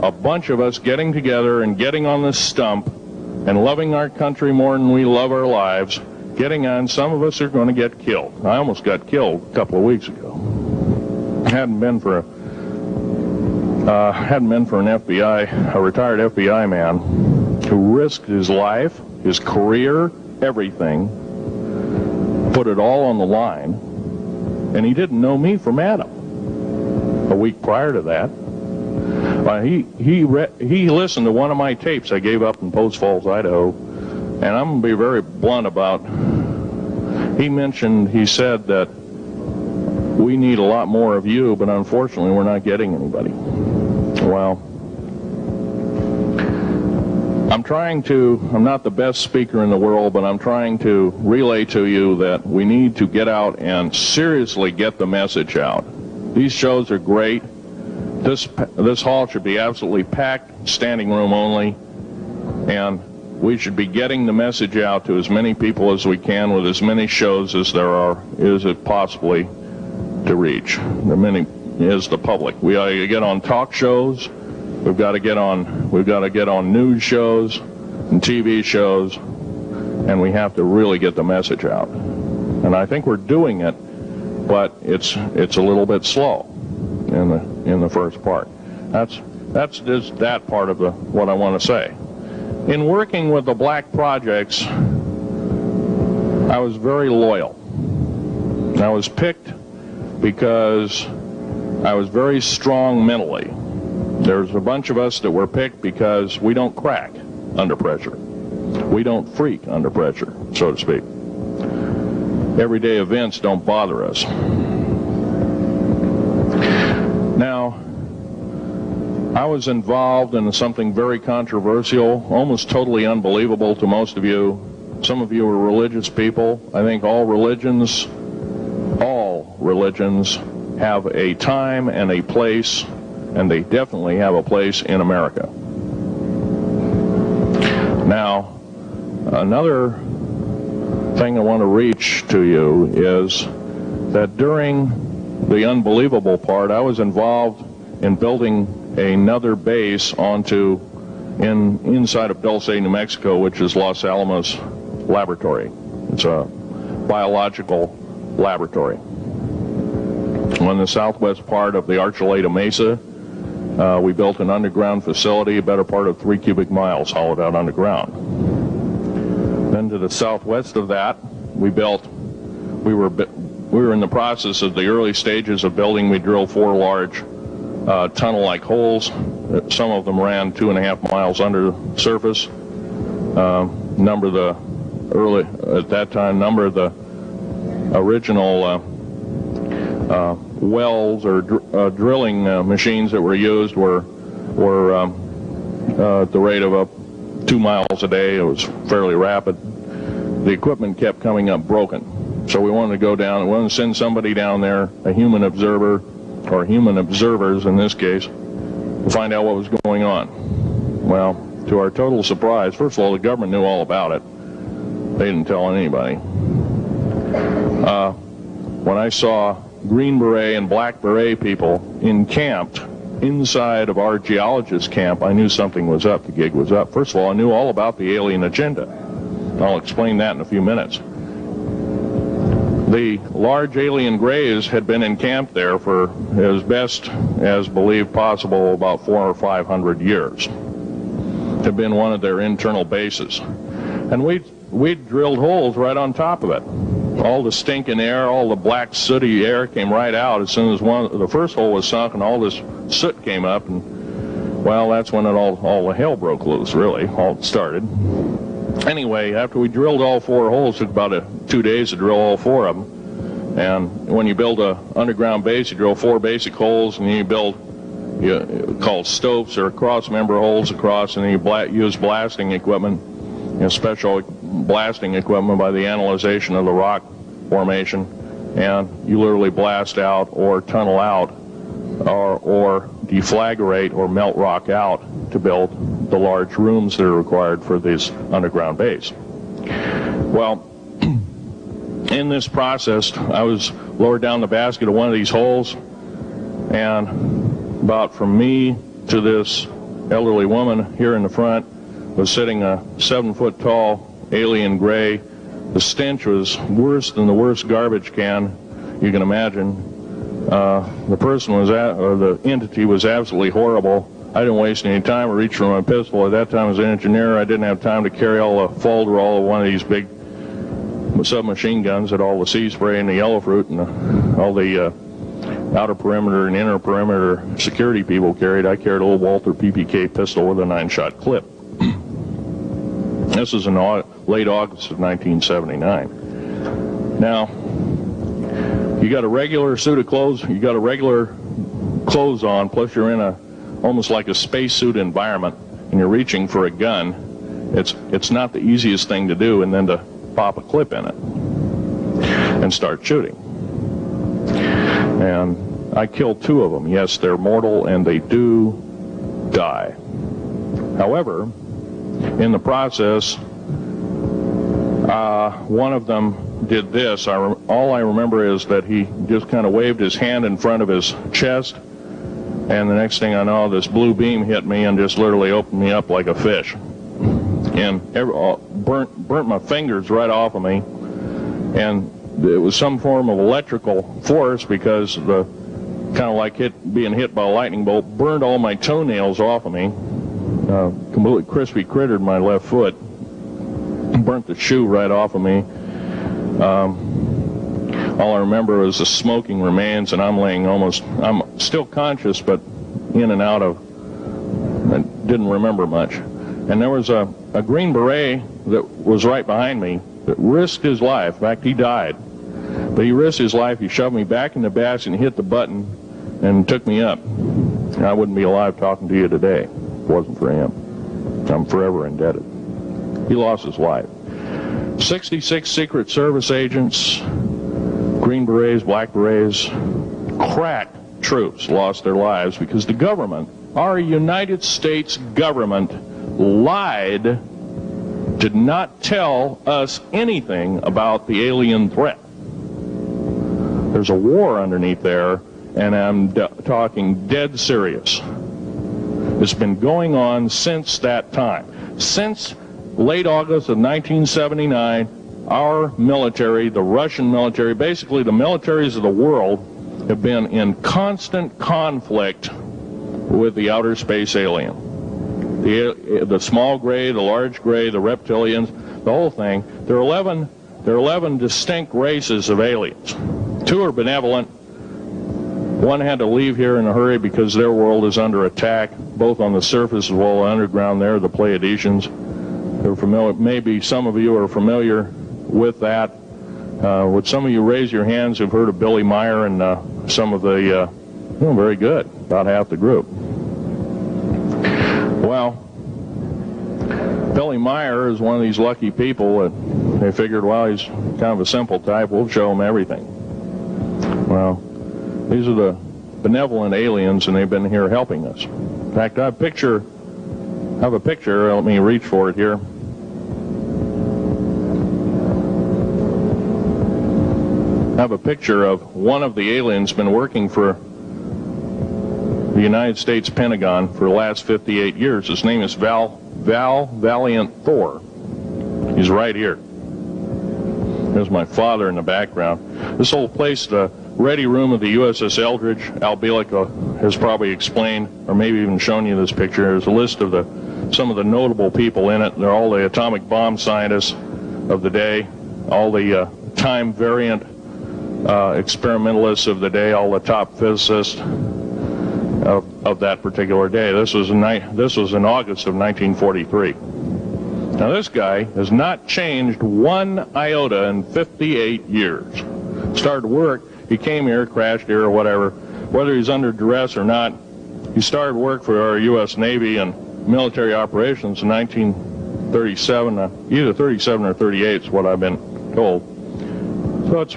a bunch of us getting together and getting on the stump and loving our country more than we love our lives, getting on, some of us are going to get killed. I almost got killed a couple of weeks ago. Hadn't been for an FBI, a retired FBI man who risked his life, his career, everything, put it all on the line, and he didn't know me from Adam. A week prior to that, he listened to one of my tapes I gave up in Post Falls, Idaho, and I'm going to be very blunt about, he said that we need a lot more of you, but unfortunately we're not getting anybody. Well, I'm not the best speaker in the world, but I'm trying to relay to you that we need to get out and seriously get the message out. These shows are great. This hall should be absolutely packed, standing room only, and we should be getting the message out to as many people as we can with as many shows as is it possibly to reach. The many is the public. We ought to get on talk shows. We've got to get on news shows and TV shows, and we have to really get the message out. And I think we're doing it, but it's a little bit slow in the first part. That's just that part of what I want to say. In working with the black projects, I was very loyal. I was picked because I was very strong mentally. There's a bunch of us that were picked because we don't crack under pressure. We don't freak under pressure, so to speak. Everyday events don't bother us. Now, I was involved in something very controversial, almost totally unbelievable to most of you. Some of you are religious people. I think all religions have a time and a place, and they definitely have a place in America. Now, another thing I want to reach to you is that during the unbelievable part, I was involved in building another base inside of Dulce, New Mexico, which is Los Alamos Laboratory. It's a biological laboratory. On the southwest part of the Archuleta Mesa, we built an underground facility, a better part of 3 cubic miles hollowed out underground. Then to the southwest of that, we were in the process of the early stages of building. We drilled 4 large tunnel-like holes. Some of them ran 2.5 miles under the surface. Number of the original wells or drilling machines that were used were at the rate of up 2 miles a day. It was fairly rapid. The equipment kept coming up broken. So we wanted to go down, we wanted to send somebody down there, a human observer, or human observers in this case, to find out what was going on. Well, to our total surprise, first of all, the government knew all about it. They didn't tell anybody. When I saw Green Beret and Black Beret people encamped inside of our geologist camp, I knew something was up, the gig was up. First of all, I knew all about the alien agenda. I'll explain that in a few minutes. The large alien grays had been encamped there for as best as believed possible about 400 or 500 years. Had been one of their internal bases. And we drilled holes right on top of it. All the stinking air, all the black sooty air came right out as soon as the first hole was sunk, and all this soot came up, and well, that's when all the hell broke loose, really, all started. Anyway, after we drilled all 4 holes, it took about 2 days to drill all 4 of them. And when you build a underground base, you drill 4 basic holes, and then you build called stopes or cross-member holes across, and then you use blasting equipment, special blasting equipment by the analyzation of the rock formation, and you literally blast out or tunnel out or deflagrate or melt rock out to build the large rooms that are required for this underground base. Well, in this process, I was lowered down the basket of one of these holes, and about from me to this elderly woman here in the front was sitting a 7-foot tall alien gray. The stench was worse than the worst garbage can you can imagine. The person or the entity was absolutely horrible. I didn't waste any time. I reached for my pistol. At that time, as an engineer, I didn't have time to carry all the folderol of one of these big submachine guns that all the sea spray and the yellow fruit and all the outer perimeter and inner perimeter security people carried. I carried a little Walther PPK pistol with a 9-shot clip. This was in late August of 1979. Now, you got a regular suit of clothes, you got a regular clothes on, plus you're in almost like a spacesuit environment, and you're reaching for a gun. It's not the easiest thing to do, and then to pop a clip in it and start shooting. And I killed 2 of them. Yes, they're mortal, and they do die. However, in the process, one of them did this. All I remember is that he just kind of waved his hand in front of his chest, and the next thing I know, this blue beam hit me and just literally opened me up like a fish, and burnt my fingers right off of me. And it was some form of electrical force, because the kind of like being hit by a lightning bolt burned all my toenails off of me. Completely crispy crittered my left foot, burnt the shoe right off of me. All I remember was the smoking remains, and I'm still conscious, but in and out of, I didn't remember much. And there was a Green Beret that was right behind me that risked his life. In fact, he died. But he risked his life. He shoved me back in the basket and hit the button and took me up. And I wouldn't be alive talking to you today if it wasn't for him. I'm forever indebted. He lost his life. 66 Secret Service agents, Green Berets, Black Berets, crack troops lost their lives because the government, our United States government, lied, did not tell us anything about the alien threat. There's a war underneath there, and I'm talking dead serious. It's been going on since that time. Since late August of 1979, our military, the Russian military, basically the militaries of the world, have been in constant conflict with the outer space alien. The small gray, the large gray, the reptilians, the whole thing. There are 11 distinct races of aliens. 2 are benevolent. 1 had to leave here in a hurry because their world is under attack, both on the surface as well as underground. They're the Pleiadians. They're familiar. Maybe some of you are familiar with that. Would some of you raise your hands who've heard of Billy Meyer and some of the, very good, about half the group. Well, Billy Meyer is one of these lucky people that they figured, well, he's kind of a simple type, we'll show him everything. Well, these are the benevolent aliens, and they've been here helping us. In fact, I have a picture, let me reach for it here. I have a picture of one of the aliens been working for the United States Pentagon for the last 58 years. His name is Val Valiant Thor. He's right here. There's my father in the background. This whole place, the ready room of the USS Eldridge, Al Bielek has probably explained, or maybe even shown you this picture. There's a list of some of the notable people in it. They're all the atomic bomb scientists of the day, all the time variant experimentalists of the day, all the top physicists of that particular day. This was in August of 1943. Now this guy has not changed one iota in 58 years. Started work, he came here, crashed here or whatever, whether he's under duress or not. He started work for our U.S. Navy and military operations in 1937, either 37 or 38 is what I've been told. So it's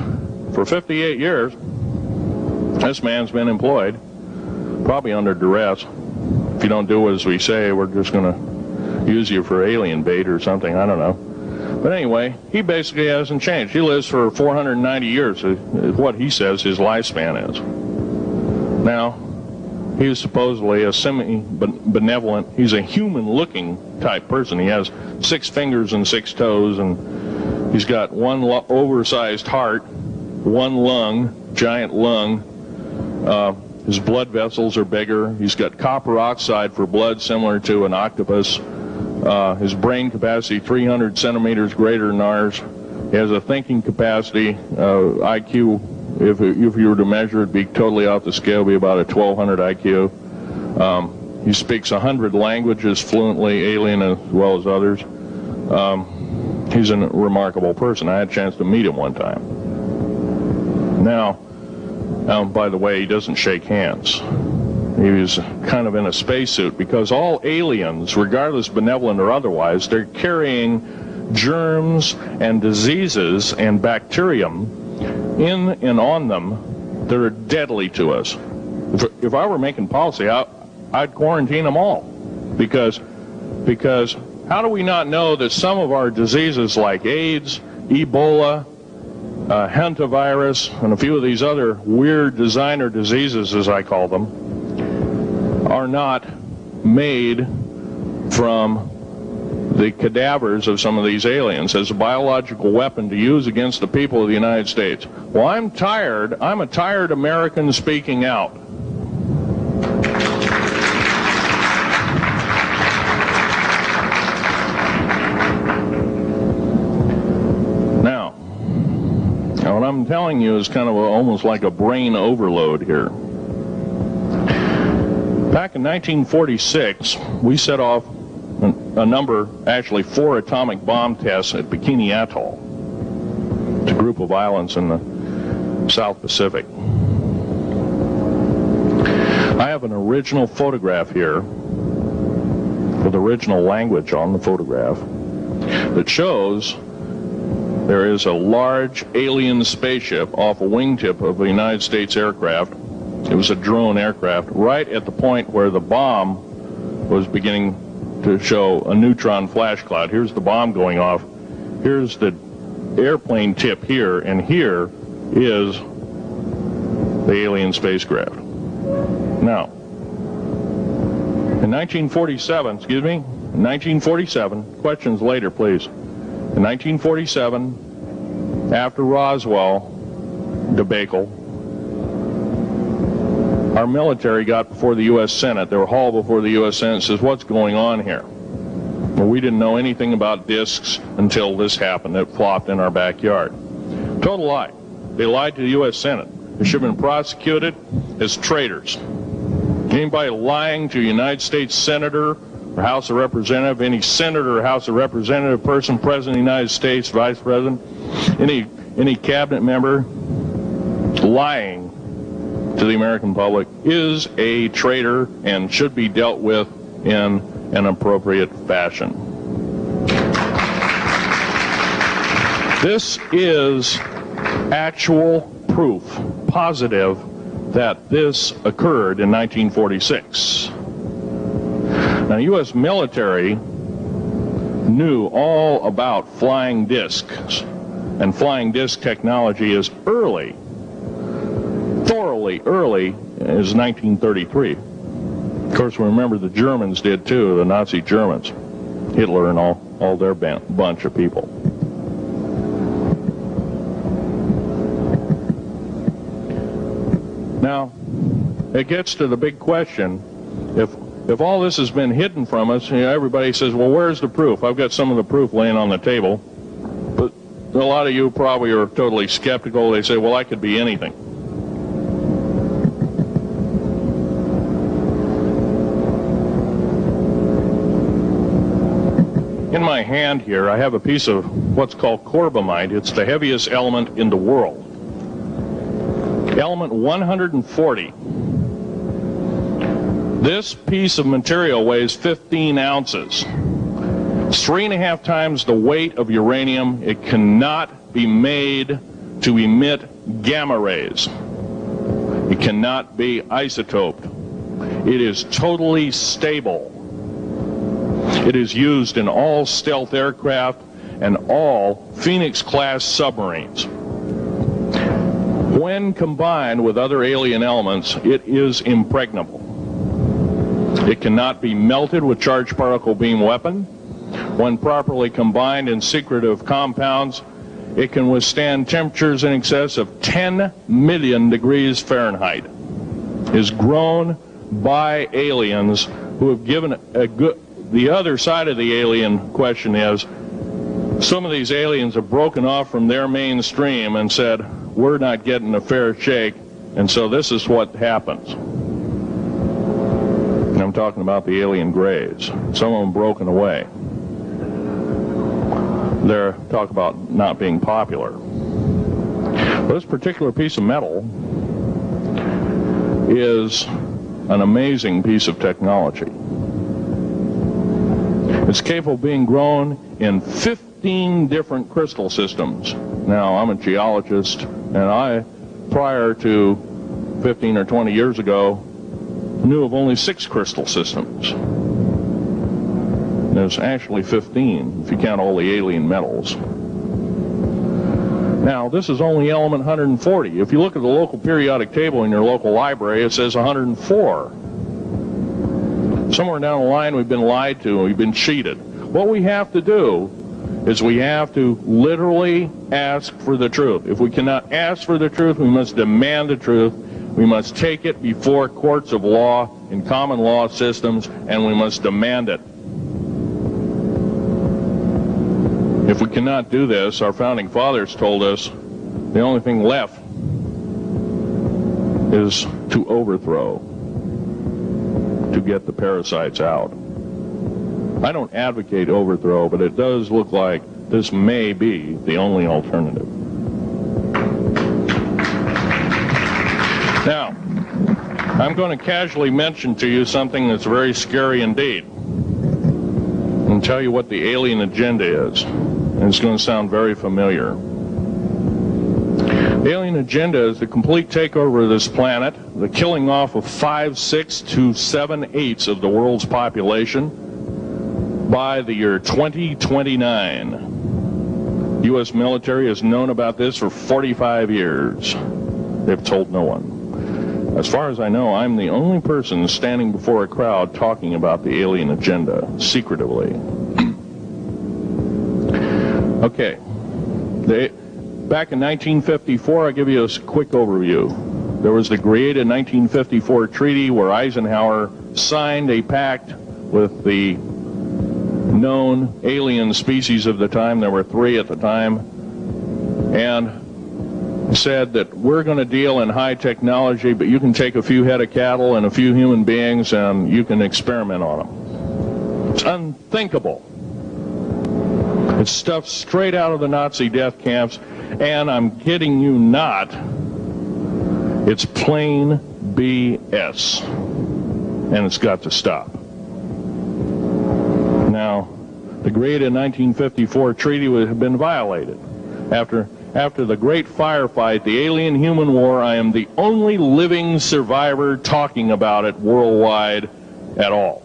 for 58 years, this man's been employed, probably under duress. If you don't do as we say, we're just going to use you for alien bait or something, I don't know. But anyway, he basically hasn't changed. He lives for 490 years, is what he says his lifespan is. Now, he was supposedly a semi-benevolent, he's a human-looking type person. He has 6 fingers and 6 toes, and he's got one oversized heart, one lung, giant lung. His blood vessels are bigger. He's got copper oxide for blood, similar to an octopus. His brain capacity 300 centimeters greater than ours. He has a thinking capacity, IQ, if you were to measure it, be totally off the scale, be about a 1200 IQ. He speaks 100 languages fluently, alien as well as others. He's a remarkable person. I had a chance to meet him one time. Now, by the way, he doesn't shake hands. He was kind of in a spacesuit because all aliens, regardless benevolent or otherwise, they're carrying germs and diseases and bacterium in and on them that are deadly to us. If I were making policy, I'd quarantine them all because how do we not know that some of our diseases like AIDS, Ebola, hantavirus, and a few of these other weird designer diseases, as I call them, are not made from the cadavers of some of these aliens as a biological weapon to use against the people of the United States? Well, I'm a tired American speaking out. Now, what I'm telling you is kind of almost like a brain overload here. Back in 1946, we set off a number, actually 4 atomic bomb tests at Bikini Atoll. It's a group of islands in the South Pacific. I have an original photograph here with original language on the photograph that shows there is a large alien spaceship off a wingtip of a United States aircraft. It was a drone aircraft right at the point where the bomb was beginning to show a neutron flash cloud. Here's the bomb going off. Here's the airplane tip here, and here is the alien spacecraft. Now, in 1947, questions later, please. In 1947, after Roswell debacle, our military got before the U.S. Senate. They were hauled before the U.S. Senate and says, what's going on here? Well, we didn't know anything about discs until this happened. It flopped in our backyard. Total lie. They lied to the U.S. Senate. They should have been prosecuted as traitors. Anybody lying to a United States Senator or House of Representative, any Senator or House of Representative person, President of the United States, Vice President, any cabinet member lying to the American public is a traitor and should be dealt with in an appropriate fashion. This is actual proof, positive, that this occurred in 1946. Now, U.S. military knew all about flying discs, and flying disc technology is thoroughly early as 1933. Of course, we remember the Germans did too, the Nazi Germans, Hitler and all their bunch of people. it gets to the big question. If all this has been hidden from us, everybody says, well, where's the proof? I've got some of the proof laying on the table. But a lot of you probably are totally skeptical. They say, well, I could be anything. In my hand here, I have a piece of what's called corbamide. It's the heaviest element in the world. Element 140. This piece of material weighs 15 ounces. It's 3.5 times the weight of uranium. It cannot be made to emit gamma rays. It cannot be isotoped. It is totally stable. It is used in all stealth aircraft and all Phoenix-class submarines. When combined with other alien elements, it is impregnable. It cannot be melted with charged particle beam weapon. When properly combined in secretive compounds, it can withstand temperatures in excess of 10 million degrees Fahrenheit. It is grown by aliens who have given a good... The other side of the alien question is, some of these aliens have broken off from their mainstream and said, we're not getting a fair shake, and so this is what happens. And I'm talking about the alien grays. Some of them broken away. They're talk about not being popular. This particular piece of metal is an amazing piece of technology. It's capable of being grown in 15 different crystal systems. Now, I'm a geologist, and I, prior to 15 or 20 years ago, knew of only 6 crystal systems. There's actually 15, if you count all the alien metals. Now, this is only element 140. If you look at the local periodic table in your local library, it says 104. Somewhere down the line, we've been lied to, we've been cheated. What we have to do is we have to literally ask for the truth. If we cannot ask for the truth, we must demand the truth. We must take it before courts of law in common law systems, and we must demand it. If we cannot do this, our founding fathers told us the only thing left is to overthrow, to get the parasites out. I don't advocate overthrow, but it does look like this may be the only alternative. Now, I'm going to casually mention to you something that's very scary indeed, and tell you what the alien agenda is. And it's going to sound very familiar. The alien agenda is the complete takeover of this planet, the killing off of 5/6 to 7/8 of the world's population by the year 2029. U.S. military has known about this for 45 years. They've told no one. As far as I know, I'm the only person standing before a crowd talking about the alien agenda, secretively. Okay. Back in 1954, I'll give you a quick overview. There was the created 1954 treaty where Eisenhower signed a pact with the known alien species of the time. There were 3 at the time. And said that we're going to deal in high technology, but you can take a few head of cattle and a few human beings and you can experiment on them. It's unthinkable. It's stuff straight out of the Nazi death camps, and I'm kidding you not, it's plain BS, and it's got to stop. Now, the created 1954 treaty had been violated. After the great firefight, the alien-human war, I am the only living survivor talking about it worldwide at all.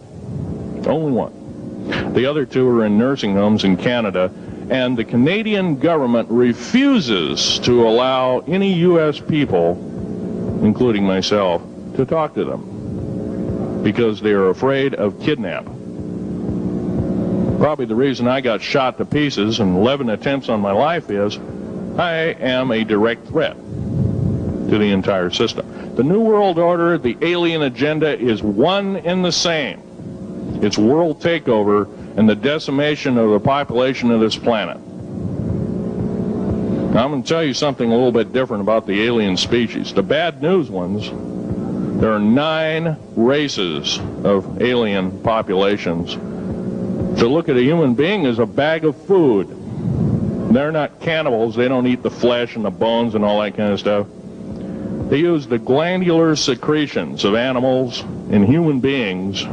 Only one. The other 2 are in nursing homes in Canada, and the Canadian government refuses to allow any U.S. people, including myself, to talk to them because they are afraid of kidnap. Probably the reason I got shot to pieces and 11 attempts on my life is I am a direct threat to the entire system. The New World Order, the alien agenda is one and the same. It's world takeover and the decimation of the population of this planet. Now, I'm going to tell you something a little bit different about the alien species. The bad news ones, there are 9 races of alien populations. To look at a human being as a bag of food. They're not cannibals. They don't eat the flesh and the bones and all that kind of stuff. They use the glandular secretions of animals and human beings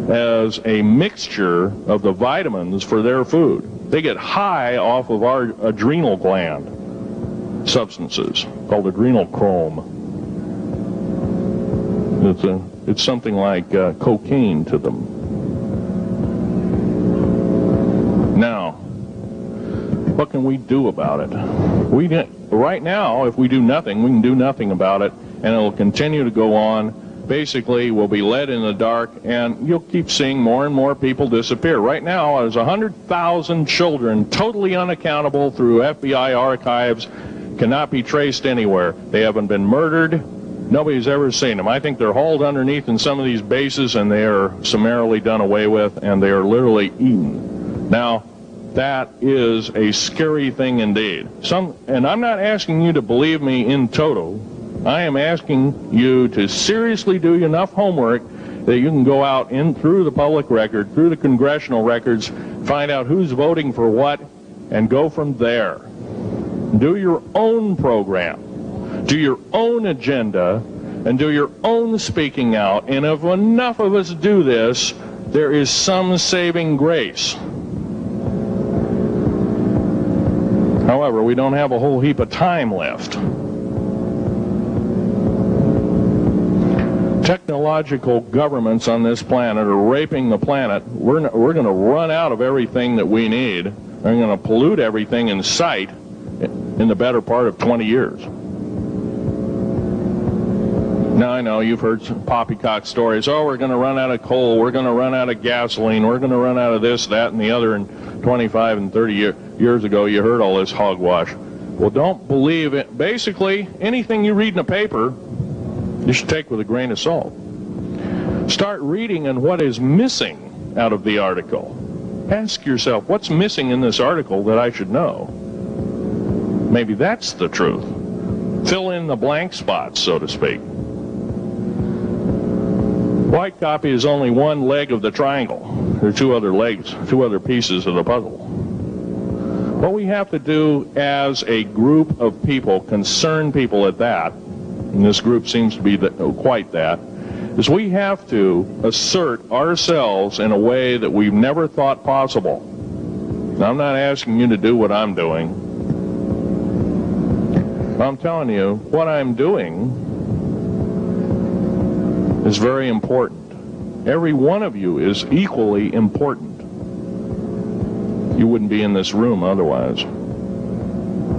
as a mixture of the vitamins for their food. They get high off of our adrenal gland substances called adrenochrome. It's something like cocaine to them. Now, what can we do about it? Right now, if we do nothing, we can do nothing about it, and it will continue to go on. Basically, we'll be led in the dark, and you'll keep seeing more and more people disappear. Right now, there's 100,000 children totally unaccountable through FBI archives, cannot be traced anywhere. They haven't been murdered. Nobody's ever seen them. I think they're hauled underneath in some of these bases, and they are summarily done away with, and they are literally eaten. Now, that is a scary thing indeed. And I'm not asking you to believe me in toto. I am asking you to seriously do enough homework that you can go out in through the public record, through the congressional records, find out who's voting for what, and go from there. Do your own program. Do your own agenda, and do your own speaking out. And if enough of us do this, there is some saving grace. However, we don't have a whole heap of time left. Technological governments on this planet are raping the planet. We're going to run out of everything that we need. They're going to pollute everything in sight in the better part of 20 years. Now, I know you've heard some poppycock stories. Oh, we're going to run out of coal. We're going to run out of gasoline. We're going to run out of this, that, and the other. And 25 and 30 years ago, you heard all this hogwash. Well, don't believe it. Basically, anything you read in a paper, you should take with a grain of salt. Start reading on what is missing out of the article. Ask yourself, what's missing in this article that I should know? Maybe that's the truth. Fill in the blank spots, so to speak. White copy is only one leg of the triangle. There are 2 other legs, 2 other pieces of the puzzle. What we have to do as a group of people, concerned people at that, and this group seems to be quite that, is we have to assert ourselves in a way that we've never thought possible. Now, I'm not asking you to do what I'm doing. I'm telling you, what I'm doing is very important. Every one of you is equally important. You wouldn't be in this room otherwise. You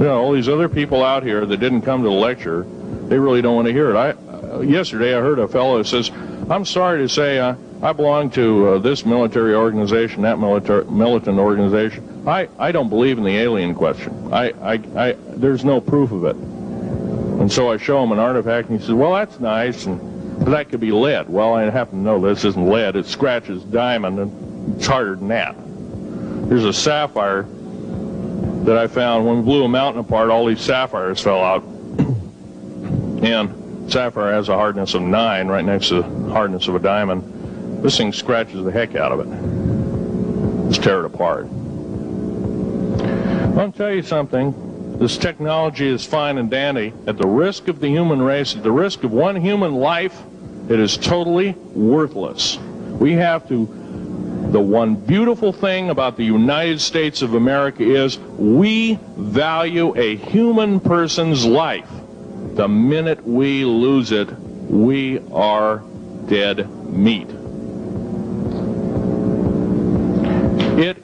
know, all these other people out here that didn't come to the lecture, they really don't want to hear it. Yesterday I heard a fellow who says, I'm sorry to say I belong to this military organization, that militant organization. I don't believe in the alien question. There's no proof of it. And so I show him an artifact, and he says, well, that's nice, but that could be lead. Well, I happen to know this isn't lead. It scratches diamond, and it's harder than that. There's a sapphire that I found. When we blew a mountain apart, all these sapphires fell out. And sapphire has a hardness of 9 right next to the hardness of a diamond. This thing scratches the heck out of it. Let's tear it apart. I'll tell you something. This technology is fine and dandy. At the risk of the human race, at the risk of one human life, it is totally worthless. We have to... The one beautiful thing about the United States of America is we value a human person's life. The minute we lose it, we are dead meat. It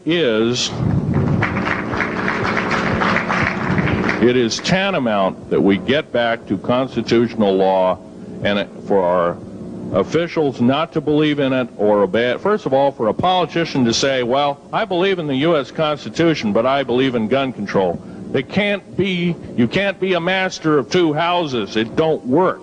is tantamount that we get back to constitutional law, and for our officials not to believe in it or obey it. First of all, for a politician to say, well, I believe in the U.S. Constitution, but I believe in gun control. You can't be a master of 2 houses. It don't work.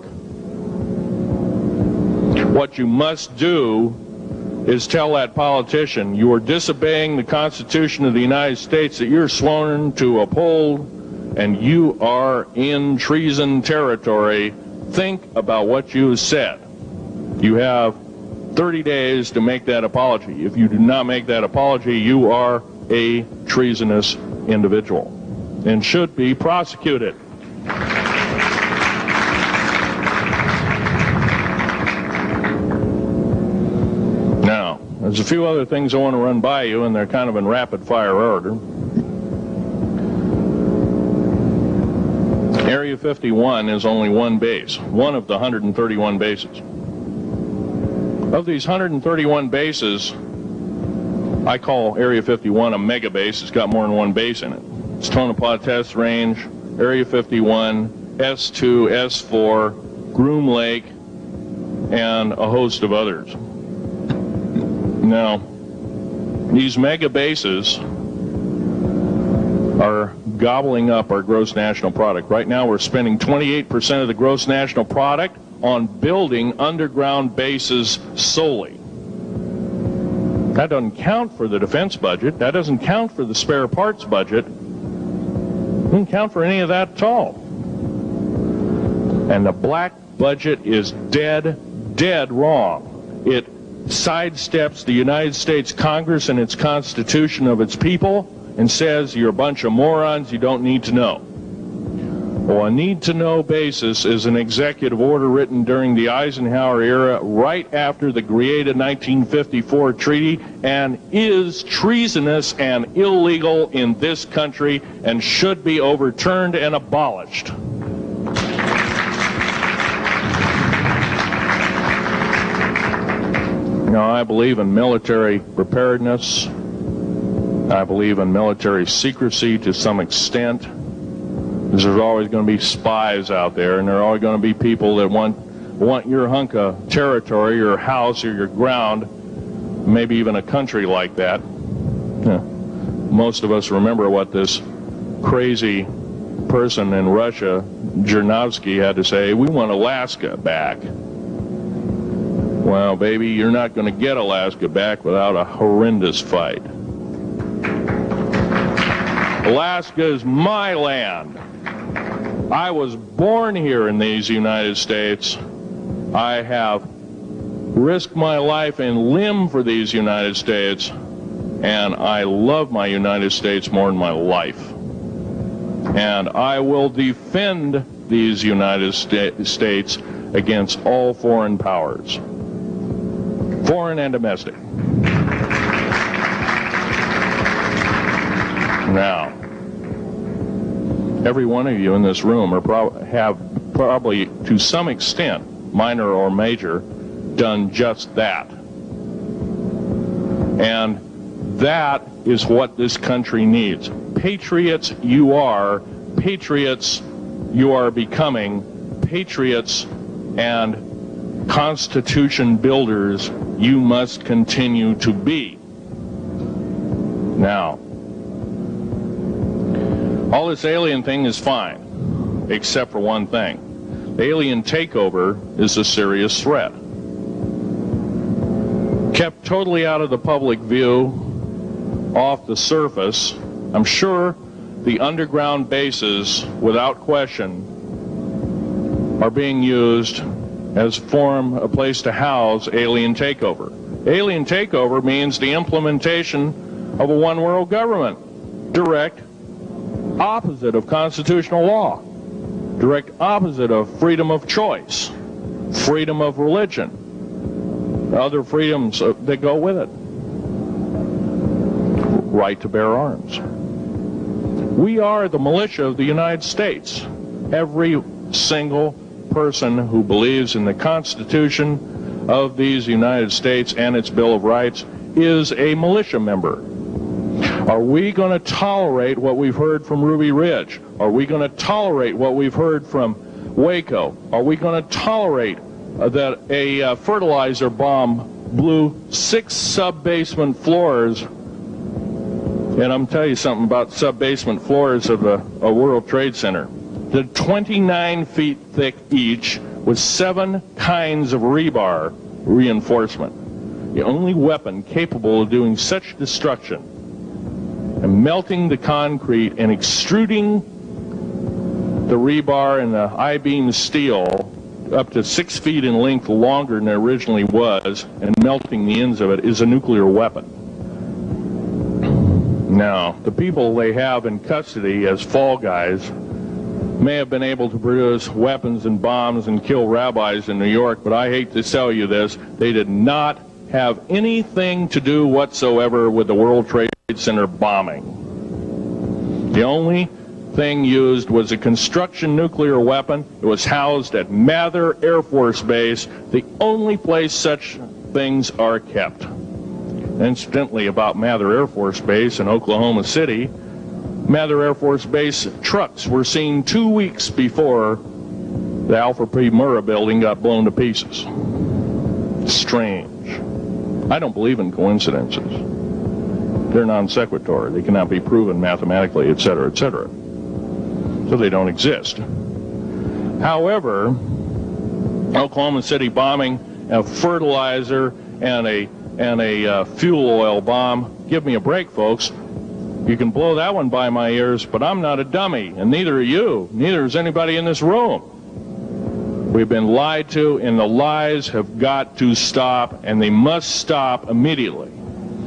What you must do is tell that politician you are disobeying the Constitution of the United States that you're sworn to uphold, and you are in treason territory. Think about what you said. You have 30 days to make that apology. If you do not make that apology, you are a treasonous individual and should be prosecuted. Now, there's a few other things I want to run by you, and they're kind of in rapid fire order. Area 51 is only one base, one of the 131 bases. Of these 131 bases, I call Area 51 a mega base. It's got more than one base in it. It's Tonopah Test Range, Area 51, S2, S4, Groom Lake, and a host of others. Now, these mega bases are gobbling up our gross national product. Right now we're spending 28% of the gross national product on building underground bases solely. That doesn't count for the defense budget. That doesn't count for the spare parts budget. Doesn't count for any of that at all. And the black budget is dead wrong. It sidesteps the United States Congress and its Constitution of its people and says you're a bunch of morons, you don't need to know. Well, a need-to-know basis is an executive order written during the Eisenhower era right after the Greada 1954 treaty and is treasonous and illegal in this country and should be overturned and abolished. Now, I believe in military preparedness. I believe in military secrecy to some extent. Because there's always going to be spies out there, and there are always going to be people that want your hunk of territory, your house, or your ground, maybe even a country like that. Yeah. Most of us remember what this crazy person in Russia, Zhirinovsky, had to say. We want Alaska back. Well, baby, you're not going to get Alaska back without a horrendous fight. Alaska is my land. I was born here in these United States. I have risked my life and limb for these United States, and I love my United States more than my life. And I will defend these United States against all foreign powers, foreign and domestic. Now, every one of you in this room have probably, to some extent, minor or major, done just that. And that is what this country needs. Patriots you are, patriots you are becoming, patriots and Constitution builders you must continue to be. Now, all this alien thing is fine, except for one thing. The alien takeover is a serious threat. Kept totally out of the public view, off the surface, I'm sure the underground bases, without question, are being used as a place to house alien takeover. Alien takeover means the implementation of a one-world government. Direct opposite of constitutional law, direct opposite of freedom of choice, freedom of religion, other freedoms that go with it, right to bear arms. We are the militia of the United States. Every single person who believes in the Constitution of these United States and its Bill of Rights is a militia member. Are we going to tolerate what we've heard from Ruby Ridge? Are we going to tolerate what we've heard from Waco? Are we going to tolerate that a fertilizer bomb blew 6 sub-basement floors? And I'm telling you something about sub-basement floors of a World Trade Center. They're 29 feet thick each with 7 kinds of rebar reinforcement. The only weapon capable of doing such destruction and melting the concrete and extruding the rebar and the I-beam steel up to 6 feet in length longer than it originally was and melting the ends of it is a nuclear weapon. Now, the people they have in custody as fall guys may have been able to produce weapons and bombs and kill rabbis in New York, but I hate to tell you this, they did not have anything to do whatsoever with the World Trade Center bombing. The only thing used was a construction nuclear weapon. It was housed at Mather Air Force Base, the only place such things are kept. Incidentally, about Mather Air Force Base in Oklahoma City, Mather Air Force Base trucks were seen 2 weeks before the Alfred P. Murrah building got blown to pieces. Strange. I don't believe in coincidences. They're non sequitur. They cannot be proven mathematically, etc., etc. So they don't exist. However, Oklahoma City bombing, a fertilizer and a fuel oil bomb, give me a break, folks. You can blow that one by my ears, but I'm not a dummy, and neither are you. Neither is anybody in this room. We've been lied to, and the lies have got to stop, and they must stop immediately.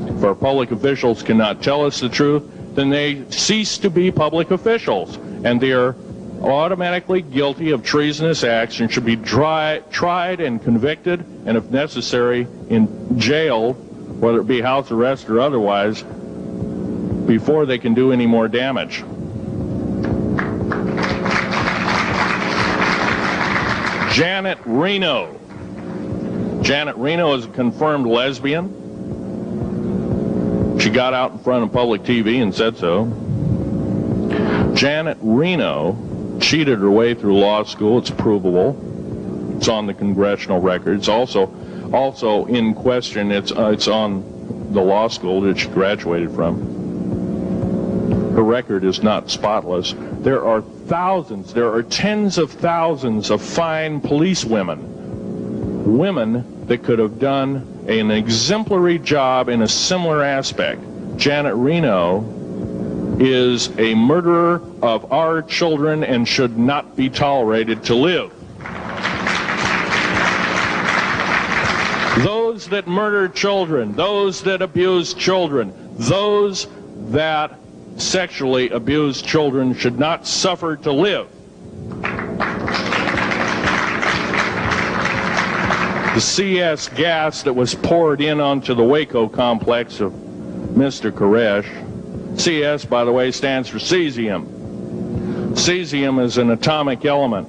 If our public officials cannot tell us the truth, then they cease to be public officials, and they are automatically guilty of treasonous acts and should be tried and convicted, and if necessary, jailed, whether it be house arrest or otherwise, before they can do any more damage. Janet Reno. Janet Reno is a confirmed lesbian. She got out in front of public TV and said so. Janet Reno cheated her way through law school. It's provable. It's on the congressional record. It's also in question. It's on the law school that she graduated from. Her record is not spotless. There are thousands, there are tens of thousands of fine police women that could have done an exemplary job in a similar aspect. Janet Reno is a murderer of our children and should not be tolerated to live. Those that murder children, those that abuse children, those that sexually abused children should not suffer to live. The CS gas that was poured in onto the Waco complex of Mr. Koresh, CS, by the way, stands for cesium. Cesium is an atomic element.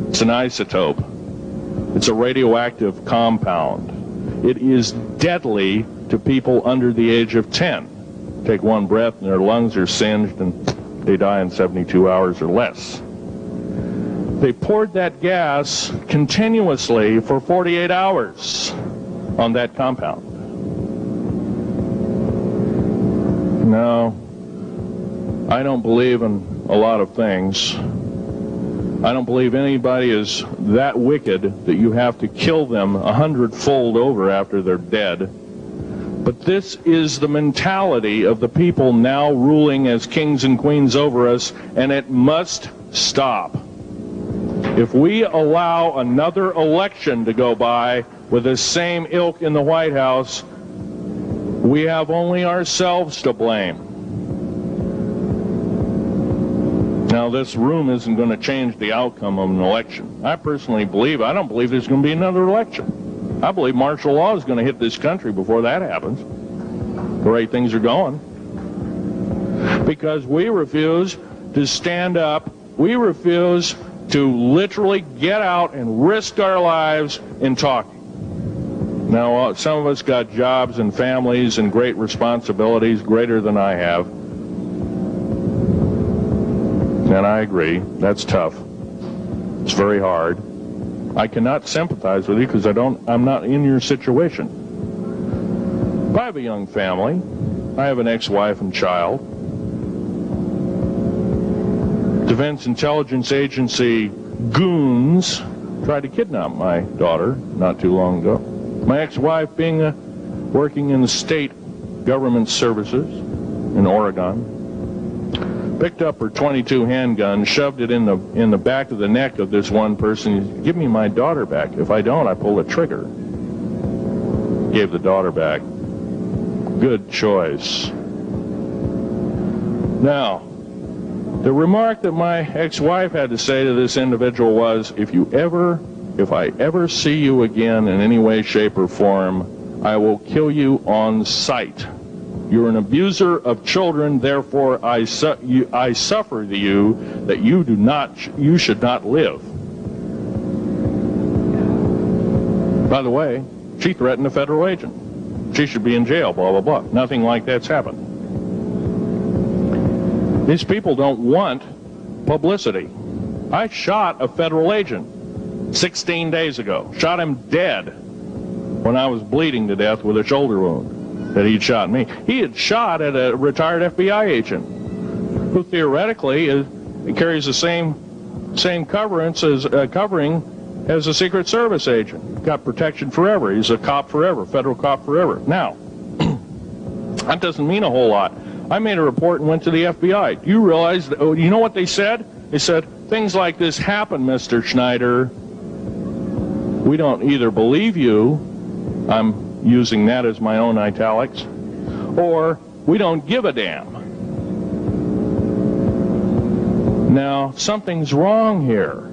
It's an isotope. It's a radioactive compound. It is deadly to people under the age of 10. Take one breath and their lungs are singed and they die in 72 hours or less. They poured that gas continuously for 48 hours on that compound. No, I don't believe in a lot of things. I don't believe anybody is that wicked that you have to kill them 100-fold over after they're dead. But this is the mentality of the people now ruling as kings and queens over us, and it must stop. If we allow another election to go by with the same ilk in the White House, we have only ourselves to blame. Now, this room isn't going to change the outcome of an election. I personally believe, I don't believe there's going to be another election. I believe martial law is going to hit this country before that happens, the way things are going. Because we refuse to stand up, we refuse to literally get out and risk our lives in talking. Now, some of us got jobs and families and great responsibilities, greater than I have. And I agree, that's tough. It's very hard. I cannot sympathize with you because I'm not in your situation. But I have a young family. I have an ex-wife and child. Defense Intelligence Agency goons tried to kidnap my daughter not too long ago. My ex-wife working in the state government services in Oregon, picked up her .22 handgun, shoved it in the back of the neck of this one person. Give me my daughter back. If I don't, I pull the trigger. Gave the daughter back. Good choice. Now, the remark that my ex-wife had to say to this individual was, if I ever see you again in any way, shape, or form, I will kill you on sight. You're an abuser of children, therefore I suffer to you that you should not live. By the way, she threatened a federal agent. She should be in jail, blah, blah, blah. Nothing like that's happened. These people don't want publicity. I shot a federal agent 16 days ago. Shot him dead when I was bleeding to death with a shoulder wound that he'd shot me. He had shot at a retired FBI agent who theoretically carries the same covering as a Secret Service agent. Got protection forever. He's a cop forever, federal cop forever. Now, that doesn't mean a whole lot. I made a report and went to the FBI. Do you realize, you know what they said? They said, things like this happen, Mr. Schneider. We don't either believe you, I'm using that as my own italics, or we don't give a damn. Now, something's wrong here.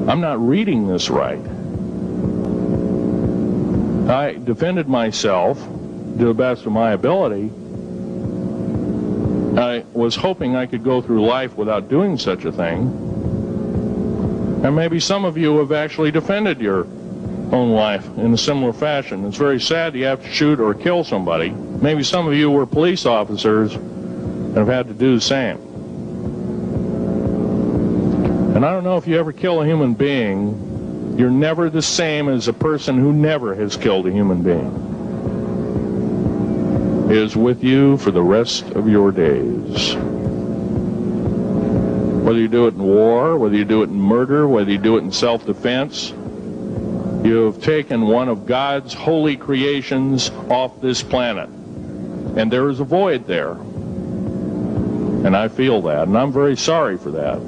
I'm not reading this right. I defended myself to the best of my ability. I was hoping I could go through life without doing such a thing. And maybe some of you have actually defended your own life in a similar fashion. It's very sad you have to shoot or kill somebody. Maybe some of you were police officers and have had to do the same. And I don't know if you ever kill a human being, you're never the same as a person who never has killed a human being. It is with you for the rest of your days. Whether you do it in war, whether you do it in murder, whether you do it in self-defense, you have taken one of God's holy creations off this planet. And there is a void there. And I feel that, and I'm very sorry for that.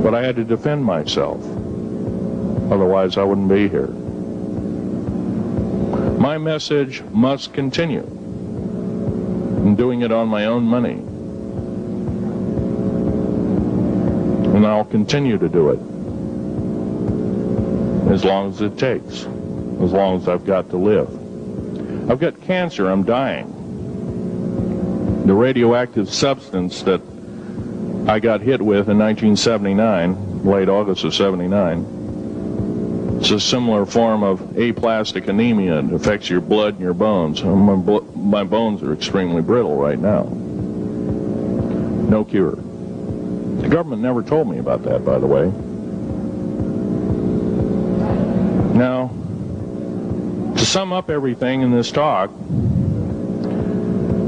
But I had to defend myself. Otherwise, I wouldn't be here. My message must continue. I'm doing it on my own money. And I'll continue to do it. As long as it takes. As long as I've got to live. I've got cancer. I'm dying. The radioactive substance that I got hit with in 1979, late August of 79, it's a similar form of aplastic anemia. It affects your blood and your bones. My bones are extremely brittle right now. No cure. The government never told me about that, by the way. Now, to sum up everything in this talk,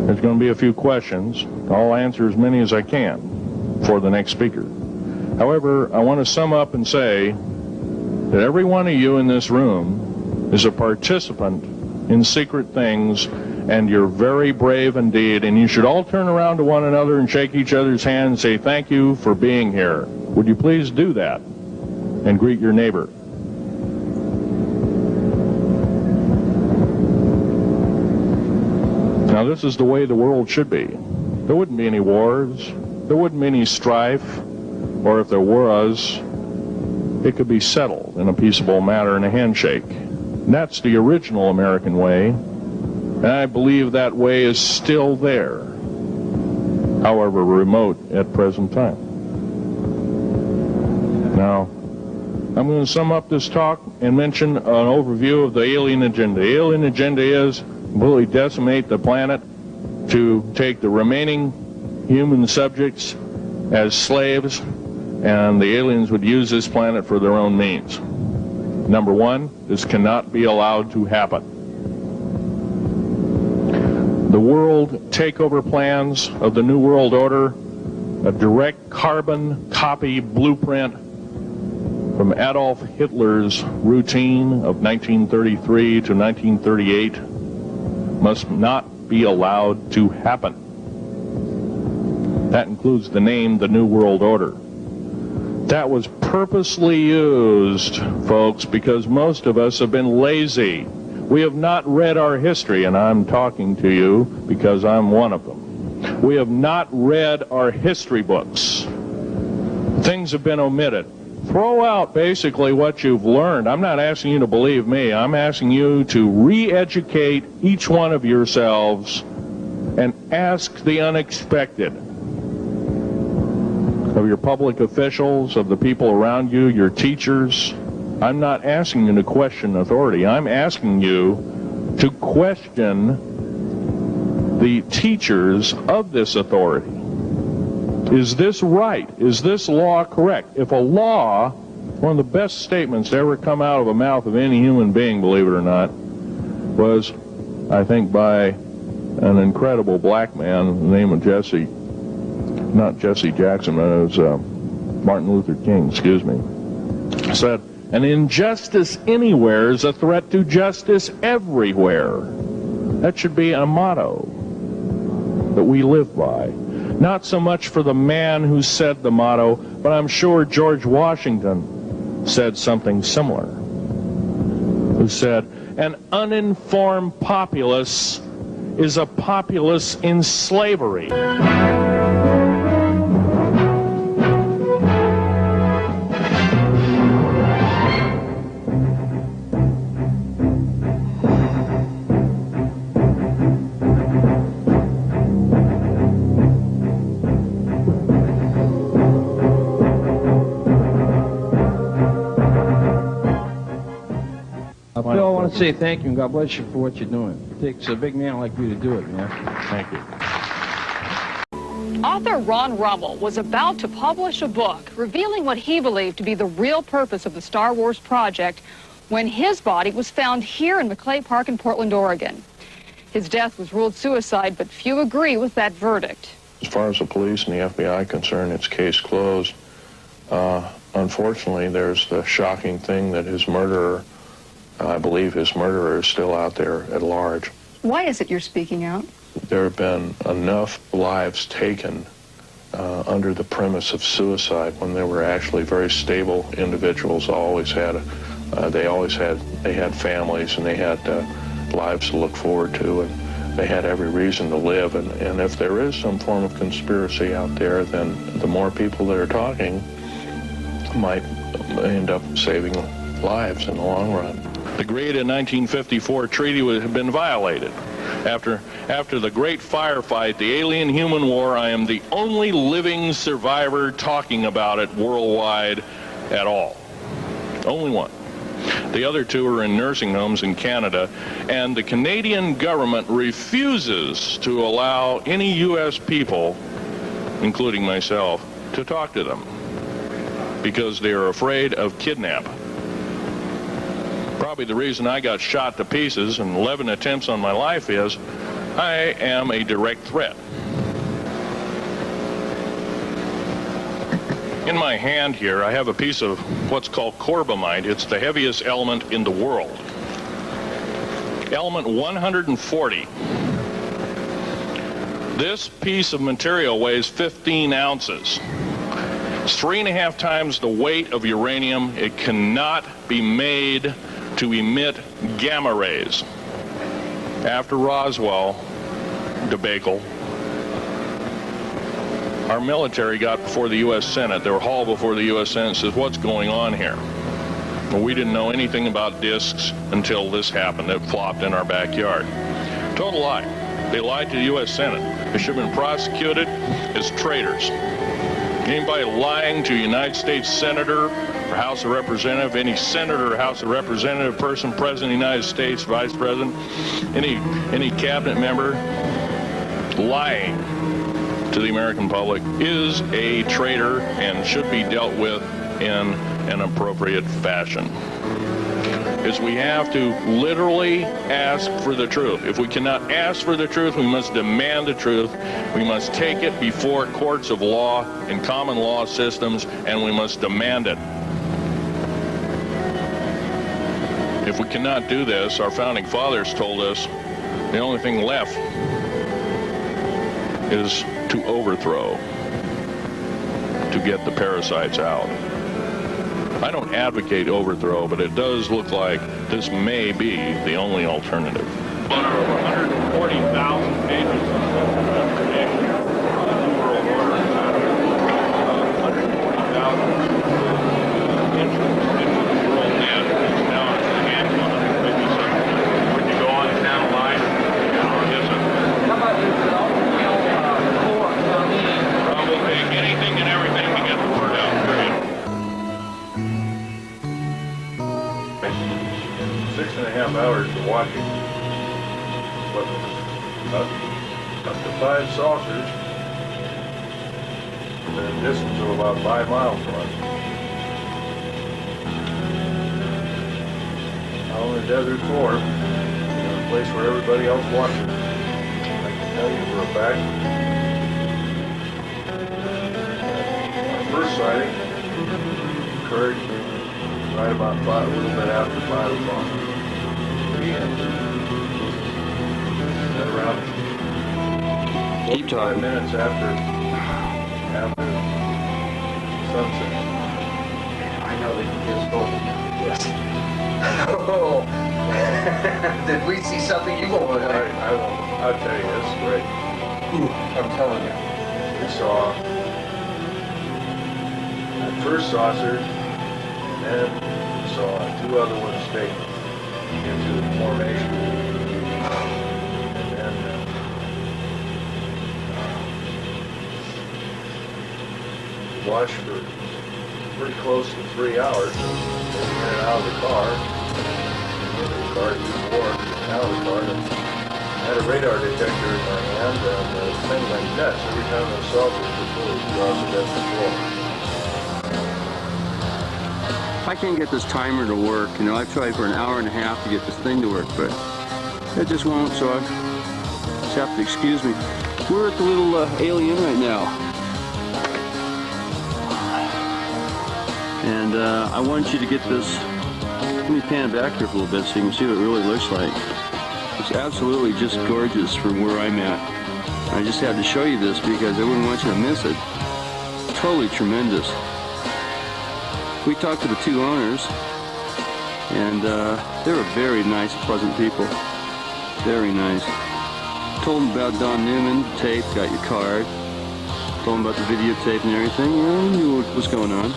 there's going to be a few questions. I'll answer as many as I can for the next speaker. However, I want to sum up and say that every one of you in this room is a participant in secret things, and you're very brave indeed, and you should all turn around to one another and shake each other's hand and say thank you for being here. Would you please do that and greet your neighbor? Now, this is the way the world should be. There wouldn't be any wars. There wouldn't be any strife. Or if there was, it could be settled in a peaceable manner in a handshake. And that's the original American way. And I believe that way is still there, however remote at present time. Now, I'm going to sum up this talk and mention an overview of the alien agenda. The alien agenda is completely decimate the planet, to take the remaining human subjects as slaves, and the aliens would use this planet for their own means. Number one, this cannot be allowed to happen. The world takeover plans of the New World Order, a direct carbon copy blueprint from Adolf Hitler's routine of 1933 to 1938 must not be allowed to happen. That includes the name the New World Order. That was purposely used, folks, because most of us have been lazy. We have not read our history, and I'm talking to you because I'm one of them. We have not read our history books. Things have been omitted. Throw out basically what you've learned. I'm not asking you to believe me. I'm asking you to re-educate each one of yourselves and ask the unexpected of your public officials, of the people around you, your teachers. I'm not asking you to question authority. I'm asking you to question the teachers of this authority. Is this right? Is this law correct? If a law, one of the best statements to ever come out of the mouth of any human being, believe it or not, was, I think, by an incredible black man, the name of not Jesse Jackson, but it was Martin Luther King, excuse me, said, an injustice anywhere is a threat to justice everywhere. That should be a motto that we live by. Not so much for the man who said the motto, but I'm sure George Washington said something similar, who said, an uninformed populace is a populace in slavery. Phil, I want to say thank you and God bless you for what you're doing. It takes a big man like you to do it, man. Thank you. Author Ron Rummel was about to publish a book revealing what he believed to be the real purpose of the Star Wars project when his body was found here in McClay Park in Portland, Oregon. His death was ruled suicide, but few agree with that verdict. As far as the police and the FBI are concerned, it's case closed. Unfortunately, there's the shocking thing that his murderer, I believe his murderer, is still out there at large. Why is it you're speaking out? There have been enough lives taken under the premise of suicide when they were actually very stable individuals. They had families and they had lives to look forward to, and they had every reason to live. And if there is some form of conspiracy out there, then the more people that are talking might end up saving lives in the long run. The great 1954 treaty had been violated. After the great firefight, the alien-human war, I am the only living survivor talking about it worldwide at all. Only one. The other two are in nursing homes in Canada, and the Canadian government refuses to allow any U.S. people, including myself, to talk to them because they are afraid of kidnap. Probably the reason I got shot to pieces and 11 attempts on my life is I am a direct threat. In my hand here, I have a piece of what's called corbamide. It's the heaviest element in the world. Element 140. This piece of material weighs 15 ounces. It's 3.5 times the weight of uranium. It cannot be made to emit gamma rays. After Roswell debacle, our military got before the U.S. Senate. They were hauled before the U.S. Senate and says, what's going on here? Well, we didn't know anything about discs until this happened. It flopped in our backyard. Total lie. They lied to the U.S. Senate. They should have been prosecuted as traitors. Anybody lying to a United States Senator or House of Representative, any Senator or House of Representative person, President of the United States, Vice President, any cabinet member lying to the American public is a traitor and should be dealt with in an appropriate fashion. Is we have to literally ask for the truth. If we cannot ask for the truth, we must demand the truth. We must take it before courts of law and common law systems, and we must demand it. If we cannot do this, our founding fathers told us the only thing left is to overthrow, to get the parasites out. I don't advocate overthrow, but it does look like this may be the only alternative. But over 140,000 pages of information on the New World Order, 140,000 inches into the world net is now in the hands of 157. When you go on town line, yes, we'll take anything and everything to get the word out, period. 6.5 hours to watch it. Up to 5 saucers at a distance of about 5 miles from us. Out on the desert floor, in a place where everybody else watches. I can tell you for a fact. Our first sighting occurred right about 5, a little bit after 5 o'clock. Around 45 minutes after sunset. I know that you just told me. Yes. Oh. Did we see something you won't Well, I won't. I'll tell you, it's great. I'm telling you. We saw that first saucer, and then we saw 2 other ones take into the formation. Watched for pretty close to 3 hours, in and out of the car, into the car, out of the car, and had a radar detector in my hand, and the thing went nuts every time the saucers were fully across the desert floor. I can't get this timer to work. You know, I've tried for an hour and a half to get this thing to work, but it just won't, so I just have to excuse me. We're at the little alien right now. And I want you to get this, let me pan it back here for a little bit so you can see what it really looks like. It's absolutely just gorgeous from where I'm at. I just had to show you this because I wouldn't want you to miss it. Totally tremendous. We talked to the 2 owners, and they were very nice, pleasant people. Very nice. Told them about Don Newman, tape, got your card. Told them about the videotape and everything, and knew what was going on.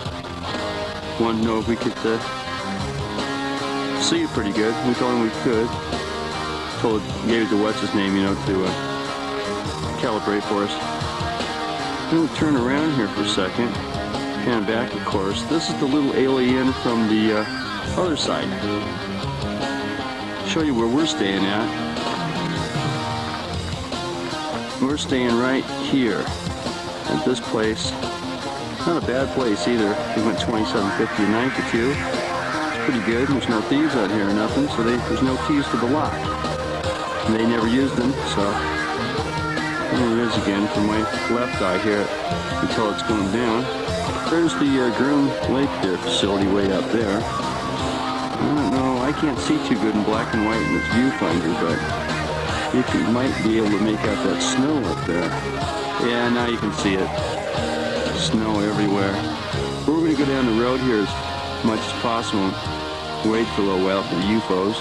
Wanted to know if we could see you pretty good. We told him we could. Gave it to what's his name, you know, to calibrate for us. Then we'll turn around here for a second. Pan back, of course. This is the little alien from the other side. Show you where we're staying at. We're staying right here at this place. Not a bad place either. We went $27.50 a night for 2. It's pretty good. There's no thieves out here or nothing, so there's no keys to the lock. And they never used them, so there it is again from my left eye here until it's going down. There's the Groom Lake there facility way up there. I don't know, I can't see too good in black and white in this viewfinder, but you might be able to make out that snow up there. Yeah, now you can see it. Snow everywhere. We're going to go down the road here as much as possible. Wait for a little while for the UFOs.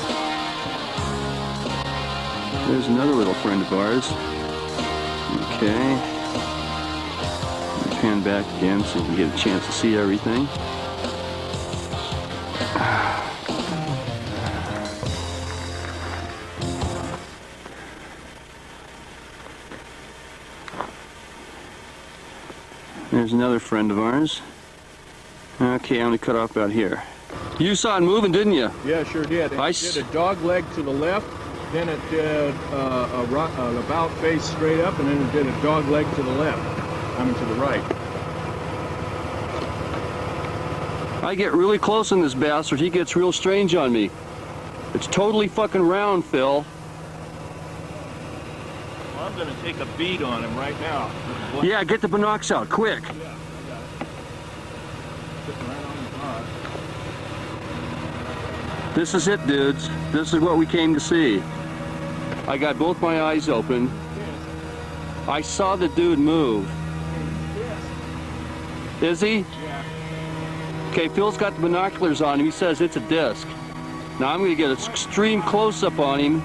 There's another little friend of ours. Okay. Pan back again so you can get a chance to see everything. There's another friend of ours. Okay, I'm going to cut off about here. You saw it moving, didn't you? Yeah, sure did. It did a dog leg to the left, then it did an about face straight up, and then it did a dog leg to the left, I mean to the right. I get really close on this bastard. He gets real strange on me. It's totally fucking round, Phil. Well, I'm going to take a bead on him right now. Yeah, get the binocs out, quick. Yeah, I got it. Sitting right on the rod. This is it, dudes. This is what we came to see. I got both my eyes open. I saw the dude move. Is he? Yeah. Okay, Phil's got the binoculars on him. He says it's a disc. Now I'm going to get an extreme close-up on him.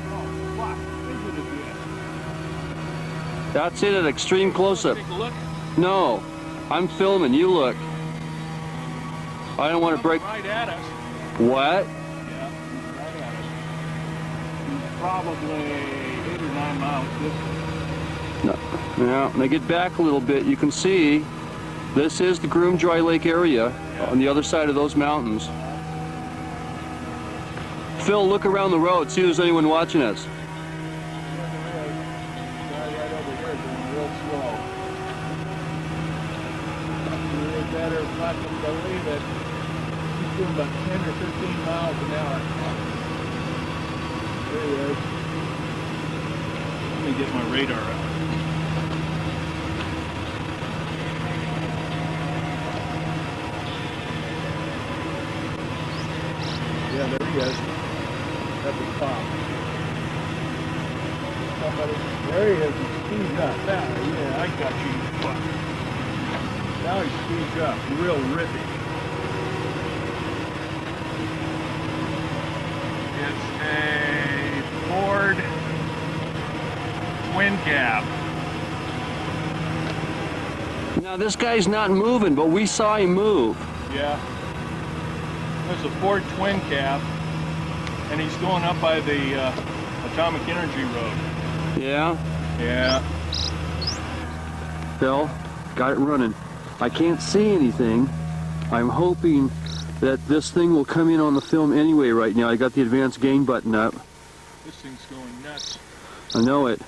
That's it, an extreme close-up. Take a look. No, I'm filming. You look. I don't want to break. Right at us. What? Yeah, he's right at us. He's probably 8 or 9 miles distant. No. Now, when I get back a little bit, you can see this is the Groom Dry Lake area on the other side of those mountains. Phil, look around the road, see if there's anyone watching us. Right over here, going real slow. You better fucking believe it. He's doing about 10 or 15 miles an hour. There he is. Let me get my radar out. Yeah, there he is. At the top. Somebody, there he is. He speeds up. Now, yeah, I got you. Fuck. Now he speeds up. Real rippy. It's a Ford twin cab. Now this guy's not moving, but we saw him move. Yeah. There's a Ford twin cab, and he's going up by the Atomic Energy Road. Yeah? Yeah. Phil, got it running. I can't see anything. I'm hoping that this thing will come in on the film anyway right now. I got the advanced gain button up. This thing's going nuts. I know it.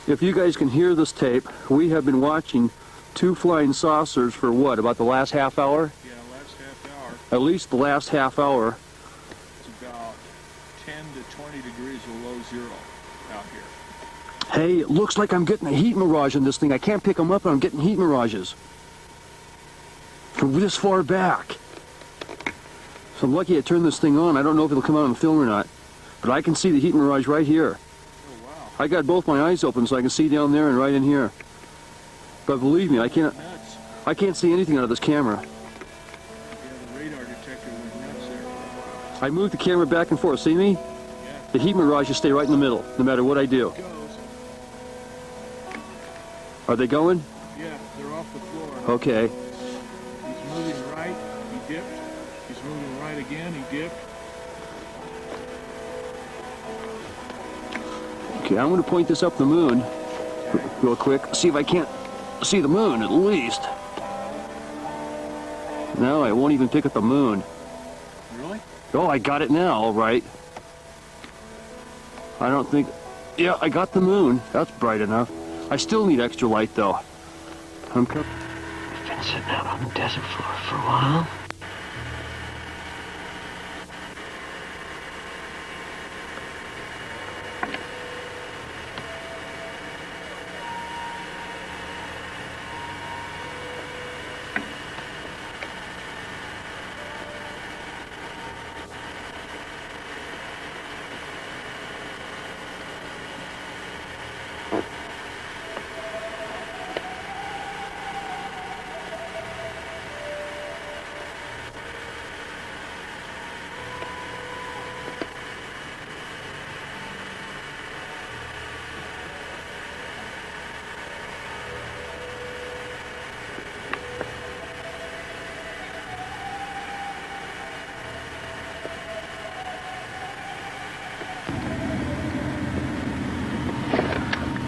If you guys can hear this tape, we have been watching 2 flying saucers for what, about the last half hour? Yeah, last half hour. At least the last half hour. It's about 10 to 20 degrees below zero out here. Hey, it looks like I'm getting a heat mirage on this thing. I can't pick them up, but I'm getting heat mirages. From this far back. So I'm lucky I turned this thing on. I don't know if it'll come out on the film or not. But I can see the heat mirage right here. Oh, wow. I got both my eyes open so I can see down there and right in here. But believe me, I can't see anything out of this camera. Yeah, the radar detector went nuts there. I moved the camera back and forth. See me? Yeah. The heat mirages stay right in the middle, no matter what I do. It goes. Are they going? Yeah, they're off the floor. Okay. He's moving right, he dipped. He's moving right again, he dipped. Okay, I'm going to point this up the moon real quick. See if I can't see the moon at least. No, I won't even pick up the moon. Really? Oh, I got it now, all right. I don't think... Yeah, I got the moon. That's bright enough. I still need extra light, though. I'm coming. I've been sitting out on the desert floor for a while.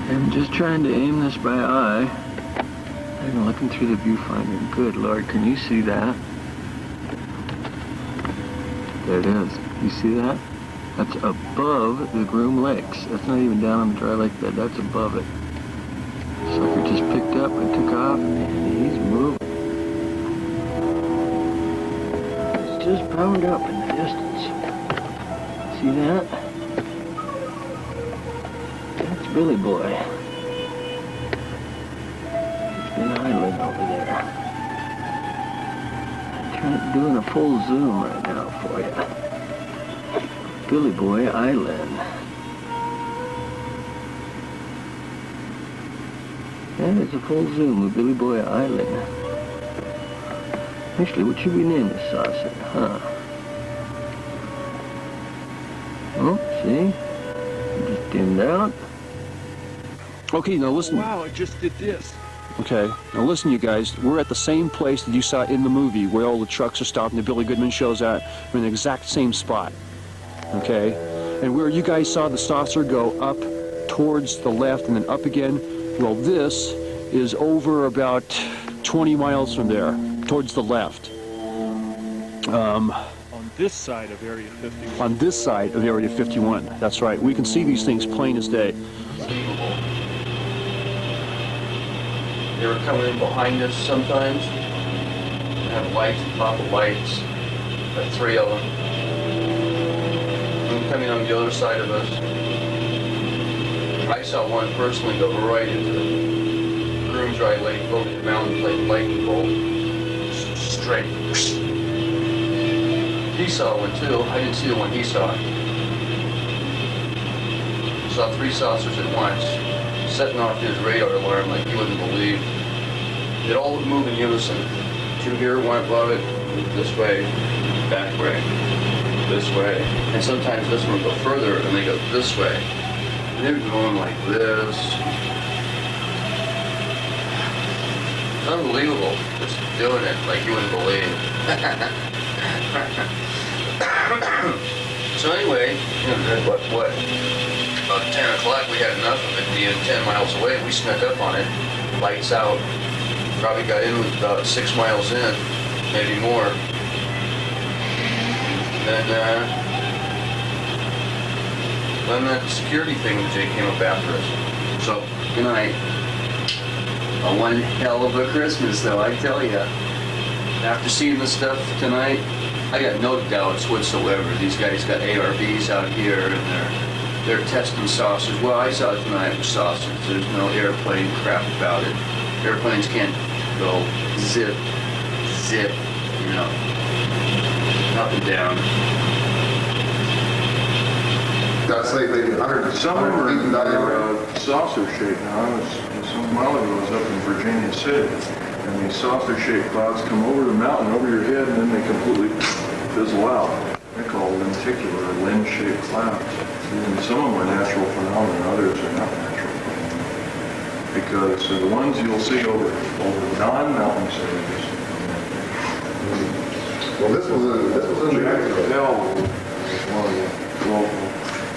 I'm just trying to aim this by eye. I'm looking through the viewfinder. Good Lord, can you see that? There it is. You see that? That's above the Groom Lakes. That's not even down on the dry lake bed. That's above it. Sucker just picked up and took off, and he's moving. It's just powered up in the distance. See that? That's Billy Boy. He's been idling over there. I'm doing a full zoom right now for you. Billy Boy Island. And it's a full zoom of Billy Boy Island. Actually, what should we name this saucer, huh? Oh, see? Just dimmed out. Okay, now listen. Wow, it just did this. Okay, now listen, you guys. We're at the same place that you saw in the movie where all the trucks are stopped and the Billy Goodman shows at. We're in the exact same spot. Okay? And where you guys saw the saucer go up towards the left and then up again, well, this is over about 20 miles from there, towards the left. On this side of Area 51. On this side of Area 51. That's right. We can see these things plain as day. They were coming in behind us sometimes. They had lights, pop of lights, like 3 of them. And coming on the other side of us. I saw one personally go right into the Groom Dry Lake, over the mountain like lightning bolt. Straight. He saw one too. I didn't see the one he saw. Saw 3 saucers at once, setting off his radar alarm like you wouldn't believe. It all would move in unison. 2 here, 1 above it, this way, back way, this way. And sometimes this one would go further and they go this way. And they were going like this. It's unbelievable, just doing it like you wouldn't believe. So anyway, what? About 10 o'clock, we had enough of it being 10 miles away. We snuck up on it, lights out. Probably got in with about 6 miles in, maybe more. Then that security thing that Jay came up after us. So, good night. A one hell of a Christmas, though, I tell ya. After seeing this stuff tonight, I got no doubts whatsoever. These guys got ARVs out here, and they're testing saucers. Well, I saw it tonight with saucers. There's no airplane crap about it. Airplanes can't go zip, zip, you know, up and down. I'd say maybe 100 Some of them are saucer shaped now. Some while ago I was up in Virginia City, and these saucer shaped clouds come over the mountain, over your head, and then they completely fizzle out. They're called lenticular or lens-shaped clouds. And some of them are natural phenomena, others are not natural phenomena. Because the ones you'll see over non-mountain areas. Well, this was in Jack Bell was one of the local.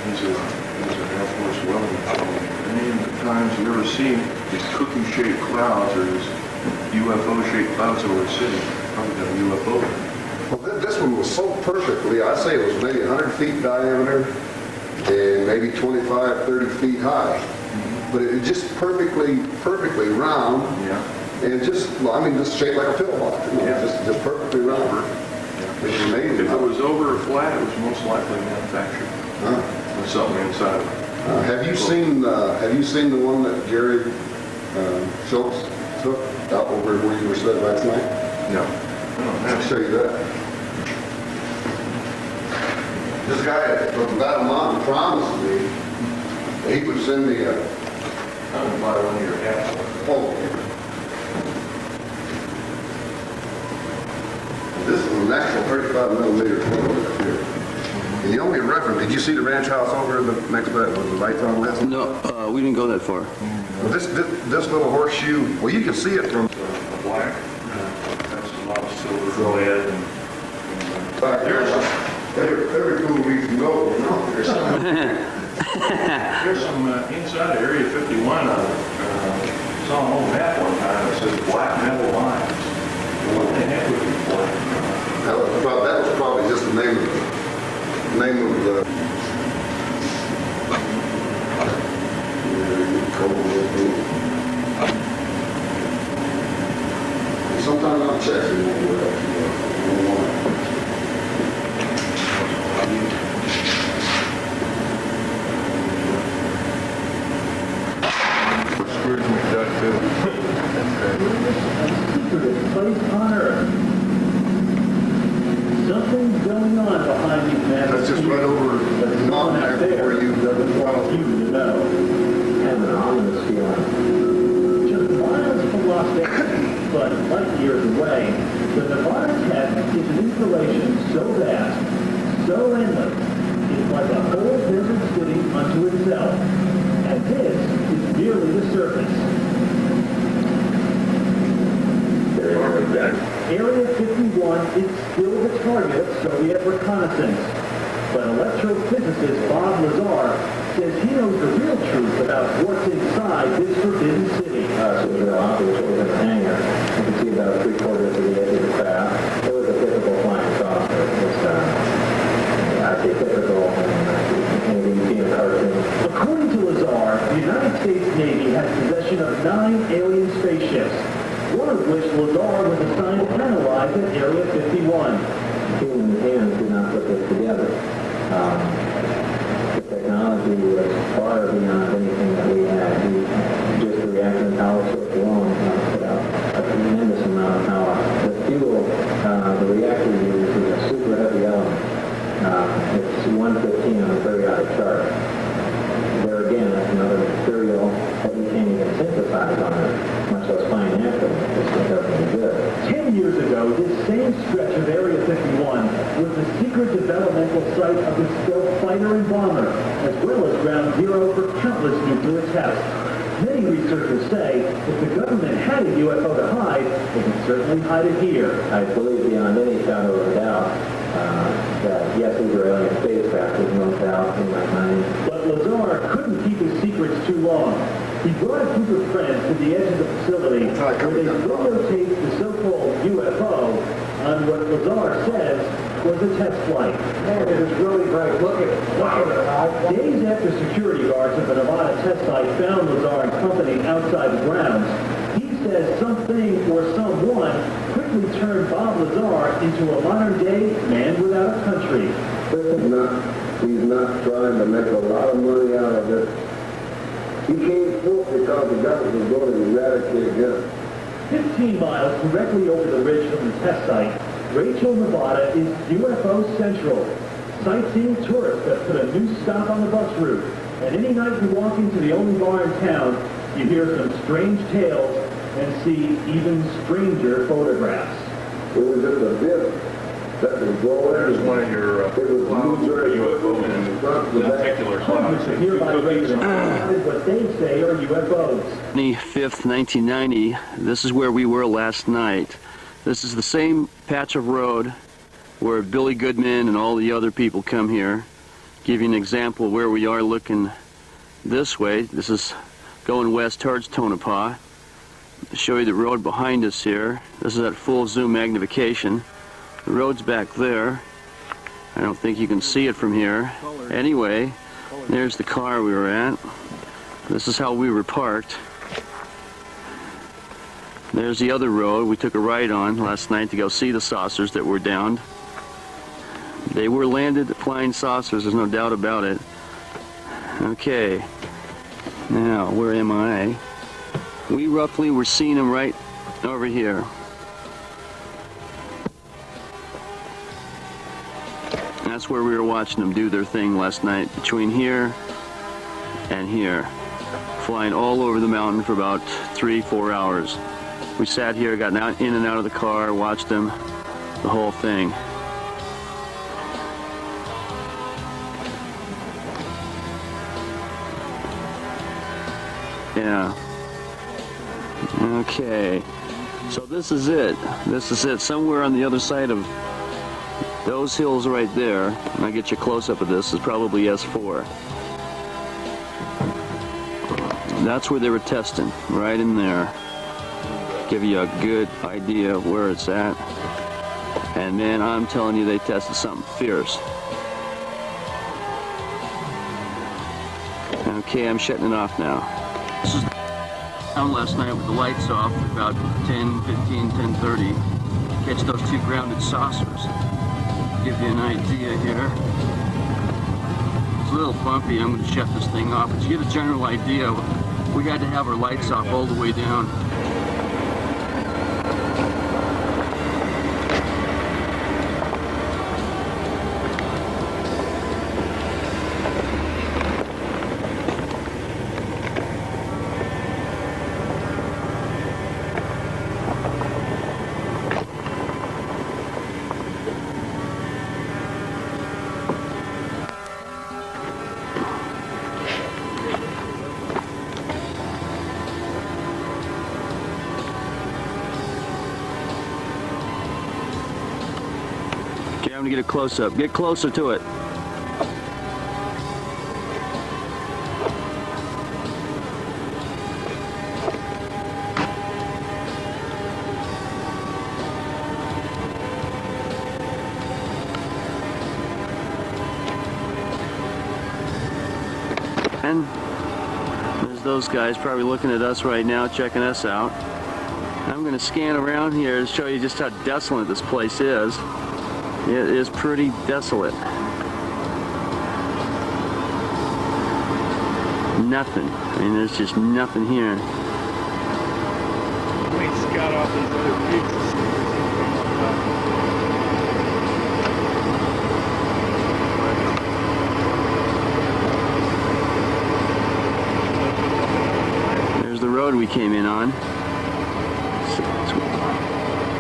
He's an Air Force weatherman. Any of the times you ever see these cookie-shaped clouds or these UFO-shaped clouds over the city, probably got a UFO. Well, this one was so perfectly, I'd say it was maybe 100 feet diameter and maybe 25, 30 feet high. Mm-hmm. But it just perfectly round. Yeah. And just shaped like a pillbox. Yeah. Just perfectly round. Yeah. It's amazing. If it was over or flat, it was most likely manufactured. With something inside of it. Have you seen the one that Gary Schultz took out over where you were sitting last night? No. I'll show you that. This guy from Battle Mountain promised me that he would send me I'm going to buy one of your hats. Oh. This is an actual 35 millimeter photo up here. And the only reference, did you see the ranch house over in the next bed with the lights on last? No, we didn't go that far. Well, this little horseshoe, well, you can see it from black. That's a lot of silver lead and every fool we can go, you know. There's some inside of Area 51. Saw an old map one time that says black metal lines. What the heck would be black? That was probably just the name of the. Sometimes I'll check it. Scrooge McDuck too. Place on Earth. Something's going on behind these maps. just right over the mountain there before you well, Have an ominous feeling. Just miles from Las Vegas, but light years away, the Nevada test is an installation so vast, so endless, it's like a whole desert city unto itself. And this is merely the surface. Area 51 is still the target of Soviet reconnaissance. But electrophysicist Bob Lazar says he knows the real truth about what's inside this forbidden city. So it was real obvious what was in the hangar. You can see about 3/4 of the edge of the craft. It was a typical flying saucer. It's, I'd say typical, anything you see in a cartoon. According to Lazar, the United States Navy has possession of 9 alien spaceships, one of which Lazar was assigned to analyze at Area 51. Human hands did not put this together. The technology was far beyond anything that we had. Just the reaction power source alone put out a tremendous amount of power. The fuel, the reactor used is a super heavy element. It's 115 on the periodic chart. There again, that's another material that we can't even synthesize on it, much less find naturally. It's like everything good. 10 years ago, this same stretch of Area 51 was the secret developmental site of the stealth fighter and bomber, as well as ground zero for countless nuclear tests. Many researchers say if the government had a UFO to hide, they could certainly hide it here. I believe beyond any shadow of a doubt that yes, these are alien spacecraft. There's no doubt in my mind. But Lazar couldn't keep his secrets too long. He brought a group of friends to the edge of the facility where they videotaped the so-called UFO on what Lazar says was a test flight. Man, it was really great. Look at it. Days after security guards at the Nevada test site found Lazar and company outside the grounds, he says something or someone quickly turned Bob Lazar into a modern-day man without a country. He's not trying to make a lot of money out of it. He came forth because the government was going to eradicate him. 15 miles directly over the ridge from the test site, Rachel, Nevada is UFO Central. Sightseeing tourists have put a new stop on the bus route. And any night you walk into the only bar in town, you hear some strange tales and see even stranger photographs. It was just a bit that was going. There's one of your clouds or UFO in the particular Hundreds of nearby residents spotted what they say are UFOs. 25th, 1990. This is where we were last night. This is the same patch of road where Billy Goodman and all the other people come here. Give you an example where we are looking this way. This is going west towards Tonopah. Show you the road behind us here. This is at full zoom magnification. The road's back there. I don't think you can see it from here. Anyway, there's the car we were at. This is how we were parked. There's the other road we took a ride on last night to go see the saucers that were downed. They were landed flying saucers, there's no doubt about it. Okay, now where am I? We roughly were seeing them right over here. That's where we were watching them do their thing last night, between here and here. Flying all over the mountain for about 3-4 hours. We sat here, got in and out of the car, watched them, the whole thing. Yeah. Okay. So this is it. This is it. Somewhere on the other side of those hills right there, and I get you a close-up of this, is probably S4. That's where they were testing, right in there. Give you a good idea of where it's at. And man, I'm telling you, they tested something fierce. Okay, I'm shutting it off now. This is down last night with the lights off, about 10:15, 10:30. Catch those two grounded saucers. Give you an idea here. It's a little bumpy. I'm going to shut this thing off, but you get a general idea. We had to have our lights off all the way down. Time to get a close-up. Get closer to it. And there's those guys probably looking at us right now, checking us out. I'm going to scan around here to show you just how desolate this place is. It is pretty desolate. Nothing. I mean, there's just nothing here. Wait, scout off these other peaks. There's the road we came in on.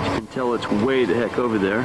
You can tell it's way the heck over there.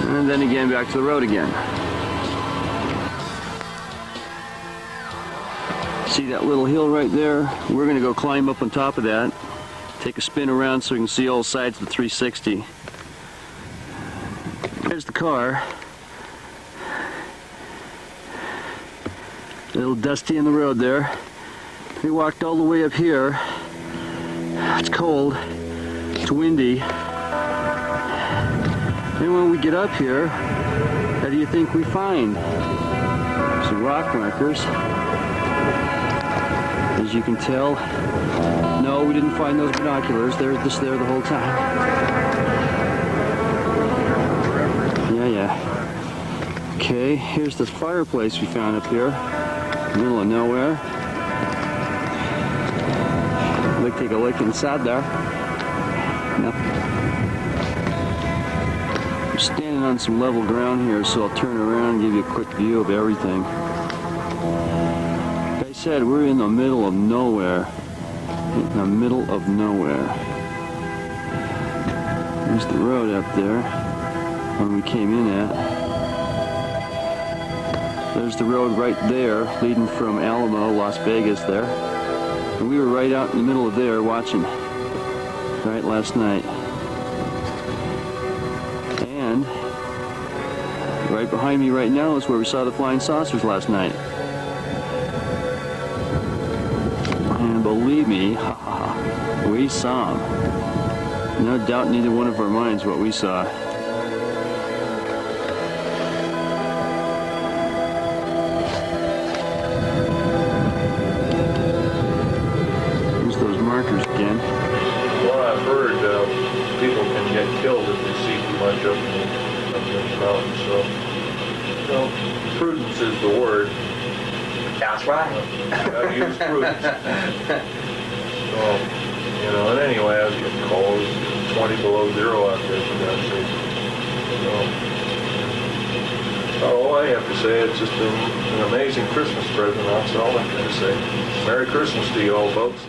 And then again back to the road again. See that little hill right there? We're going to go climb up on top of that, take a spin around so we can see all sides of the 360. There's the car. A little dusty in the road there. We walked all the way up here. It's cold. It's windy. And when we get up here, how do you think we find? Some rock markers. As you can tell, no, we didn't find those binoculars. They're just there the whole time. Yeah. Okay, here's this fireplace we found up here. Middle of nowhere. I'd like to take a look inside there. Nothing. I'm standing on some level ground here, so I'll turn around and give you a quick view of everything. Like I said, we're in the middle of nowhere. In the middle of nowhere. There's the road up there, when we came in at. There's the road right there, leading from Alamo, Las Vegas there. And we were right out in the middle of there watching, right last night. And right behind me right now is where we saw the flying saucers last night. And believe me, we saw them. No doubt neither one of our minds what we saw. There's those markers again. Well, I've heard people can get killed if they see too much up in the mountains, so, you know, prudence is the word. That's right. I've used prudence. So, you know, and anyway, I was getting cold. It's 20 below zero out there, for God's sake. So, all I have to say, it's just been an amazing Christmas present. That's all I can say. Merry Christmas to you all, folks.